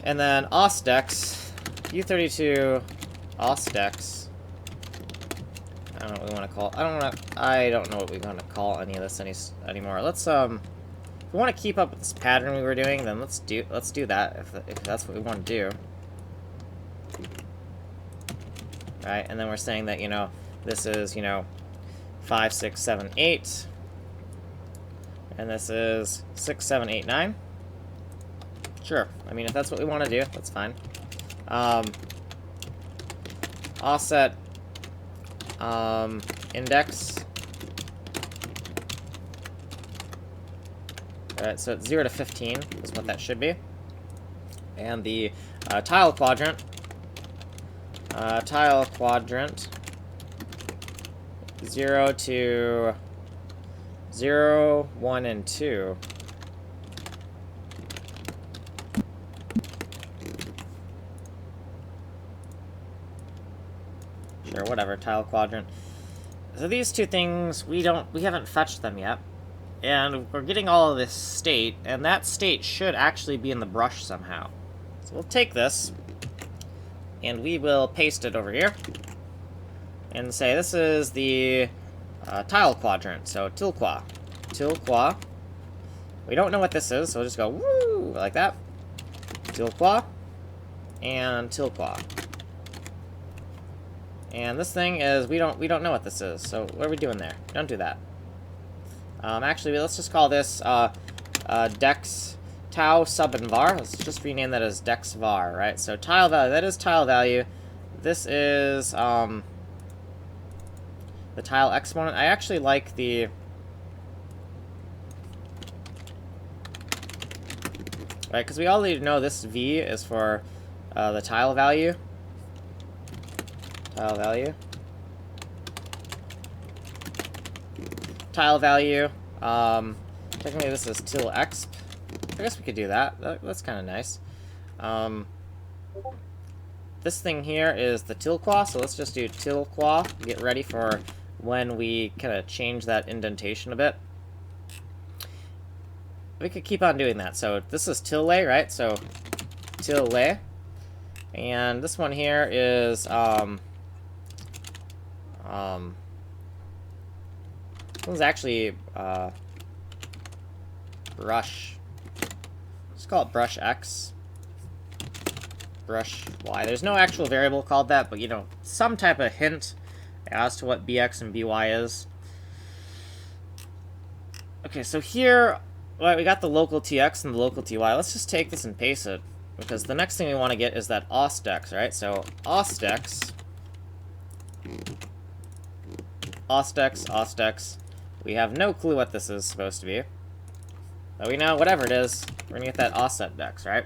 And then Ostex, U32 Ostex. I don't know what we want to call. I don't know what we want to call any of this anymore. Let's if we want to keep up with this pattern we were doing, then let's do that if that's what we want to do. Right, and then we're saying that, you know, this is, you know, 5, 6, 7, 8. And this is 6, 7, 8, 9. Sure. I mean, if that's what we want to do, that's fine. Offset index. Alright, so it's 0 to 15 is what that should be. And the tile quadrant. Tile quadrant. 0 to 0, 1, and 2. Sure, whatever, tile quadrant. So these two things, we haven't fetched them yet. And we're getting all of this state, and that state should actually be in the brush somehow. So we'll take this, and we will paste it over here. And say this is the tile quadrant, so tilqua. Tilqua. We don't know what this is, so we'll just go woo, like that. Tilqua. And tilqua. And this thing is, we don't know what this is, so what are we doing there? Don't do that. Actually, let's just call this dex tau sub and var. Let's just rename that as dex var, right? So tile value, that is tile value. This is the tile exponent. I actually like the right, because we already know this v is for the tile value. Tile value. Tile value. Technically this is til exp. I guess we could do that. That's kind of nice. This thing here is the tilqua, so let's just do tilqua. Get ready for when we kind of change that indentation a bit. We could keep on doing that. So this is tilde, right? So tilde. And this one here is this is actually brush. Let's call it brush X. Brush Y. There's no actual variable called that, but you know, some type of hint as to what BX and BY is. Okay, so here, well, we got the local TX and the local TY. Let's just take this and paste it, because the next thing we want to get is that OSDEX, right? So OSDEX. OSDEX, OSDEX. We have no clue what this is supposed to be. But we know, whatever it is, we're going to get that offset dex, right?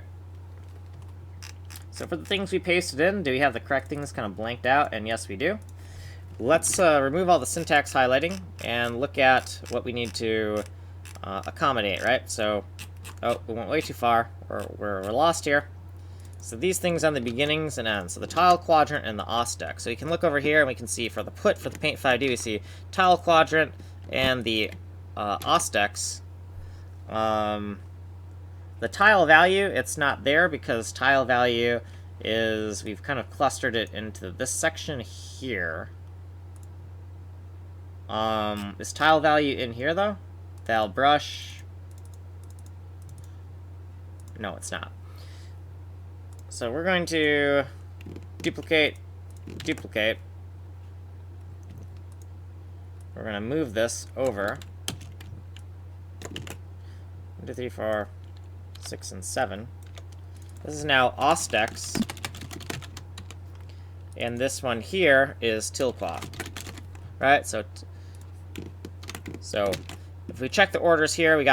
So for the things we pasted in, do we have the correct things kind of blanked out? And yes, we do. Let's remove all the syntax highlighting and look at what we need to accommodate, right? So, oh, we went way too far. We're lost here. So these things on the beginnings and ends. So the tile quadrant and the OSDEX. So you can look over here and we can see for the PAINT5D, we see tile quadrant and the OSDEX. The tile value, it's not there because tile value is, we've kind of clustered it into this section here. Is tile value in here though? Val brush. No, it's not. So we're going to duplicate, duplicate. We're going to move this over. 1, 2, 3, 4, 6, and 7. This is now OSDEX. And this one here is tilqua. Right? So if we check the orders here, we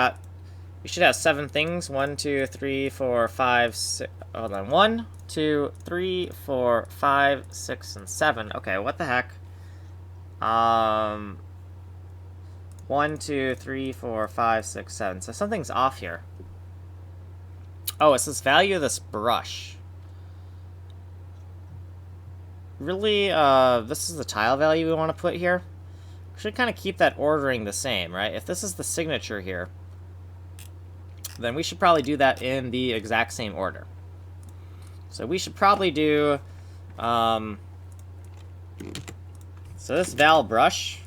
should have 7 things. 1, 2, 3, 4, 5, 6. Hold on. 1, 2, 3, 4, 5, 6, and 7. Okay, what the heck? 1, 2, 3, 4, 5, 6, 7. So something's off here. Oh, it's this value of this brush. Really, this is the tile value we want to put here. We should kind of keep that ordering the same, right? If this is the signature here, then we should probably do that in the exact same order. So we should probably do, so this val brush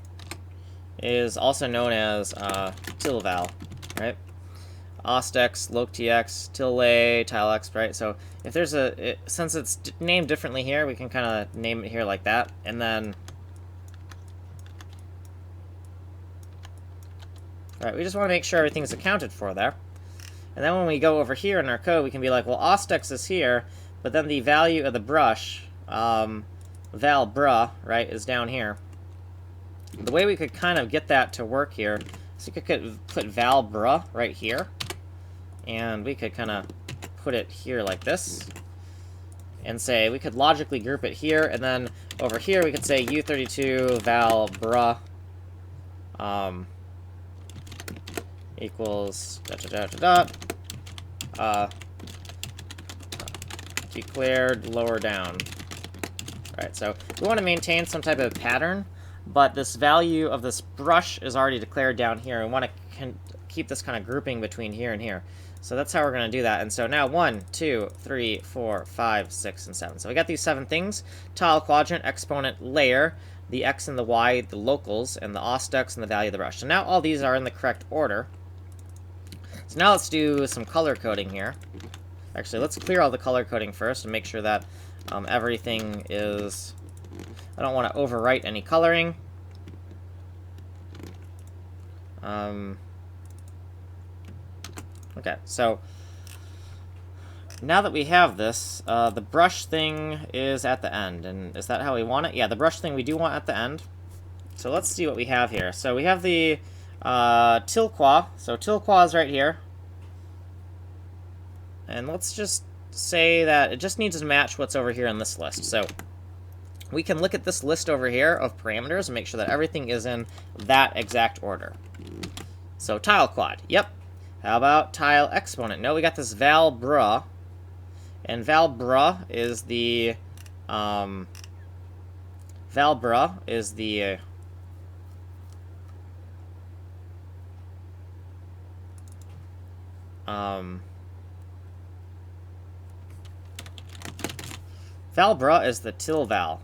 is also known as tilval, right? OSDEX, loctx, tilde, tilex, right? So if there's since it's named differently here, we can kind of name it here like that, and then Right, we just want to make sure everything's accounted for there. And then when we go over here in our code, we can be like, well, Ostex is here, but then the value of the brush, val bruh, right, is down here. The way we could kind of get that to work here is we could put val bruh right here, and we could kind of put it here like this, and say, we could logically group it here, and then over here we could say u32 val bruh equals declared lower down. Right, so we want to maintain some type of pattern, but this value of this brush is already declared down here. We want to keep this kind of grouping between here and here. So that's how we're going to do that. And so now 1, 2, 3, 4, 5, 6, and 7. So we got these 7 things: tile quadrant, exponent, layer, the x and the y, the locals, and the Ostex, and the value of the brush. So now all these are in the correct order. So now let's do some color coding here. Actually, let's clear all the color coding first and make sure that everything is... I don't want to overwrite any coloring. Okay, so now that we have this, the brush thing is at the end. And is that how we want it? Yeah, the brush thing we do want at the end. So let's see what we have here. So we have the tilqua. So tilqua is right here. And let's just say that it just needs to match what's over here in this list. So we can look at this list over here of parameters and make sure that everything is in that exact order. So tile quad, yep. How about tile exponent? No, we got this val bruh. And val bruh is the val bruh is the til val.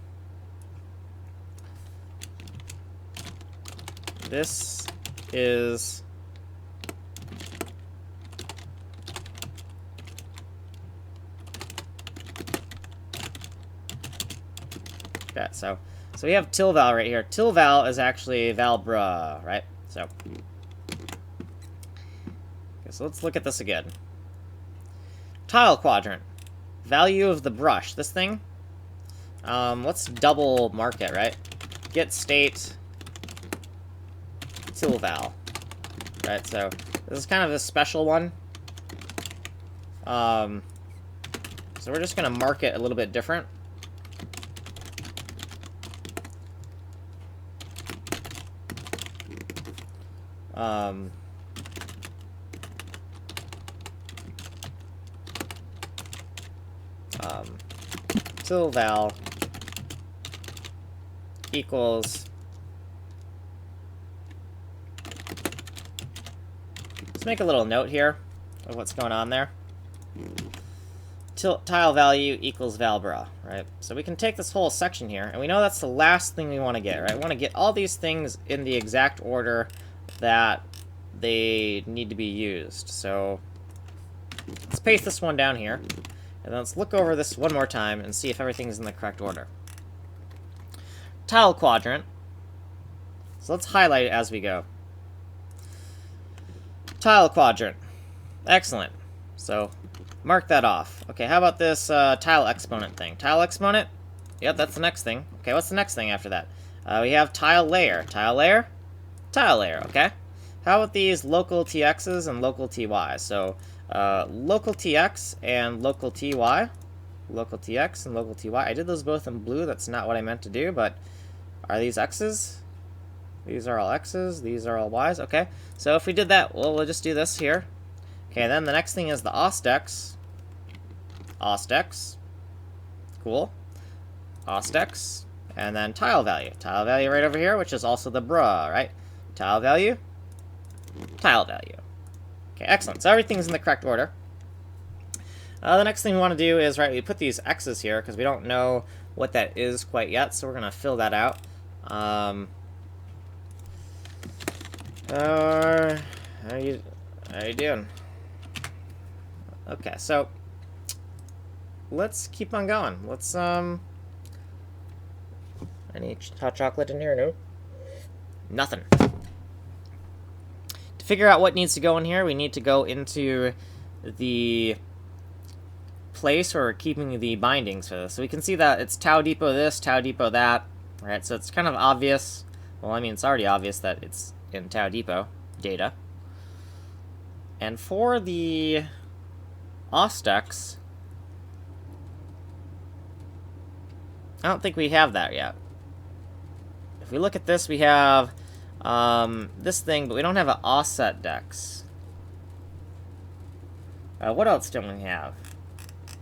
This is okay, so we have til val right here. Til val is actually val bruh, right? So okay, so let's look at this again. Tile quadrant. Value of the brush. This thing. Let's double mark it, right? Get state til val. Right, so this is kind of a special one. So we're just gonna mark it a little bit different. Til val equals, let's make a little note here of what's going on there. Tile value equals val bruh, right? So we can take this whole section here, and we know that's the last thing we want to get, right? We want to get all these things in the exact order that they need to be used. So let's paste this one down here, and then let's look over this one more time and see if everything's in the correct order. Tile quadrant. So let's highlight it as we go. Tile quadrant. Excellent. So mark that off. Okay, how about this tile exponent thing? Tile exponent? Yep, that's the next thing. Okay, what's the next thing after that? We have tile layer. Tile layer? Tile layer, okay. How about these local TXs and local TYs? So local TX and local TY. Local TX and local TY. I did those both in blue. That's not what I meant to do, but are these X's? These are all X's. These are all Y's. Okay, so if we did that, well, we'll just do this here. Okay, then the next thing is the Ostex. Ostex. Cool. Ostex. And then tile value. Tile value right over here, which is also the bruh, right? Tile value. Tile value. Okay, excellent. So everything's in the correct order. The next thing we want to do is, right, we put these X's here because we don't know what that is quite yet, so we're going to fill that out. How you doing? Okay, so let's keep on going. Let's any hot chocolate in here? No. Nothing. To figure out what needs to go in here, we need to go into the place where we're keeping the bindings for this. So we can see that it's tau depot this, tau depot that, right? So it's kind of obvious. Well, I mean, it's already obvious that it's in tau depot data. And for the OSDEX, I don't think we have that yet. If we look at this, we have this thing, but we don't have an offset dex. What else don't we have?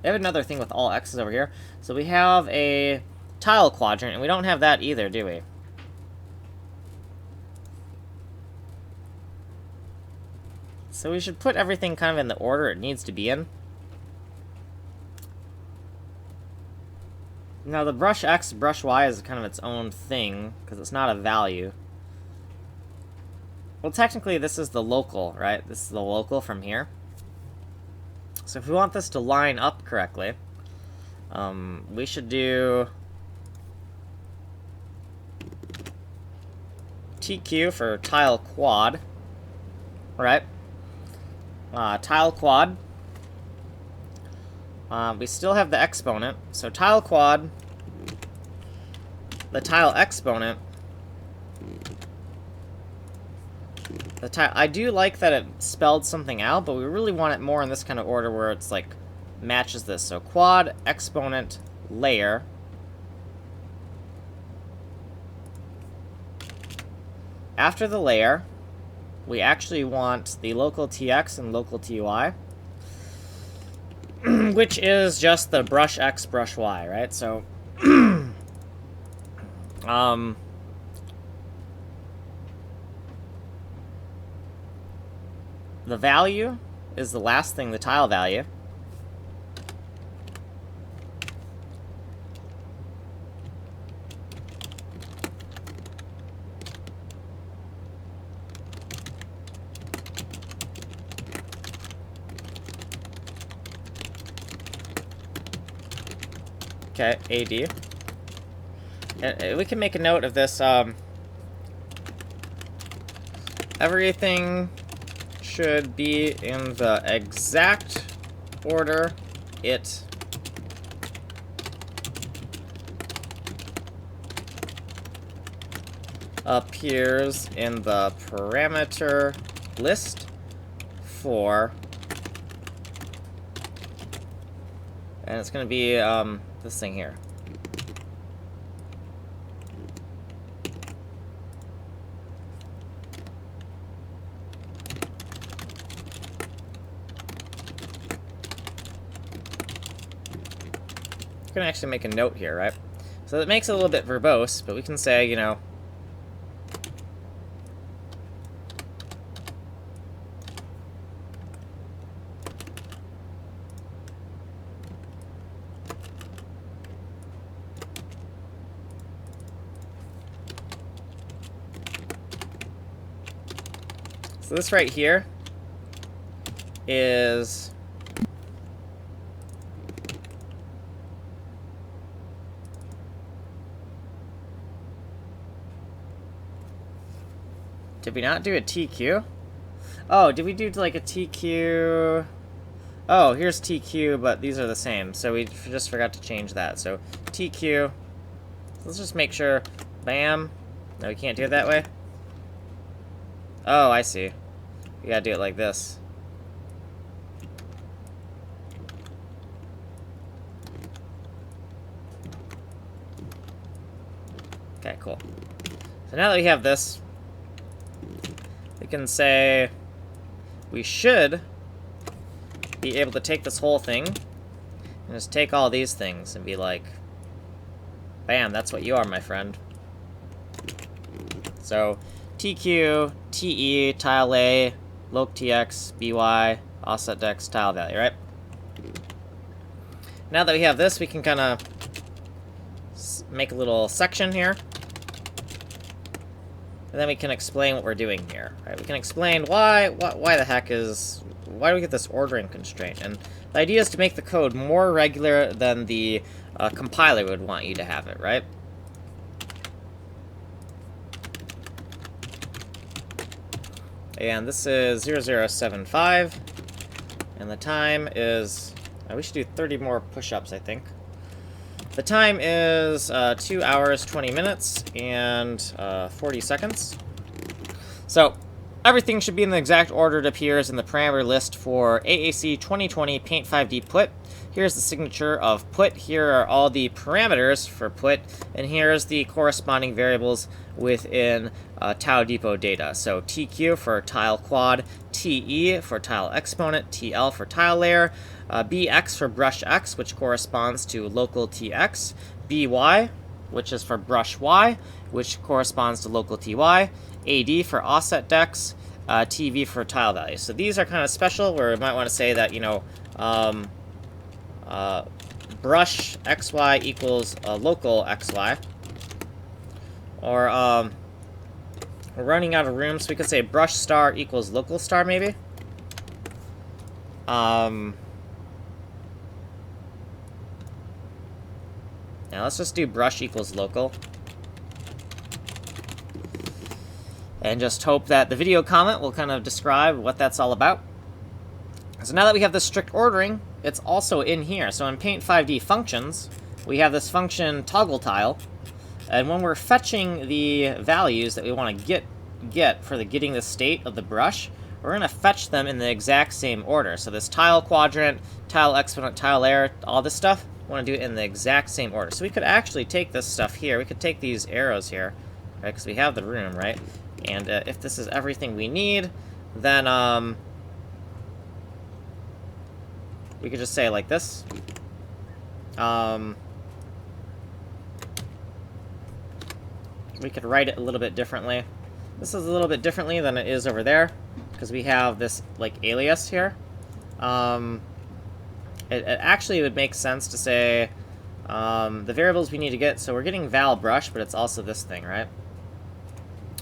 We have another thing with all x's over here. So we have a tile quadrant, and we don't have that either, do we? So we should put everything kind of in the order it needs to be in. Now the brush X, brush Y is kind of its own thing, because it's not a value. Well, technically this is the local, right? This is the local from here. So if we want this to line up correctly, we should do TQ for tile quad, right? Tile quad. We still have the exponent, so tile quad, the tile exponent, the tile. I do like that it spelled something out, but we really want it more in this kind of order where it's like matches this. So quad, exponent, layer. After the layer, we actually want the local TX and local TY. Which is just the brush X, brush Y, right? So, the value is the last thing, the tile value. Okay, AD. And we can make a note of this. Everything should be in the exact order it appears in the parameter list for, and it's going to be this thing here. I'm going to actually make a note here, right? So that makes it a little bit verbose, but we can say, you know, so this right here is did we not do a TQ? Oh, did we do like a TQ? Oh, here's TQ, but these are the same. So we just forgot to change that. So TQ. Let's just make sure. Bam. No, we can't do it that way. Oh, I see. You gotta do it like this. Okay, cool. So now that we have this, we can say we should be able to take this whole thing and just take all these things and be like, bam, that's what you are, my friend. So TQ, TE, tile A, loc TX, BY, offset dex, tile value, right? Now that we have this, we can kind of make a little section here. And then we can explain what we're doing here, right? We can explain why the heck is, why do we get this ordering constraint? And the idea is to make the code more regular than the compiler would want you to have it, right? And this is 0075. And the time is... we should do 30 more push-ups, I think. The time is 2 hours, 20 minutes, and 40 seconds. So, everything should be in the exact order it appears in the parameter list for AAC 2020 PAINT5D put. Here's the signature of put. Here are all the parameters for put, and here's the corresponding variables within tile depot data. So TQ for tile quad, TE for tile exponent, TL for tile layer, BX for brush X, which corresponds to local TX, BY, which is for brush Y, which corresponds to local TY, AD for offset dex, TV for tile value. So these are kind of special, where we might want to say that, you know, brush XY equals local XY. Or, we're running out of room, so we could say brush star equals local star, maybe. Now let's just do brush equals local. And just hope that the video comment will kind of describe what that's all about. So now that we have this strict ordering, it's also in here. So in PAINT5D functions, we have this function toggle tile. And when we're fetching the values that we want to get for getting the state of the brush, we're going to fetch them in the exact same order. So this tile quadrant, tile exponent, tile layer, all this stuff, we want to do it in the exact same order. So we could actually take this stuff here. We could take these arrows here, right? Because we have the room, right? And if this is everything we need, then we could just say like this. We could write it a little bit differently. This is a little bit differently than it is over there, because we have this like alias here. It actually would make sense to say the variables we need to get. So we're getting val brush, but it's also this thing, right?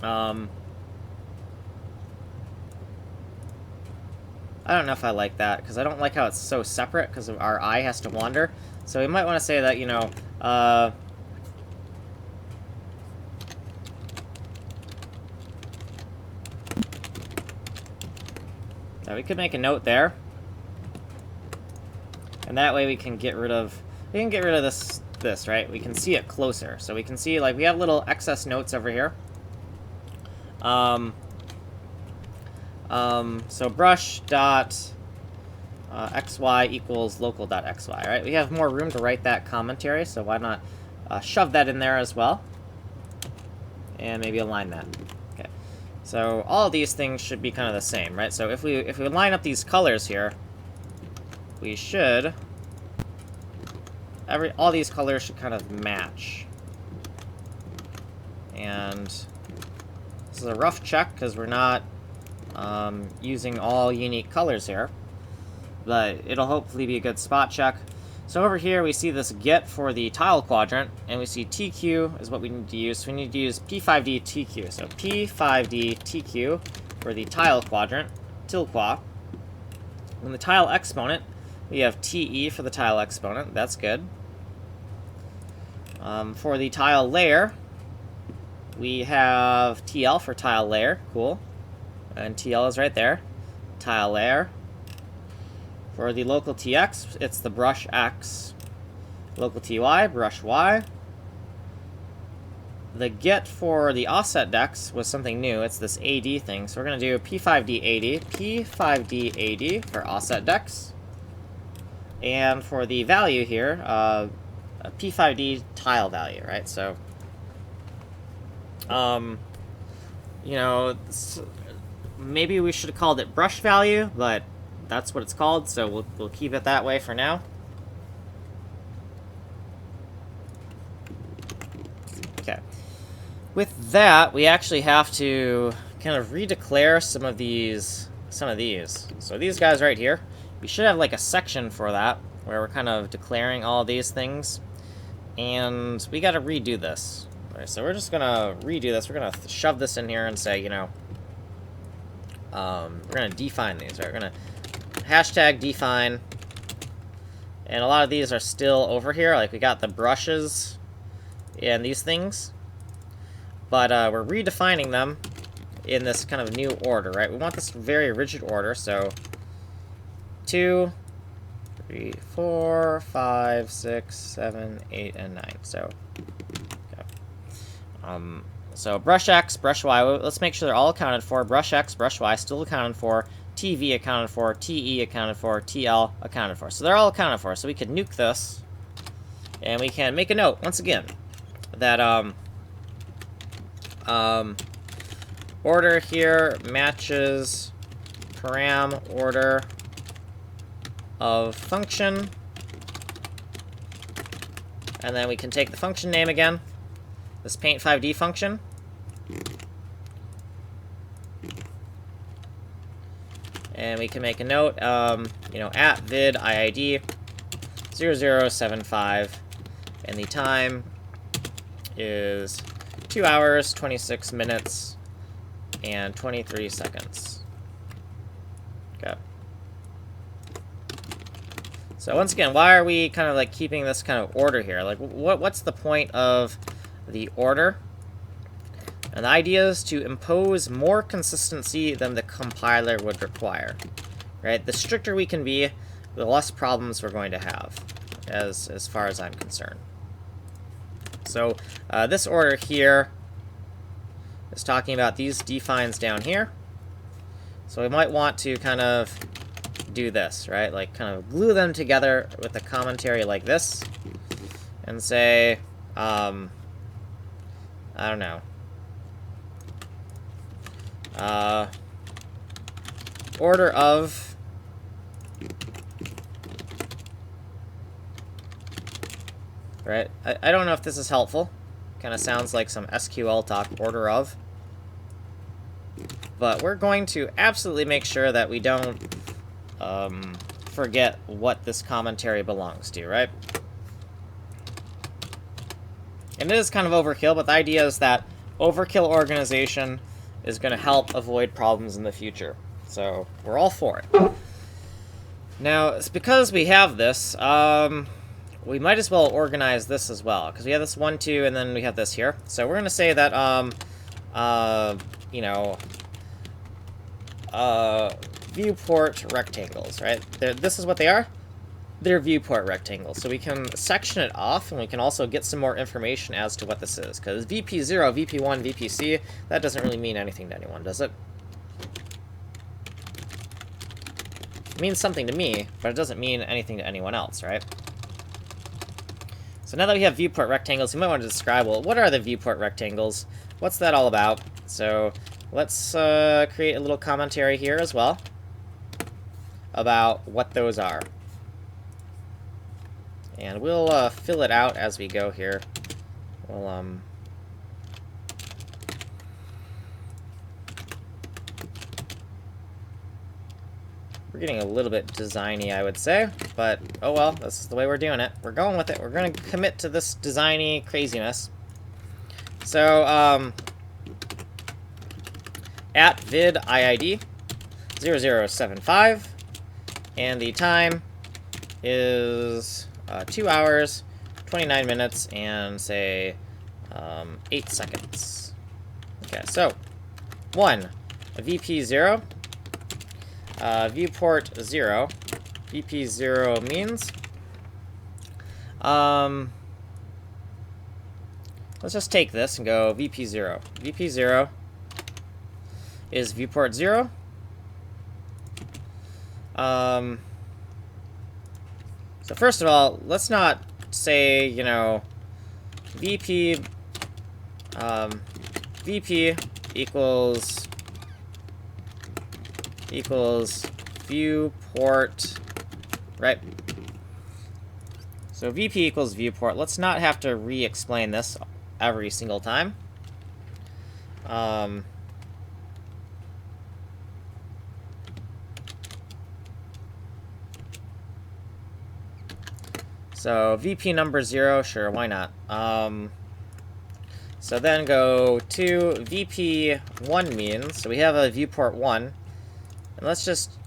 I don't know if I like that, because I don't like how it's so separate, because our eye has to wander. So we might want to say that, you know, we could make a note there. And that way we can get rid of this, right? We can see it closer. So we can see, like, we have little excess notes over here. So brush dot xy equals local dot xy, right? We have more room to write that commentary, so why not shove that in there as well? And maybe align that. Okay. So all of these things should be kind of the same, right? So if we line up these colors here, we should all these colors should kind of match. And this is a rough check because we're not using all unique colors here, but it'll hopefully be a good spot check. So over here we see this get for the tile quadrant, and we see TQ is what we need to use. So we need to use P5D TQ. So P5D TQ for the tile quadrant, tilqua. In the tile exponent, we have TE for the tile exponent. That's good. For the tile layer, we have TL for tile layer. Cool. And TL is right there. Tile layer. For the local TX, it's the brush X. Local TY, brush Y. The get for the offset dex was something new. It's this AD thing. So we're going to do P5D AD. P5D AD for offset dex. And for the value here, a P5D tile value, right? So, you know, maybe we should have called it brush value, but that's what it's called, so we'll keep it that way for now. Okay. With that, we actually have to kind of redeclare some of these. So these guys right here, we should have like a section for that, where we're kind of declaring all these things. And we got to redo this. Right, so we're just going to redo this. We're going to shove this in here and say, you know, we're going to define these, right? We're going to hashtag define. And a lot of these are still over here. Like, we got the brushes and these things. But we're redefining them in this kind of new order, right? We want this very rigid order, so 2, 3, 4, 5, 6, 7, 8, and 9. So, okay. So brush X, brush Y. Let's make sure they're all accounted for. Brush X, brush Y, still accounted for. TV accounted for. TE accounted for. TL accounted for. So they're all accounted for. So we could nuke this, and we can make a note once again that order here matches param order of function, and then we can take the function name again, this PAINT5D function, and we can make a note, you know, at vid IID 0075, and the time is 2 hours, 26 minutes, and 23 seconds. Okay. So once again, why are we kind of like keeping this kind of order here? Like, what's the point of the order? And the idea is to impose more consistency than the compiler would require, right? The stricter we can be, the less problems we're going to have, as far as I'm concerned. So this order here is talking about these defines down here. So we might want to kind of do this, right? Like kind of glue them together with a commentary like this and say, I don't know. Order of right? I don't know if this is helpful. Kind of sounds like some SQL talk, order of. But we're going to absolutely make sure that we don't forget what this commentary belongs to, right? And it is kind of overkill, but the idea is that overkill organization is going to help avoid problems in the future. So we're all for it. Now, it's because we have this, we might as well organize this as well, because we have this 1, 2, and then we have this here. So we're going to say that, you know, viewport rectangles, right? This is what they are. They're viewport rectangles. So we can section it off, and we can also get some more information as to what this is. Because VP0, VP1, VPC, that doesn't really mean anything to anyone, does it? It means something to me, but it doesn't mean anything to anyone else, right? So now that we have viewport rectangles, we might want to describe, well, what are the viewport rectangles? What's that all about? So let's create a little commentary here as well about what those are. And we'll fill it out as we go here. We'll, we're getting a little bit designy, I would say, but oh well, this is the way we're doing it. We're going with it. We're going to commit to this designy craziness. So, at vid IID 0075, and the time is 2 hours, 29 minutes, and say 8 seconds. Okay, so 1, a VP0, viewport 0, VP0 means, let's just take this and go VP0. VP0 is viewport 0. So first of all, let's not say, you know, VP equals viewport, right? So VP equals viewport. Let's not have to re-explain this every single time. So VP number 0, sure, why not? So then go to VP1 means, so we have a viewport 1, and let's just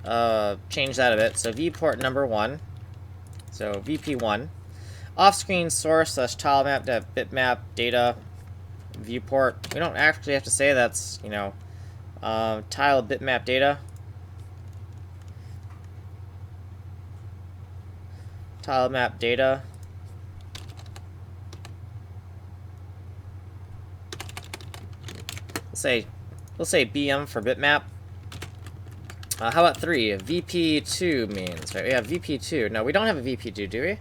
change that a bit. So viewport number 1, so VP1, off-screen source / tile map bitmap data viewport. We don't actually have to say that's, you know, Tile bitmap data. Tile map data. We'll say BM for bitmap. How about 3? VP2 means, right? We have VP2. No, we don't have a VP2, do we?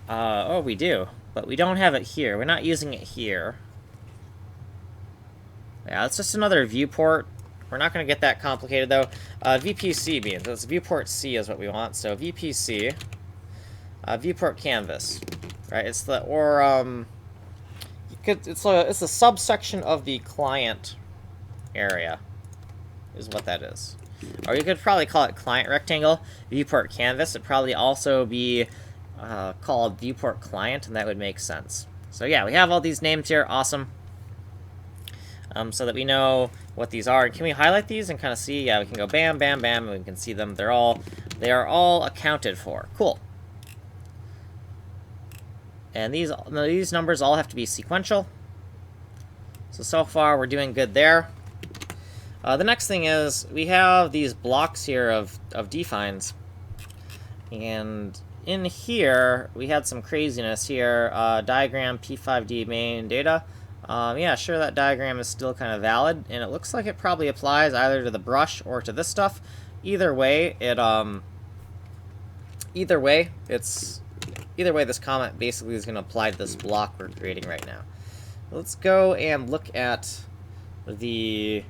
Oh, we do. But we don't have it here. We're not using it here. Yeah, it's just another viewport. We're not going to get that complicated, though. VPC means, it's viewport C is what we want. So VPC, viewport canvas, right? It's the, or, it's a subsection of the client area, is what that is. Or you could probably call it client rectangle, viewport canvas. It'd probably also be called viewport client, and that would make sense. So yeah, we have all these names here. Awesome. So that we know what these are. Can we highlight these and kind of see? Yeah, we can go bam, bam, bam, and we can see them. They are all accounted for. Cool. And these numbers all have to be sequential. So far we're doing good there. The next thing is we have these blocks here of defines, and in here we had some craziness here. Diagram PAINT5D main data. Yeah, sure, that diagram is still kind of valid, and it looks like it probably applies either to the brush or to this stuff. Either way, this comment basically is going to apply to this block we're creating right now. Let's go and look at the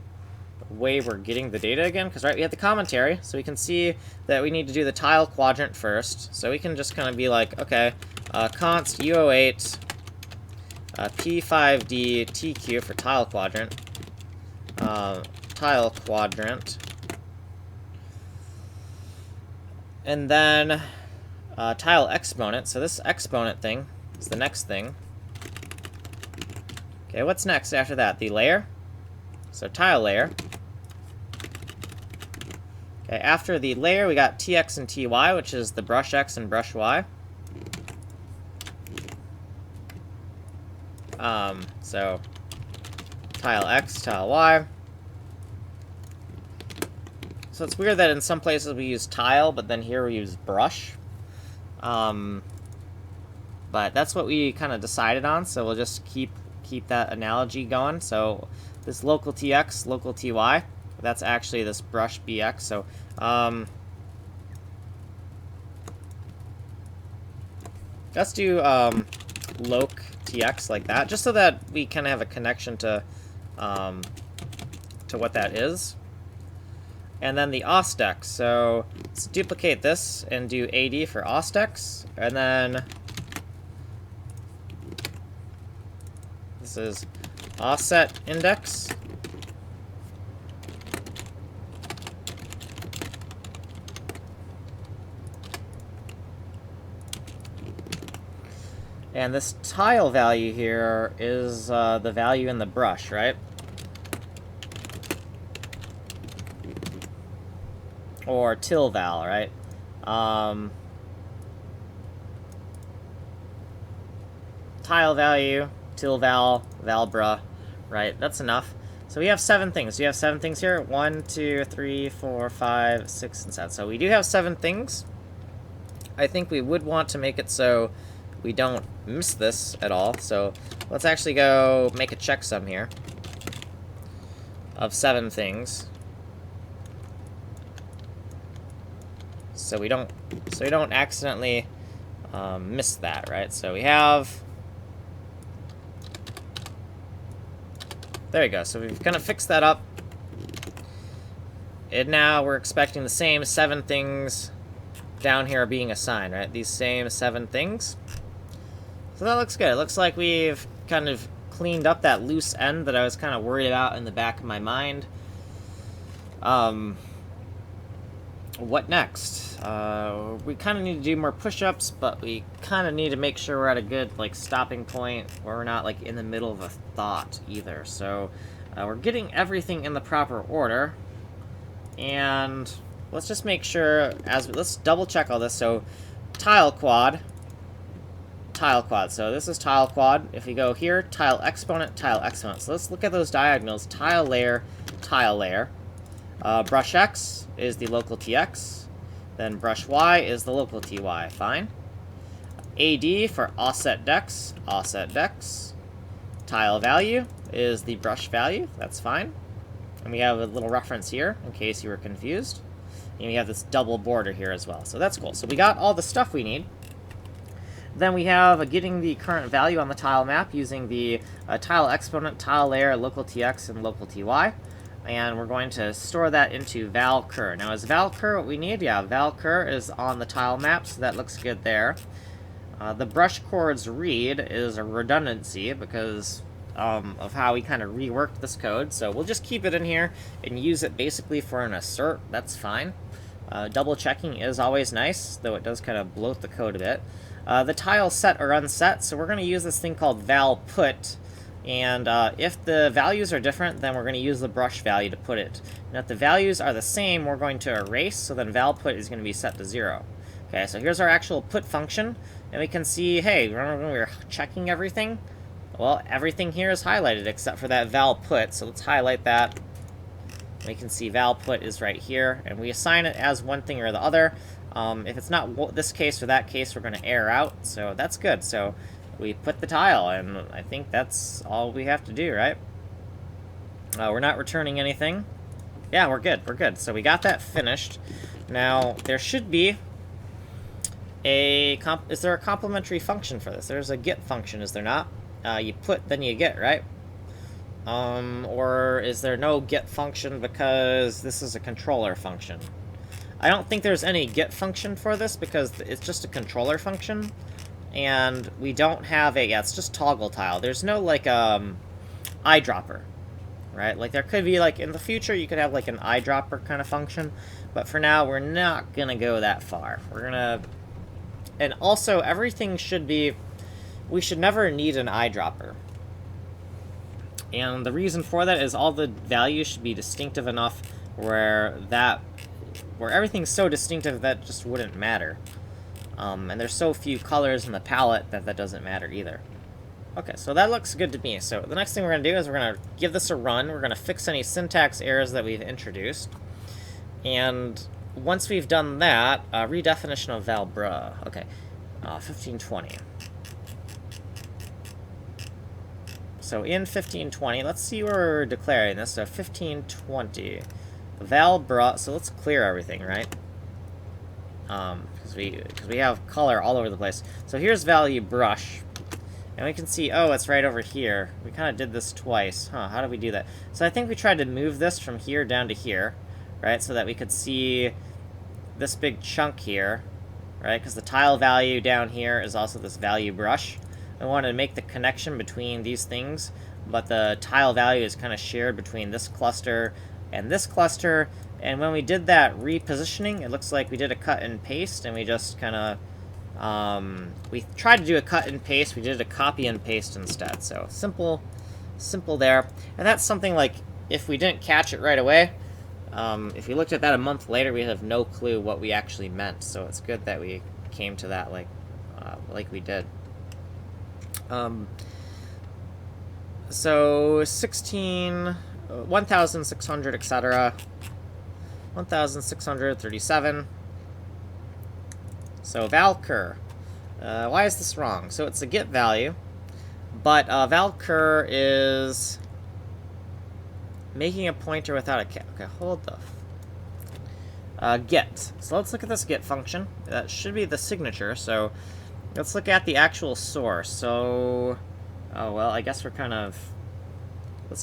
way we're getting the data again, because right, we have the commentary, so we can see that we need to do the tile quadrant first. So we can just kind of be like, okay, const U08 P5D TQ for tile quadrant, and then tile exponent. So this exponent thing is the next thing. Okay, what's next after that? The layer. So tile layer. Okay, after the layer, we got TX and TY, which is the brush X and brush Y. So tile X, tile Y. So it's weird that in some places we use tile, but then here we use brush. But that's what we kind of decided on, so we'll just keep that analogy going. So this local TX, local TY, that's actually this brush BX. So let's do loc TX like that, just so that we kind of have a connection to what that is. And then the OSTEX. So let's duplicate this and do AD for OSTEX, and then this is offset index. And this tile value here is the value in the brush, right? Or till val, right? Tile value, till val, valbra, right? That's enough. So we have 7 things. We have 7 things here. 1, 2, 3, 4, 5, 6, and 7. So we do have 7 things. I think we would want to make it so we don't miss this at all. So let's actually go make a checksum here of 7 things. So we don't accidentally miss that, right? So we have, there we go. So we've kind of fixed that up. And now we're expecting the same 7 things down here are being assigned, right? These same 7 things. So that looks good. It looks like we've kind of cleaned up that loose end that I was kind of worried about in the back of my mind. What next? We kind of need to do more push-ups, but we kind of need to make sure we're at a good stopping point where we're not in the middle of a thought either. So we're getting everything in the proper order, and let's just make sure let's double check all this. So tile quad, tile quad. So this is tile quad. If we go here, tile exponent, tile exponent. So let's look at those diagonals. Tile layer, tile layer. Brush X is the local TX. Then brush Y is the local TY. Fine. AD for offset dex, offset dex. Tile value is the brush value. That's fine. And we have a little reference here in case you were confused. And we have this double border here as well. So that's cool. So we got all the stuff we need. Then we have getting the current value on the tile map using the tile exponent, tile layer, local TX, and local TY. And we're going to store that into val cur. Now, is val cur what we need? Yeah, val cur is on the tile map, so that looks good there. The brush chords read is a redundancy because of how we kind of reworked this code. So we'll just keep it in here and use it basically for an assert. That's fine. Double checking is always nice, though it does kind of bloat the code a bit. The tile set or unset, so we're going to use this thing called val put. And if the values are different, then we're going to use the brush value to put it. Now, if the values are the same, we're going to erase, so then val put is going to be set to 0. Okay, so here's our actual put function, and we can see, hey, remember when we were checking everything? Well, everything here is highlighted except for that val put, so let's highlight that. We can see val put is right here, and we assign it as one thing or the other. If it's not this case or that case, we're going to error out, so that's good. So we put the tile, and I think that's all we have to do, right? We're not returning anything. Yeah, we're good, we're good. So we got that finished. Now, there should be is there a complementary function for this? There's a get function, is there not? You put, then you get, right? Or is there no get function because this is a controller function? I don't think there's any get function for this because it's just a controller function. And we don't have a, yeah, it's just toggle tile. There's no, like, eyedropper, right? Like, there could be, like, in the future, you could have, like, an eyedropper kind of function. But for now, we're not gonna go that far. We're gonna... And also, everything should be... We should never need an eyedropper. And the reason for that is all the values should be distinctive enough where everything's so distinctive that just wouldn't matter. And there's so few colors in the palette that doesn't matter either. Okay, so that looks good to me. So the next thing we're going to do is we're going to give this a run. We're going to fix any syntax errors that we've introduced. And once we've done that, redefinition of valbra. Okay, 1520. So in 1520, let's see where we're declaring this. So 1520, valbra. So let's clear everything, right? Because we have color all over the place. So here's value brush, and we can see, oh, it's right over here. We kind of did this twice. Huh, how did we do that? So I think we tried to move this from here down to here, right, so that we could see this big chunk here, right, because the tile value down here is also this value brush. I wanted to make the connection between these things, but the tile value is kind of shared between this cluster and this cluster. And when we did that repositioning, it looks like we did a cut and paste, and we just kind of, we tried to do a cut and paste, we did a copy and paste instead. So simple there. And that's something like, if we didn't catch it right away, if we looked at that a month later, we'd have no clue what we actually meant. So it's good that we came to that like we did. So 1,600, etc. 1,637. So valcur. Why is this wrong? So it's a get value, but valcur is making a pointer without a cap. Okay, hold the get. So let's look at this get function. That should be the signature. So let's look at the actual source. So, oh well, I guess we're kind of, okay,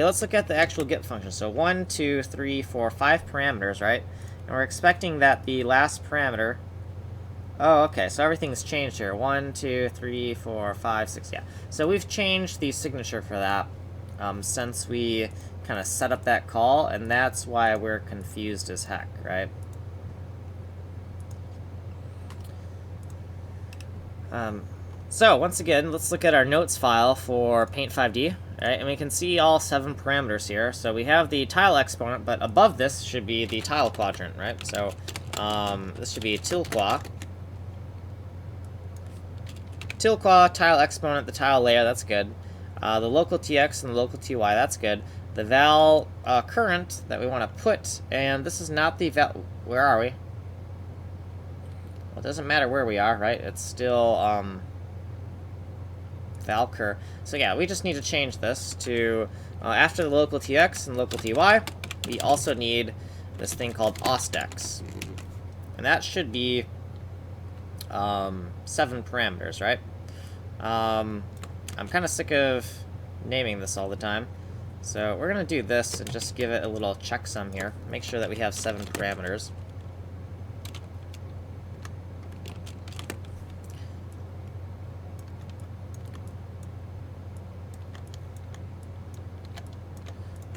let's look at the actual get function. So 1, 2, 3, 4, 5 parameters, right? And we're expecting that the last parameter, oh, okay, so everything's changed here. 1, 2, 3, 4, 5, 6, yeah. So we've changed the signature for that since we kind of set up that call, and that's why we're confused as heck, right? So once again, let's look at our notes file for PAINT5D, right? And we can see all 7 parameters here. So we have the tile exponent, but above this should be the tile quadrant, right? So this should be tilqua. Tilqua, tile exponent, the tile layer, that's good. The local TX and the local TY, that's good. The val current that we want to put, and this is not the val. Where are we? Well, it doesn't matter where we are, right? It's still val cur. So yeah, we just need to change this to after the local TX and local TY. We also need this thing called osdex, and that should be 7 parameters, right? I'm kind of sick of naming this all the time, so we're gonna do this and just give it a little checksum here. Make sure that we have 7 parameters.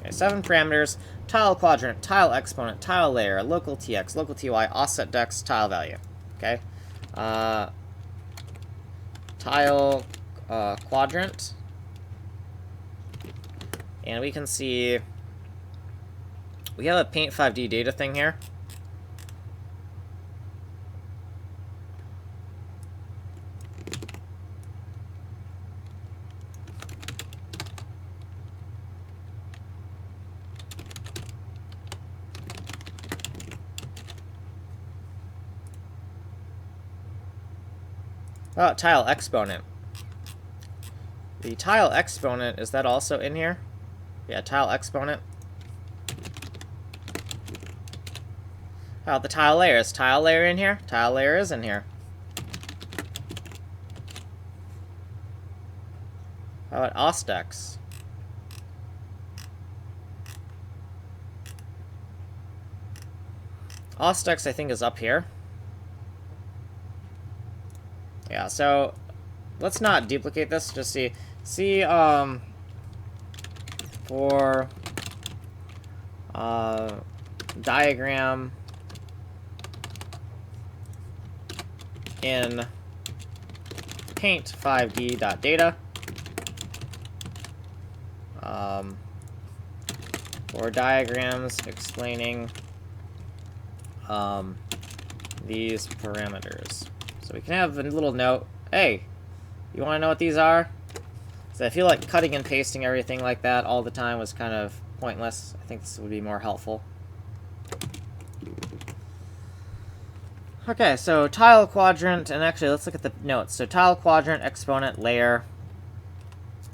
Okay, 7 parameters: tile quadrant, tile exponent, tile layer, local TX, local TY, offset dex, tile value. Okay, tile quadrant, and we can see we have a PAINT5D data thing here. Oh, tile exponent. The tile exponent, is that also in here? Yeah, tile exponent. Oh, the tile layer. Is tile layer in here? Tile layer is in here. How about osdex? Osdex, I think, is up here. Yeah, so let's not duplicate this. Just see for diagram in paint5d.data for diagrams explaining these parameters. So we can have a little note. Hey, you want to know what these are? So I feel like cutting and pasting everything like that all the time was kind of pointless. I think this would be more helpful. Okay, so tile quadrant, and actually let's look at the notes. So tile quadrant, exponent, layer,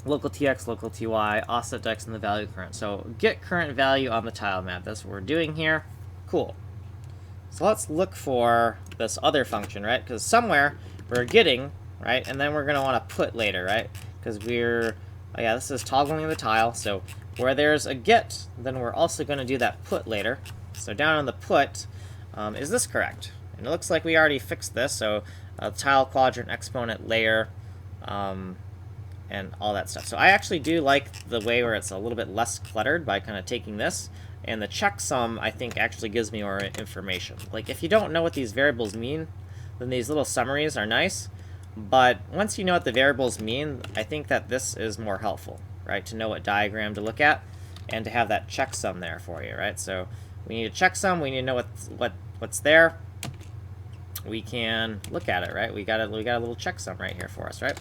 local TX, local TY, offset dex, and the value current. So get current value on the tile map. That's what we're doing here. Cool. So let's look for this other function, right? Because somewhere we're getting, right? And then we're going to want to put later, right? Because we're, oh yeah, this is toggling the tile. So where there's a get, then we're also going to do that put later. So down on the put, is this correct? And it looks like we already fixed this. So tile quadrant, exponent, layer, and all that stuff. So I actually do like the way where it's a little bit less cluttered by kind of taking this. And the checksum, I think, actually gives me more information. Like, if you don't know what these variables mean, then these little summaries are nice. But once you know what the variables mean, I think that this is more helpful, right? To know what diagram to look at and to have that checksum there for you, right? So we need a checksum. We need to know what's there. We can look at it, right? We got a little checksum right here for us, right?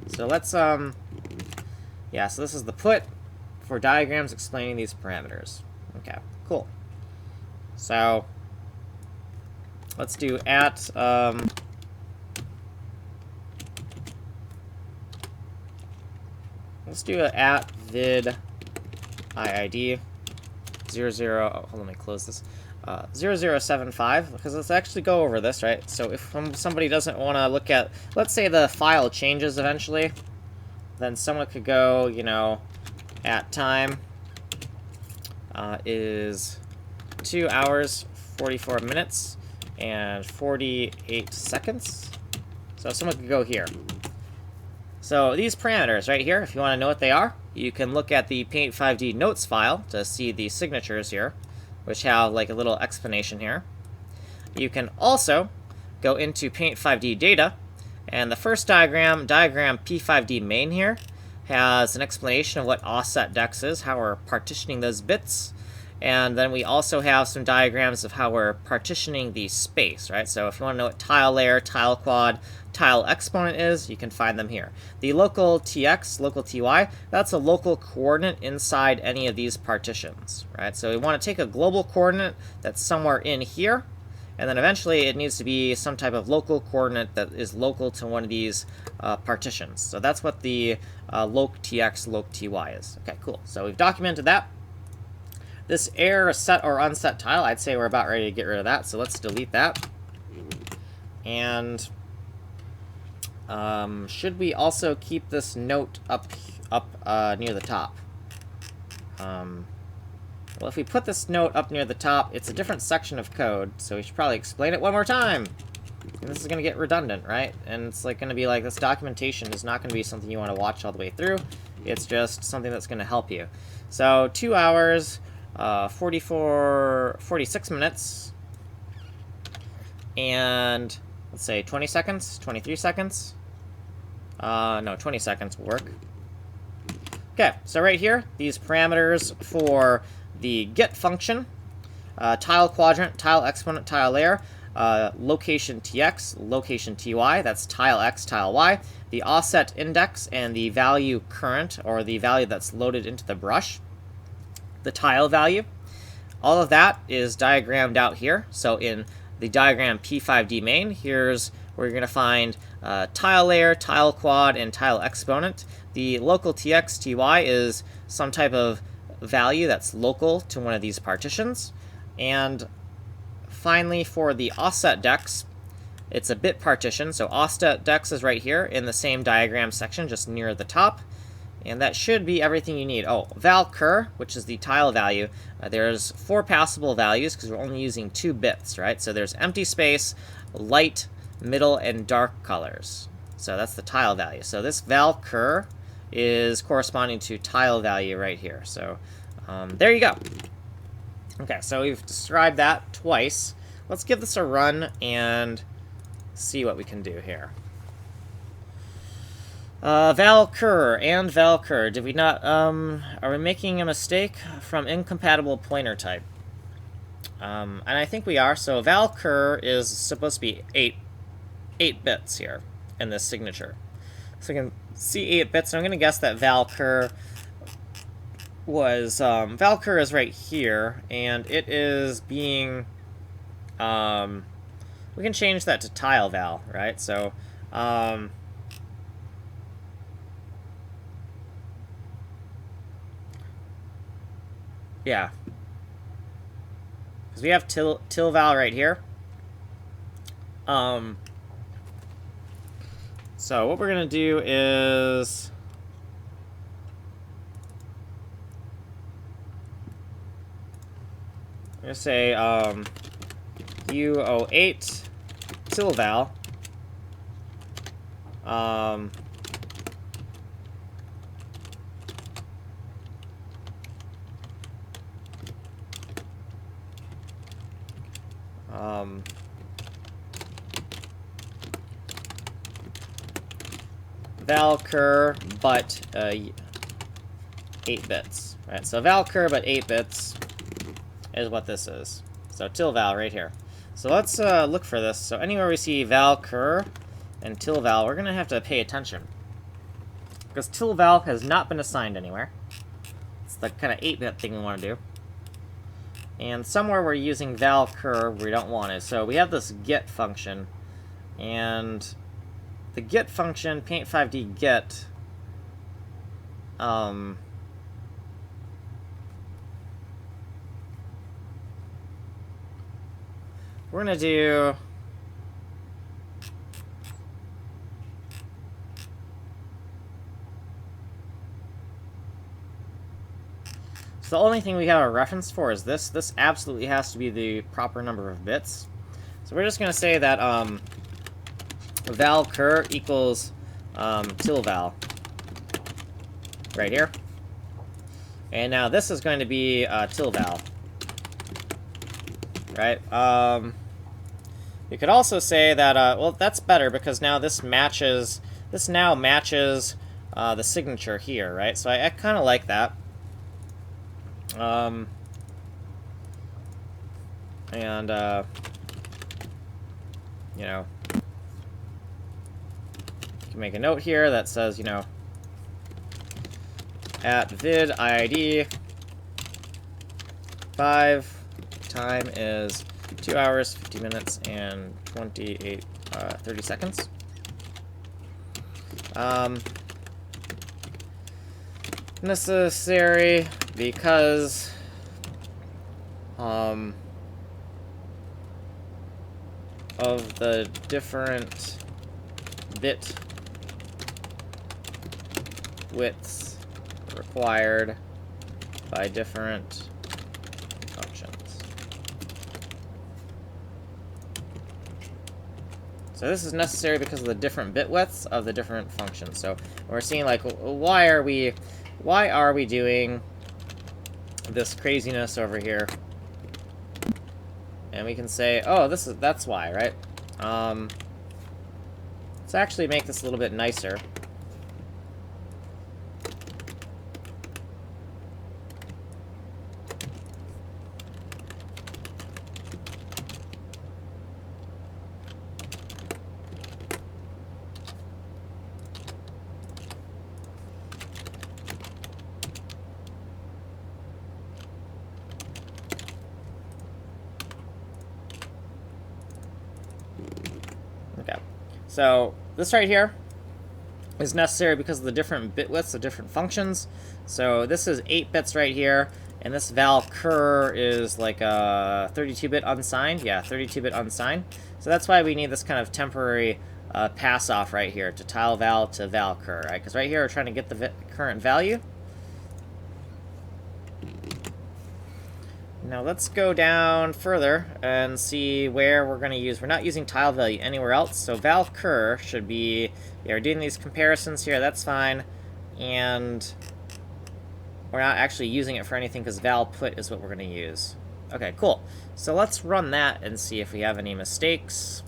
So let's yeah. So this is the put for diagrams explaining these parameters. Okay, cool. So let's do at let's do at vid iid 00. Oh, hold on, let me close this. 0075, because let's actually go over this, right? So if somebody doesn't want to look at, let's say the file changes eventually, then someone could go, you know, at time is 2 hours, 44 minutes, and 48 seconds. So someone could go here. So these parameters right here, if you want to know what they are, you can look at the PAINT5D notes file to see the signatures here, which have like a little explanation here. You can also go into PAINT5D data, and the first diagram P5D main here, has an explanation of what offset dex is, how we're partitioning those bits, And then we also have some diagrams of how we're partitioning the space, right? So if you want to know what tile layer, tile quad, tile exponent is, you can find them here. The local tx, local ty, that's a local coordinate inside any of these partitions, right? So we want to take a global coordinate that's somewhere in here, and then eventually it needs to be some type of local coordinate that is local to one of these partitions. So that's what the loc tx, loc ty is. Okay, cool. So we've documented that. This error set or unset tile, I'd say we're about ready to get rid of that, so let's delete that. And should we also keep this note up near the top? Well, if we put this note up near the top, it's a different section of code, so we should probably explain it one more time. And this is going to get redundant, right? And it's like going to be like, this documentation is not going to be something you want to watch all the way through. It's just something that's going to help you. So 2 hours, 46 minutes, and let's say 20 seconds, 23 seconds. No, 20 seconds will work. Okay, so right here, these parameters for the get function, tile quadrant, tile exponent, tile layer, location tx, location ty, that's tile x, tile y, the offset index, and the value current, or the value that's loaded into the brush, the tile value. All of that is diagrammed out here. So in the diagram P5D main, here's where you're going to find tile layer, tile quad, and tile exponent. The local tx, ty is some type of value that's local to one of these partitions. And finally, for the offset dex, it's a bit partition. So offset dex is right here in the same diagram section, just near the top. And that should be everything you need. Oh, val cur, which is the tile value. There's 4 passable values because we're only using 2 bits, right? So there's empty space, light, middle, and dark colors. So that's the tile value. So this val cur is corresponding to tile value right here. So there you go. Okay, so we've described that twice. Let's give this a run and see what we can do here. Val cur and val cur. Did we not, are we making a mistake from incompatible pointer type? And I think we are. So val cur is supposed to be 8 bits here in this signature. So you can see 8 bits, and I'm going to guess that val cur was, val cur is right here, and it is being, we can change that to tile val, right? So, yeah, because we have til val right here. So what we're gonna do is I'm gonna say U08 til val. Val cur, but 8 bits. Right, so val cur, but 8 bits is what this is. So til val right here. So let's look for this. So anywhere we see val cur and til val, we're gonna have to pay attention, because til val has not been assigned anywhere. It's the kind of 8-bit thing we want to do. And somewhere we're using val cur, we don't want it. So we have this get function, and the get function, PAINT5D get, we're gonna do so the only thing we have a reference for is this. This absolutely has to be the proper number of bits. So we're just gonna say that val cur equals til val right here. And now this is going to be til val. Right? You could also say that, well, that's better because now this matches, the signature here, right? So I kind of like that. And, you know, you can make a note here that says, you know, at vid id 5, time is 2 hours, 50 minutes, and 30 seconds. Necessary because of the different bit widths required by different functions. So this is necessary because of the different bit widths of the different functions. So we're seeing, like, why are we doing this craziness over here? And we can say, oh, that's why, right? Let's actually make this a little bit nicer. Okay, so this right here is necessary because of the different bit widths of different functions. So this is 8 bits right here, and this val cur is like a 32-bit unsigned. Yeah, 32-bit unsigned. So that's why we need this kind of temporary pass off right here to tile val to val cur, right? Because right here we're trying to get the current value. Now let's go down further and see where we're going to use. We're not using tile value anywhere else, so val cur should be, yeah, we're doing these comparisons here, that's fine. And we're not actually using it for anything because val put is what we're going to use. Okay, cool. So let's run that and see if we have any mistakes.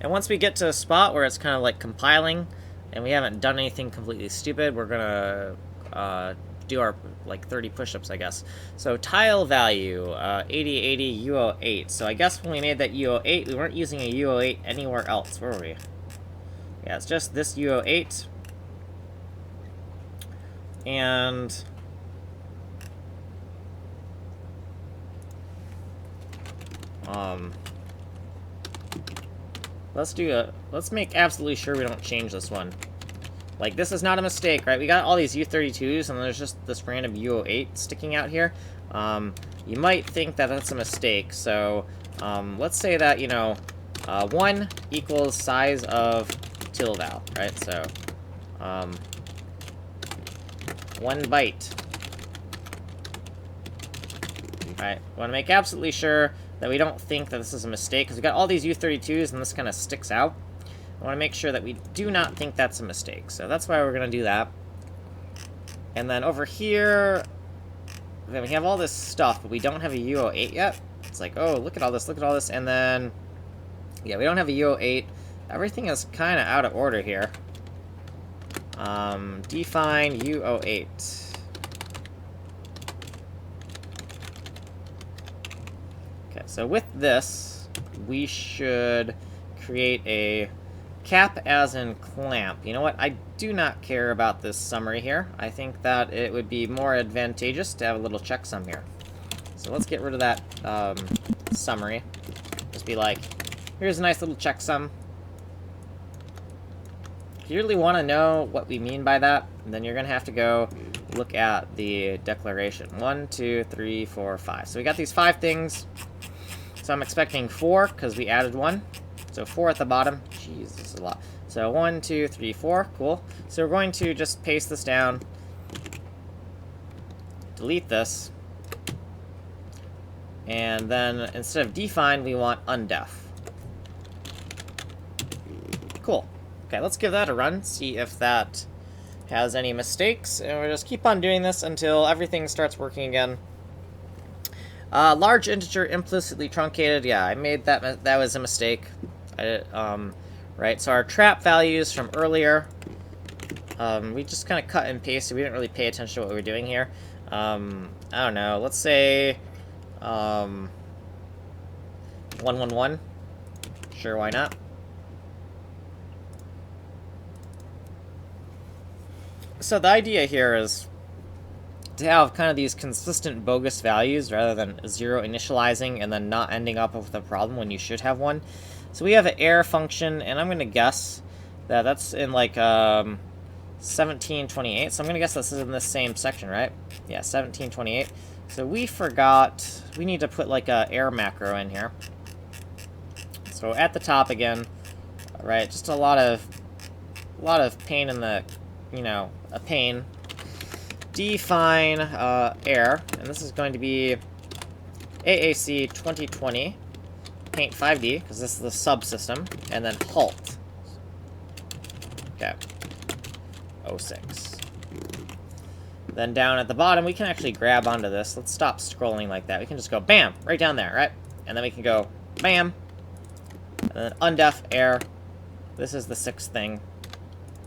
And once we get to a spot where it's kind of like compiling and we haven't done anything completely stupid, we're going to do our, like, 30 push-ups, I guess. So tile value, 8080 UO8. So I guess when we made that UO8, we weren't using a UO8 anywhere else. Where were we? Yeah, it's just this UO8. And let's make absolutely sure we don't change this one. Like, this is not a mistake, right? We got all these U32s, and there's just this random UO8 sticking out here. You might think that that's a mistake, so let's say that, you know, 1 equals size of tilval, right? So 1 byte. Alright, I want to make absolutely sure that we don't think that this is a mistake, because we got all these U32s, and this kind of sticks out. I want to make sure that we do not think that's a mistake. So that's why we're going to do that. And then over here, then we have all this stuff, but we don't have a UO8 yet. It's like, oh, look at all this, look at all this. And then, yeah, we don't have a UO8. Everything is kind of out of order here. Define UO8. Okay, so with this, we should create a cap as in clamp. You know what? I do not care about this summary here. I think that it would be more advantageous to have a little checksum here. So let's get rid of that summary. Just be like, here's a nice little checksum. If you really want to know what we mean by that, then you're going to have to go look at the declaration. 1, 2, 3, 4, 5. So we got these 5 things. So I'm expecting 4 because we added 1. So 4 at the bottom. Jeez, this is a lot. So 1, 2, 3, 4. Cool. So we're going to just paste this down. Delete this. And then instead of define, we want undef. Cool. Okay, let's give that a run. See if that has any mistakes. And we'll just keep on doing this until everything starts working again. Large integer implicitly truncated. Yeah, I made that. That was a mistake. Right, so our trap values from earlier, we just kind of cut and pasted. We didn't really pay attention to what we were doing here. I don't know, let's say, 111. Sure, why not? So the idea here is to have kind of these consistent bogus values rather than 0 initializing and then not ending up with a problem when you should have one. So we have an error function, and I'm going to guess that that's in like 1728. So I'm going to guess this is in this same section, right? Yeah, 1728. So we forgot, we need to put like a error macro in here. So at the top again, right, just a lot of pain in the, you know, a pain. Define error, and this is going to be AAC 2020 PAINT5D, because this is the subsystem, and then halt. Okay. 06. Then down at the bottom, we can actually grab onto this. Let's stop scrolling like that. We can just go bam, right down there, right? And then we can go bam, and then undef error. This is the 6th thing.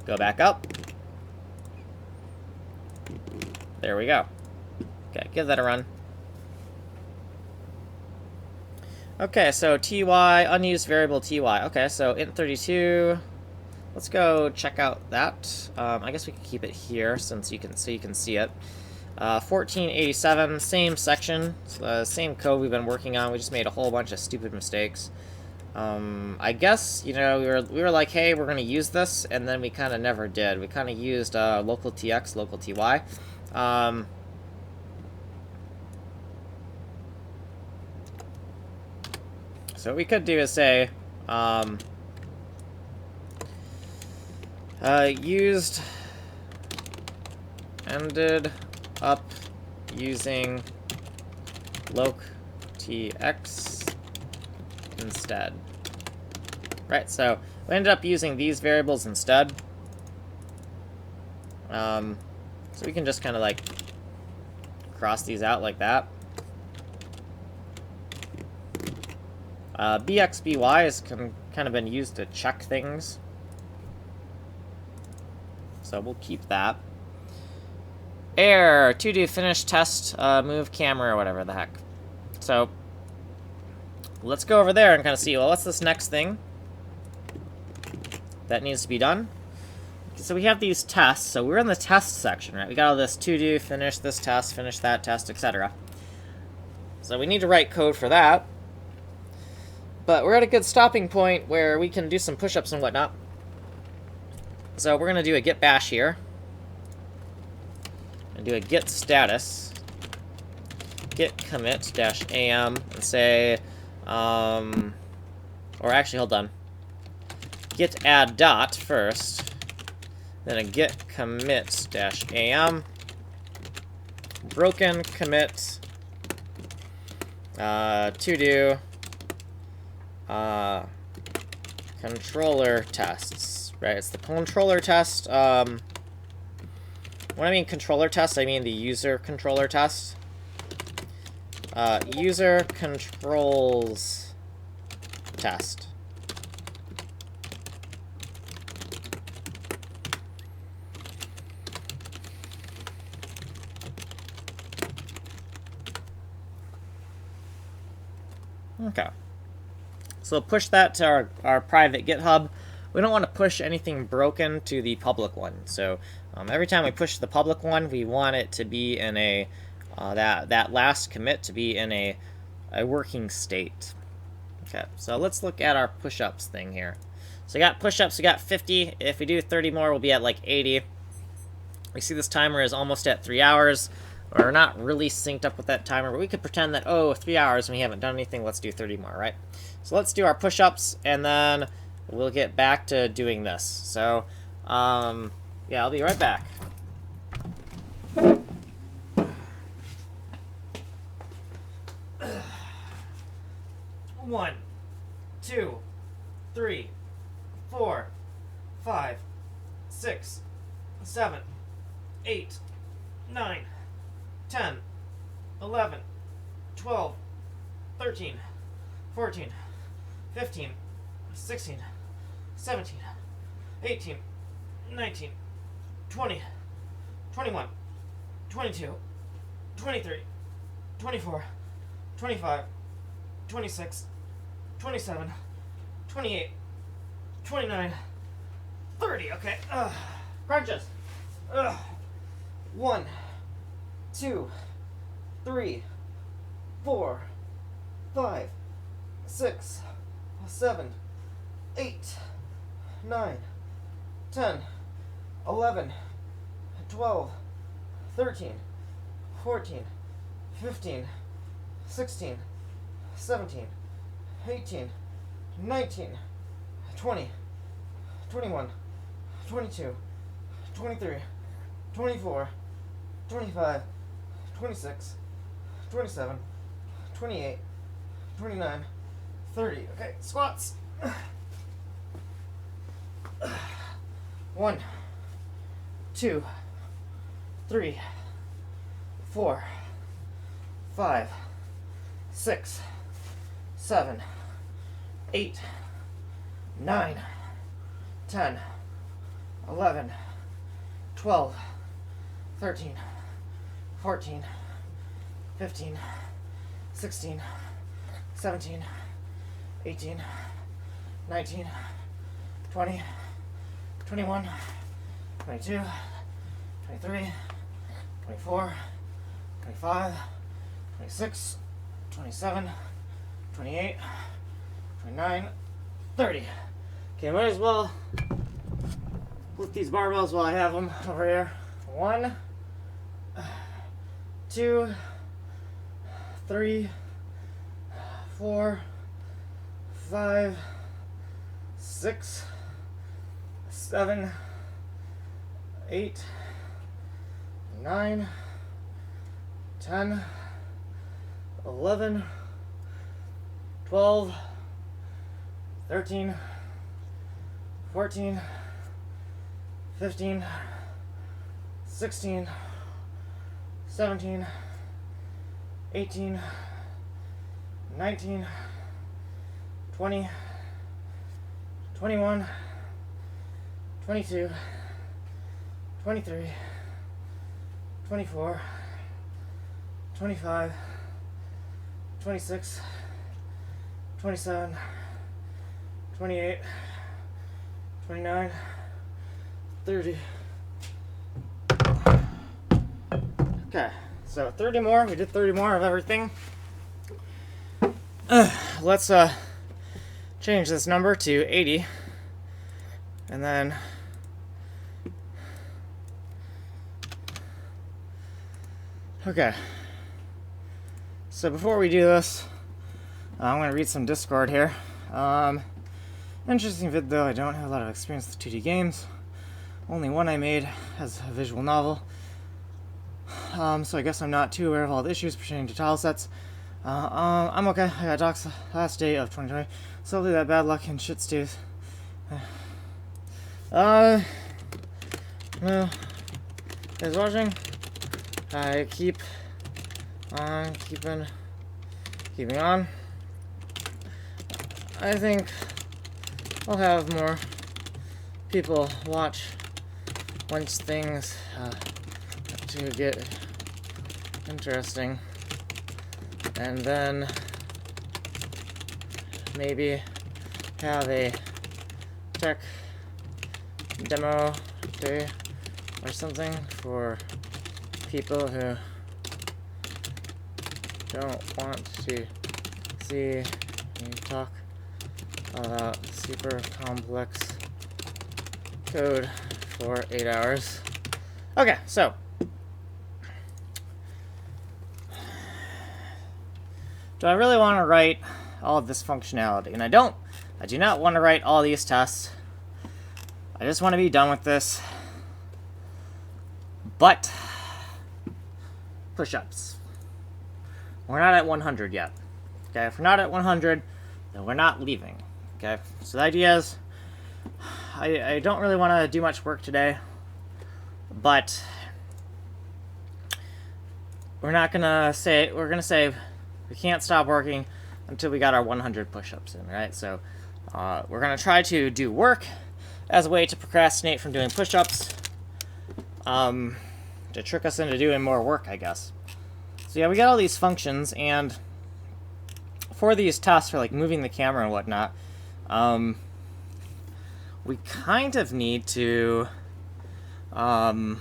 Go back up. There we go. Okay, give that a run. Okay, so ty, unused variable ty. Okay, so int32. Let's go check out that. I guess we can keep it here since you can see it. 1487, same section, same code we've been working on. We just made a whole bunch of stupid mistakes. I guess, you know, we were like, hey, we're going to use this, and then we kind of never did. We kind of used local tx, local ty. So what we could do is say, used, ended up using loc tx instead. Right, so we ended up using these variables instead. So we can just kind of like cross these out like that. BXBY has kind of been used to check things. So we'll keep that. Error, to do finish test, move camera, or whatever the heck. So let's go over there and kind of see, well, what's this next thing that needs to be done? So we have these tests. So we're in the test section, right? We got all this to do, finish this test, finish that test, etc. So we need to write code for that. But we're at a good stopping point where we can do some push-ups and whatnot. So we're going to do a git bash here. And do a git status. Git commit -am and say, or actually, hold on. Git add dot first. Then a git commit -am. Broken commit. To do. Controller tests, right? It's the controller test. When I mean controller test, I mean the user controller test. User controls test. Okay. So push that to our private GitHub. We don't want to push anything broken to the public one. So every time we push the public one, we want it to be in a that last commit to be in a working state. Okay, so let's look at our push-ups thing here. So we got push-ups, we got 50. If we do 30 more, we'll be at like 80. We see this timer is almost at 3 hours. We're not really synced up with that timer, but we could pretend that, oh, 3 hours and we haven't done anything, let's do 30 more, right? So let's do our push-ups, and then we'll get back to doing this. So, yeah, I'll be right back. One, 2, 3, 4, 5, 6, 7, 8, 9, 10, 11, 12, 13, 14, 15, 16, 17, 18, 19, 20, 21, 22, 23, 24, 25, 26, 27, 28, 29, 30. Okay. Crunches. 1, 2, 3, 4, 5, 6, 7, 8, 9, 10, 11, 12, 13, 14, 15, 16, 17, 18, 19, 20, 21, 22, 23, 24, 25, 26, 27, 28, 29, 30. Okay, squats. 1, 2, 3, 4, 5, 6, 7, 8, 9, 10, 11, 12, 13, 14, 15, 16, 17, 18, 19, 20, 21, 22, 23, 24, 25, 26, 27, 28, 29, 30. Okay, might as well lift these barbells while I have them over here. 1, 2, 3, 4, 5, 6, 7, 8, 9, 10, 11, 12, 13, 14, 15, 16, 17, 18, 19, 20, 21, 22, 23, 24, 25, 26, 27, 28, 29, 30. Okay, so 30 more. We did 30 more of everything. Let's change this number to 80. And then okay. So before we do this, I'm going to read some Discord here. Interesting vid though, I don't have a lot of experience with 2D games. Only one I made as a visual novel. So I guess I'm not too aware of all the issues pertaining to tile sets. I'm okay. I got docs last day of 2020. So hopefully that bad luck and shit stays. Well, guys watching, I keep on keeping on. I think I'll have more people watch once things to get interesting, and then maybe have a tech demo day or something for people who don't want to see me talk about super complex code for 8 hours. Okay, so do I really want to write all of this functionality? And I do not want to write all these tests. I just want to be done with this. But push-ups. We're not at 100 yet. Okay, if we're not at 100, then we're not leaving. Okay, so the idea is I don't really want to do much work today, but we're gonna say we can't stop working until we got our 100 push-ups in, right? So we're gonna try to do work as a way to procrastinate from doing push-ups, to trick us into doing more work, I guess. So yeah, we got all these functions, and for these tests, for like moving the camera and whatnot, we kind of need to, do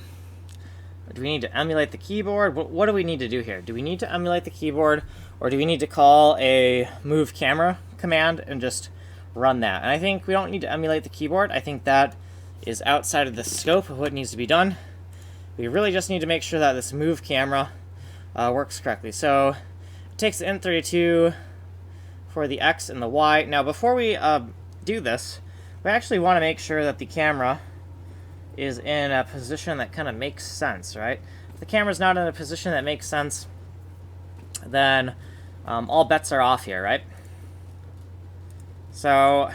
we need to emulate the keyboard? What do we need to do here? Do we need to emulate the keyboard, or do we need to call a move camera command and just run that? And I think we don't need to emulate the keyboard. I think that is outside of the scope of what needs to be done. We really just need to make sure that this move camera works correctly. So it takes the int32 for the X and the Y. Now before we do this, we actually want to make sure that the camera is in a position that kind of makes sense, right? If the camera's not in a position that makes sense, then all bets are off here, right? So,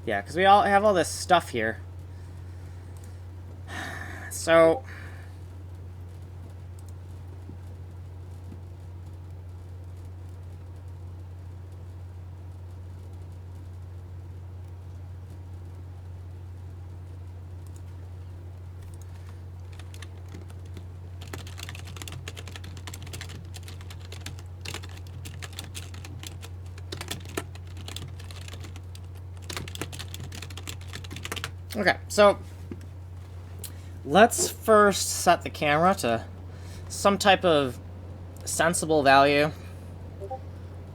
yeah, because we all have all this stuff here. So, okay, so let's first set the camera to some type of sensible value.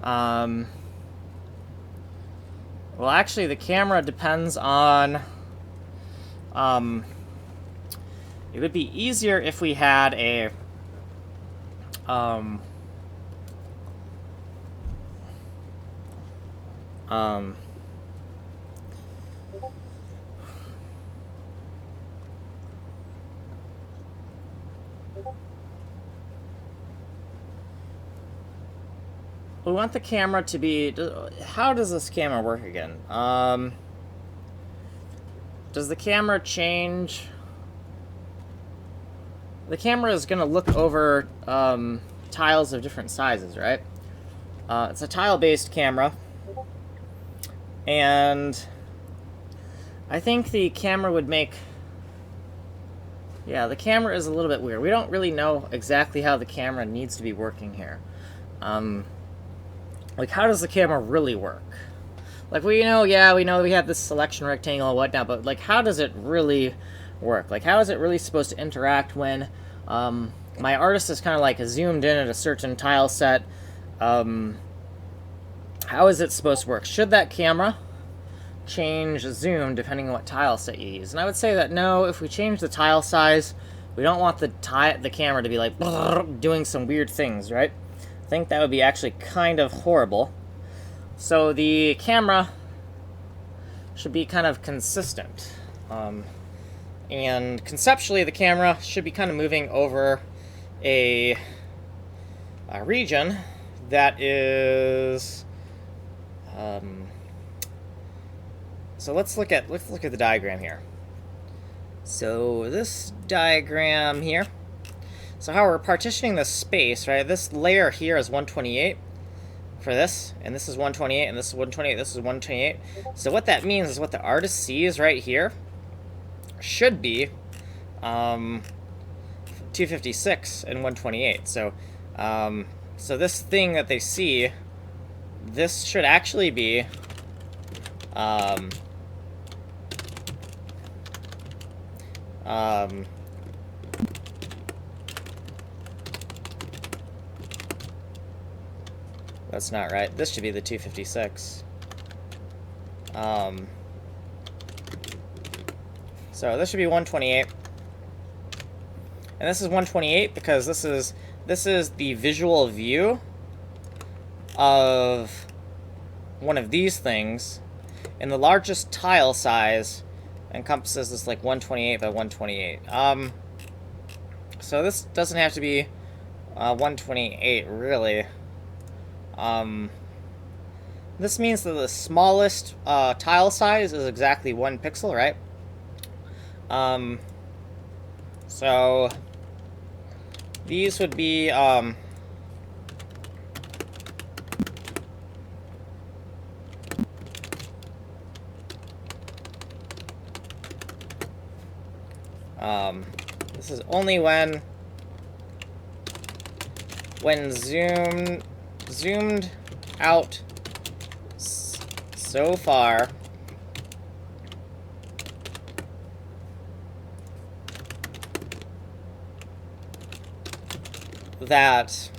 Well, actually, the camera depends on... it would be easier if we had a... we want the camera to be... How does this camera work again? Does the camera change... The camera is going to look over tiles of different sizes, right? It's a tile-based camera. And I think the camera would make... Yeah, the camera is a little bit weird. We don't really know exactly how the camera needs to be working here. Like, how does the camera really work? Like, we know we have this selection rectangle and whatnot, but, like, how does it really work? Like, how is it really supposed to interact when my artist is kind of, like, zoomed in at a certain tile set? How is it supposed to work? Should that camera change zoom depending on what tile set you use? And I would say that no, if we change the tile size, we don't want the camera to be, like, doing some weird things, right? I think that would be actually kind of horrible. So the camera should be kind of consistent. And conceptually, the camera should be kind of moving over a region that is... so let's look at the diagram here. So this diagram here, so how we're partitioning the space, right? This layer here is 128 for this, and this is 128, and this is 128, this is 128. So what that means is what the artist sees right here should be 256 and 128. So so this thing that they see, this should actually be that's not right. This should be the 256. So this should be 128. And this is 128 because this is the visual view of one of these things, and the largest tile size encompasses this, like, 128 by 128. So this doesn't have to be 128 really. This means that the smallest tile size is exactly 1 pixel, right? So these would be this is only when zoomed zoomed out so far that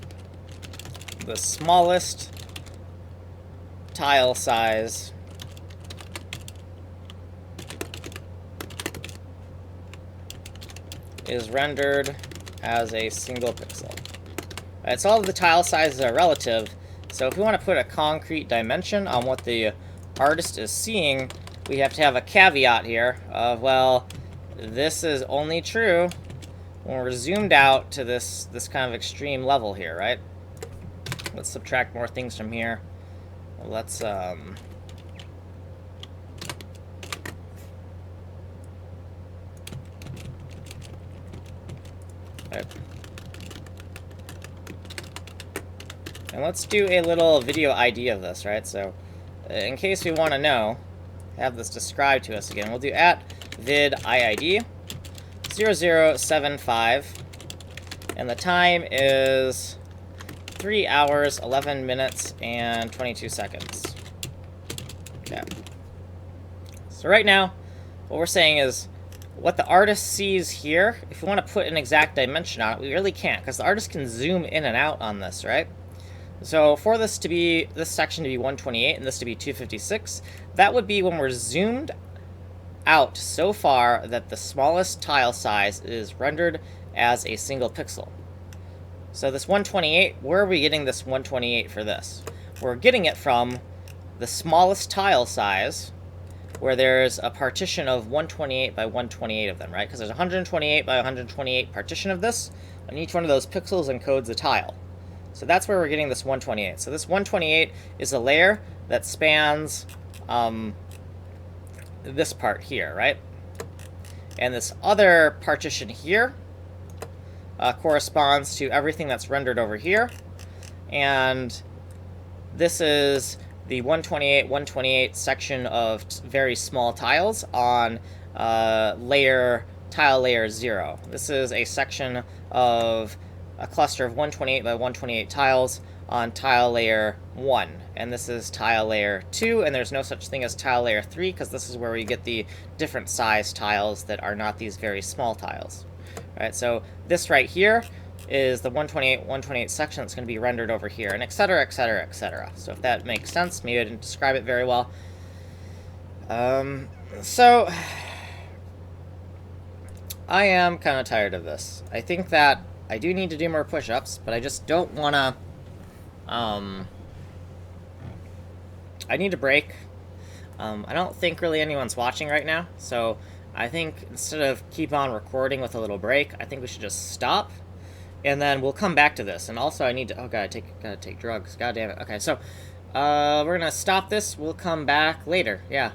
the smallest tile size is rendered as a single pixel. Right, so all of the tile sizes are relative, so if we want to put a concrete dimension on what the artist is seeing, we have to have a caveat here of, well, this is only true when we're zoomed out to this kind of extreme level here, right? Let's subtract more things from here. Let's, right. And let's do a little video ID of this, right? So, in case we want to know, have this described to us again, we'll do @vid_iid 0075, and the time is 3 hours, 11 minutes, and 22 seconds. Okay. So right now, what we're saying is, what the artist sees here, if we want to put an exact dimension on it, we really can't, because the artist can zoom in and out on this, right? So for this section to be 128 and this to be 256, that would be when we're zoomed out so far that the smallest tile size is rendered as a single pixel. So this 128, where are we getting this 128 for this? We're getting it from the smallest tile size, where there's a partition of 128 by 128 of them, right? Because there's 128 by 128 partition of this, and each one of those pixels encodes a tile. So that's where we're getting this 128. So this 128 is a layer that spans this part here, right? And this other partition here corresponds to everything that's rendered over here. And this is the 128 section of very small tiles on tile layer 0. This is a section of a cluster of 128 by 128 tiles on tile layer 1. And this is tile layer 2, and there's no such thing as tile layer 3, because this is where we get the different size tiles that are not these very small tiles. All right, so this right here is the 128 section that's going to be rendered over here, and et cetera, et cetera, et cetera. So if that makes sense, maybe I didn't describe it very well. So I am kind of tired of this. I think that I do need to do more push-ups, but I just don't want to, I need a break. I don't think really anyone's watching right now, so I think instead of keep on recording with a little break, I think we should just stop, and then we'll come back to this. And also I need to, oh god, gotta take drugs, god damn it. Okay, so, we're gonna stop this, we'll come back later, yeah.